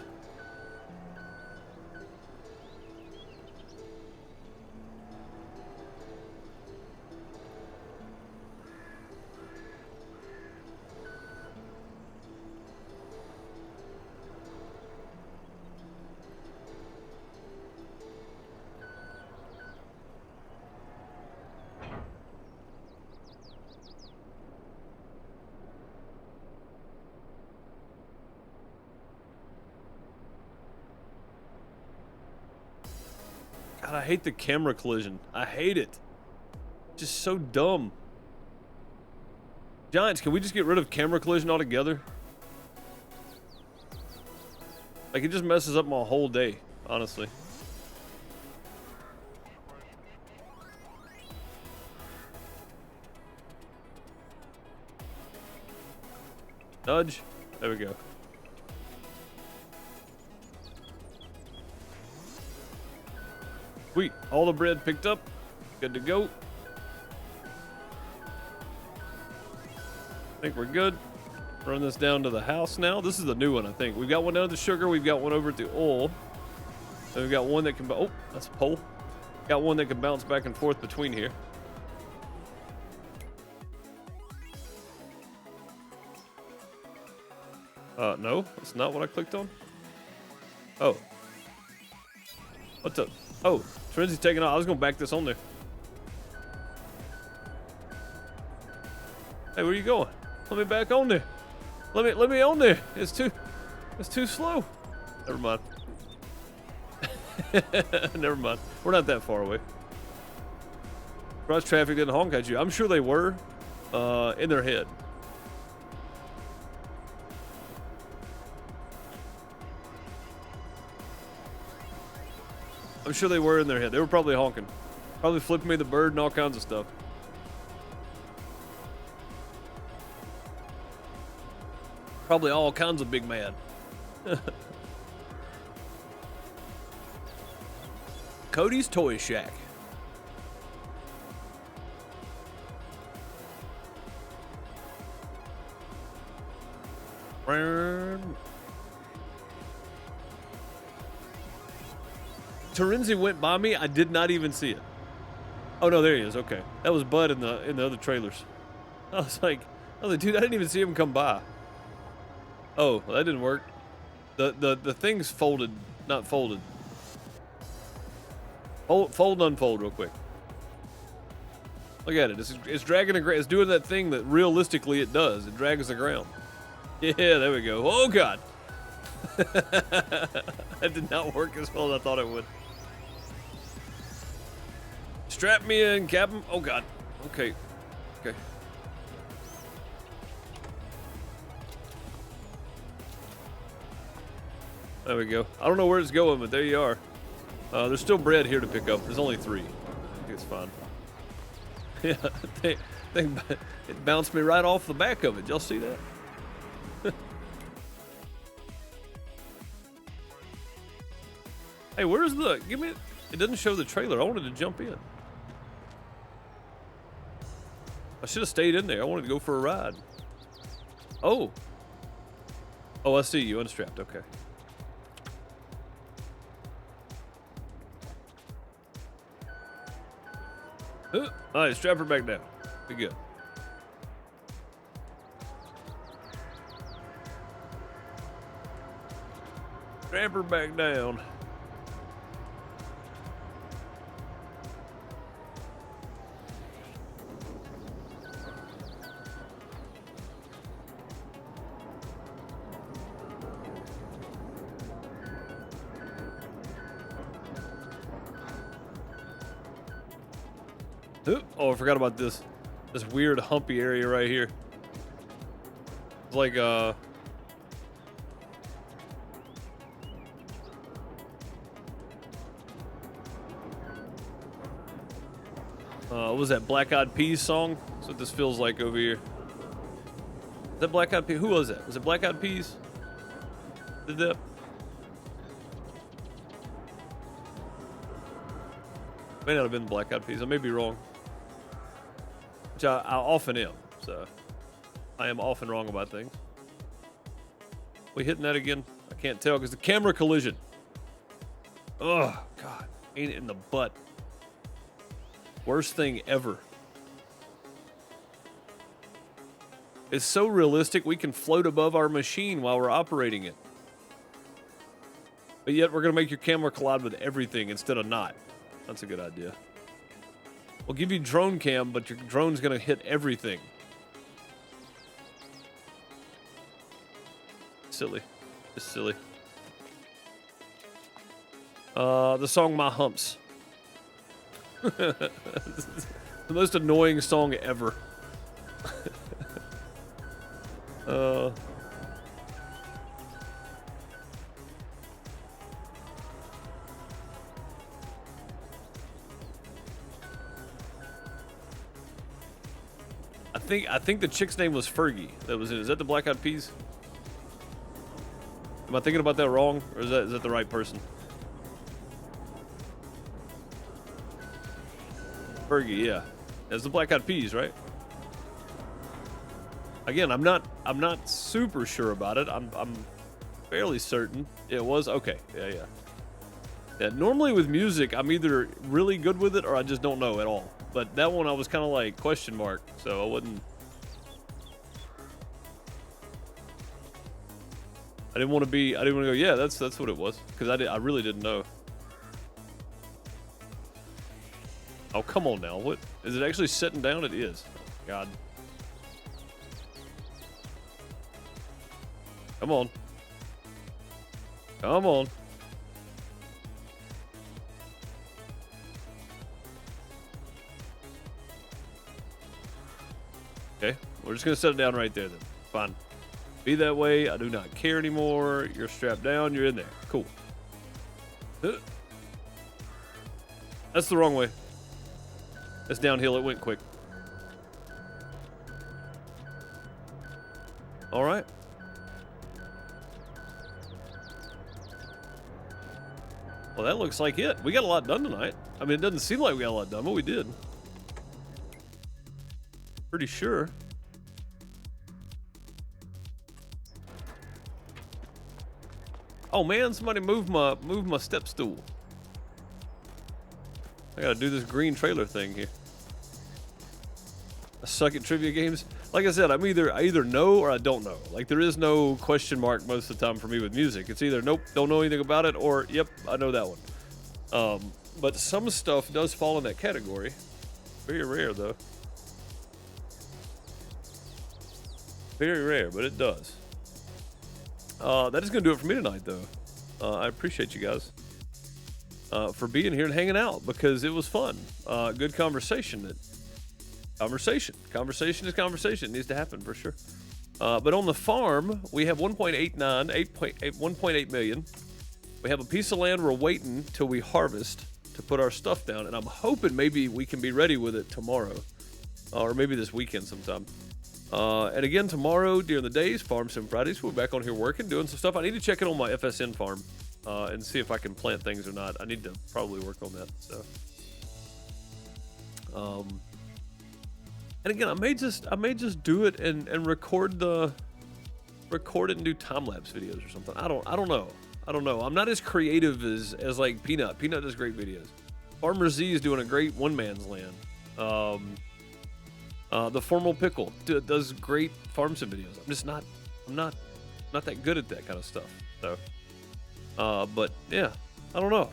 God, I hate the camera collision. I hate it. Just so dumb. Giants, can we just get rid of camera collision altogether? Like, it just messes up my whole day, honestly. Nudge. There we go. Sweet. All the bread picked up. Good to go. I think we're good. Run this down to the house now. This is the new one, I think. We've got one down at the sugar. We've got one over at the oil. And we've got one that can... oh, that's a pole. Got one that can bounce back and forth between here. No. That's not what I clicked on. Oh. What the... oh. Frenzy's taking off. I was gonna back this on there. Hey, where you going? Let me back on there. Let me on there. It's too slow. Never mind. Never mind. We're not that far away. Cross traffic didn't honk at you. I'm sure they were in their head. I'm sure they were in their head. They were probably honking. Probably flipping me the bird and all kinds of stuff. Probably all kinds of big mad. Cody's Toy Shack. Terenzi went by me. I did not even see it. Oh no, there he is. Okay, that was Bud in the other trailers. I was like, dude, I didn't even see him come by. Oh, well, that didn't work. The thing's folded, not folded. Fold and unfold real quick. Look at it. It's dragging the ground. It's doing that thing that realistically it does. It drags the ground. Yeah, there we go. Oh God. That did not work as well as I thought it would. Strap me in, Captain. Oh, God. Okay. Okay. There we go. I don't know where it's going, but there you are. There's still bread here to pick up. There's only 3. I think it's fine. Yeah, it bounced me right off the back of it. Y'all see that? Hey, where's the... Give me... It doesn't show the trailer. I wanted to jump in. I should have stayed in there. I wanted to go for a ride. Oh. Oh, I see you. Unstrapped. Okay. All right, strap her back down. Be good. Strap her back down. Oh, I forgot about this weird humpy area right here. It's like what was that Black Eyed Peas song? That's what this feels like over here. Is that Black Eyed Peas? Who was that? Was it Black Eyed Peas? Did that? May not have been Black Eyed Peas. I may be wrong. Which I often am. So I am often wrong about things. We hitting that again? I can't tell because the camera collision. Oh, God. Ain't it in the butt. Worst thing ever. It's so realistic we can float above our machine while we're operating it. But yet we're going to make your camera collide with everything instead of not. That's a good idea. We'll give you drone cam, but your drone's going to hit everything. Silly. Just silly. The song My Humps. The most annoying song ever. I think the chick's name was Fergie. That was it. Is that the Black Eyed Peas? Am I thinking about that wrong, or is that the right person? Fergie, yeah. That's the Black Eyed Peas, right? Again, I'm not super sure about it. I'm fairly certain it was. Okay, yeah. Yeah, normally with music, I'm either really good with it or I just don't know at all. But that one I was kind of like question mark, so I wouldn't. I didn't want to go. Yeah, that's what it was, because I really didn't know. Oh, come on now. What is it actually sitting down? It is. Oh, God. Come on. Come on. Okay, we're just gonna set it down right there then. Fine. Be that way. I do not care anymore. You're strapped down. You're in there. Cool. That's the wrong way. That's downhill. It went quick. All right. Well, that looks like it. We got a lot done tonight. I mean, it doesn't seem like we got a lot done, but we did. Pretty sure. Oh man, somebody move my step stool. I gotta do this green trailer thing here. I suck at trivia games. Like I said, I either know or I don't know. Like there is no question mark most of the time for me with music. It's either nope, don't know anything about it, or yep, I know that one. But some stuff does fall in that category. Very rare though. Very rare, but it does. That is going to do it for me tonight, though. I appreciate you guys. for being here and hanging out because it was fun. Good conversation. Conversation is conversation. It needs to happen for sure. But on the farm, we have 1.8 million. We have a piece of land we're waiting till we harvest to put our stuff down, and I'm hoping maybe we can be ready with it tomorrow, or maybe this weekend sometime. And again, tomorrow during the days, Farm Sim Fridays, we'll be back on here working, doing some stuff. I need to check in on my FSN farm and see if I can plant things or not. I need to probably work on that. So, and again, I may just do it and record it and do time lapse videos or something. I don't know. I'm not as creative as like Peanut. Peanut does great videos. Farmer Z is doing a great one man's land. The Formal Pickle does great farm sim videos. I'm not that good at that kind of stuff. So, but yeah, I don't know.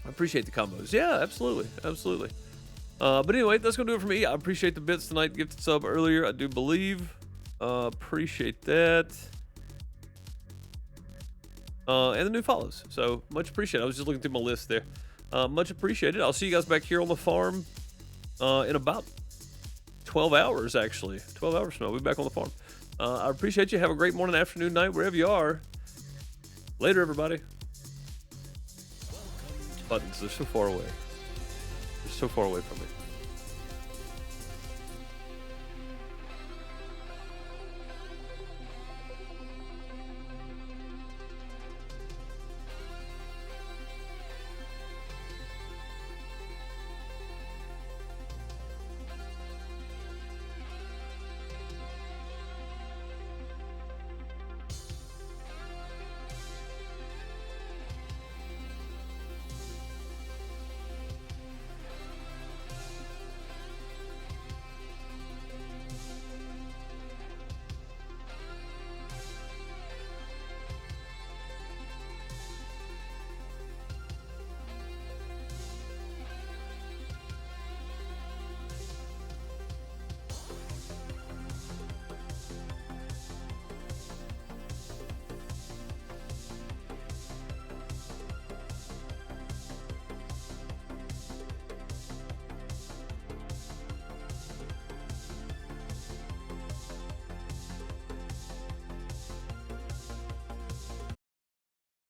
I appreciate the combos. Yeah, absolutely. But anyway, that's gonna do it for me. I appreciate the bits tonight. Gifted sub earlier, I do believe. Appreciate that. And the new follows. So much appreciated. I was just looking through my list there. Much appreciated. I'll see you guys back here on the farm in about 12 hours, actually. 12 hours from now, we'll be back on the farm. I appreciate you. Have a great morning, afternoon, night, wherever you are. Later, everybody. Buttons, they're so far away. They're so far away from me.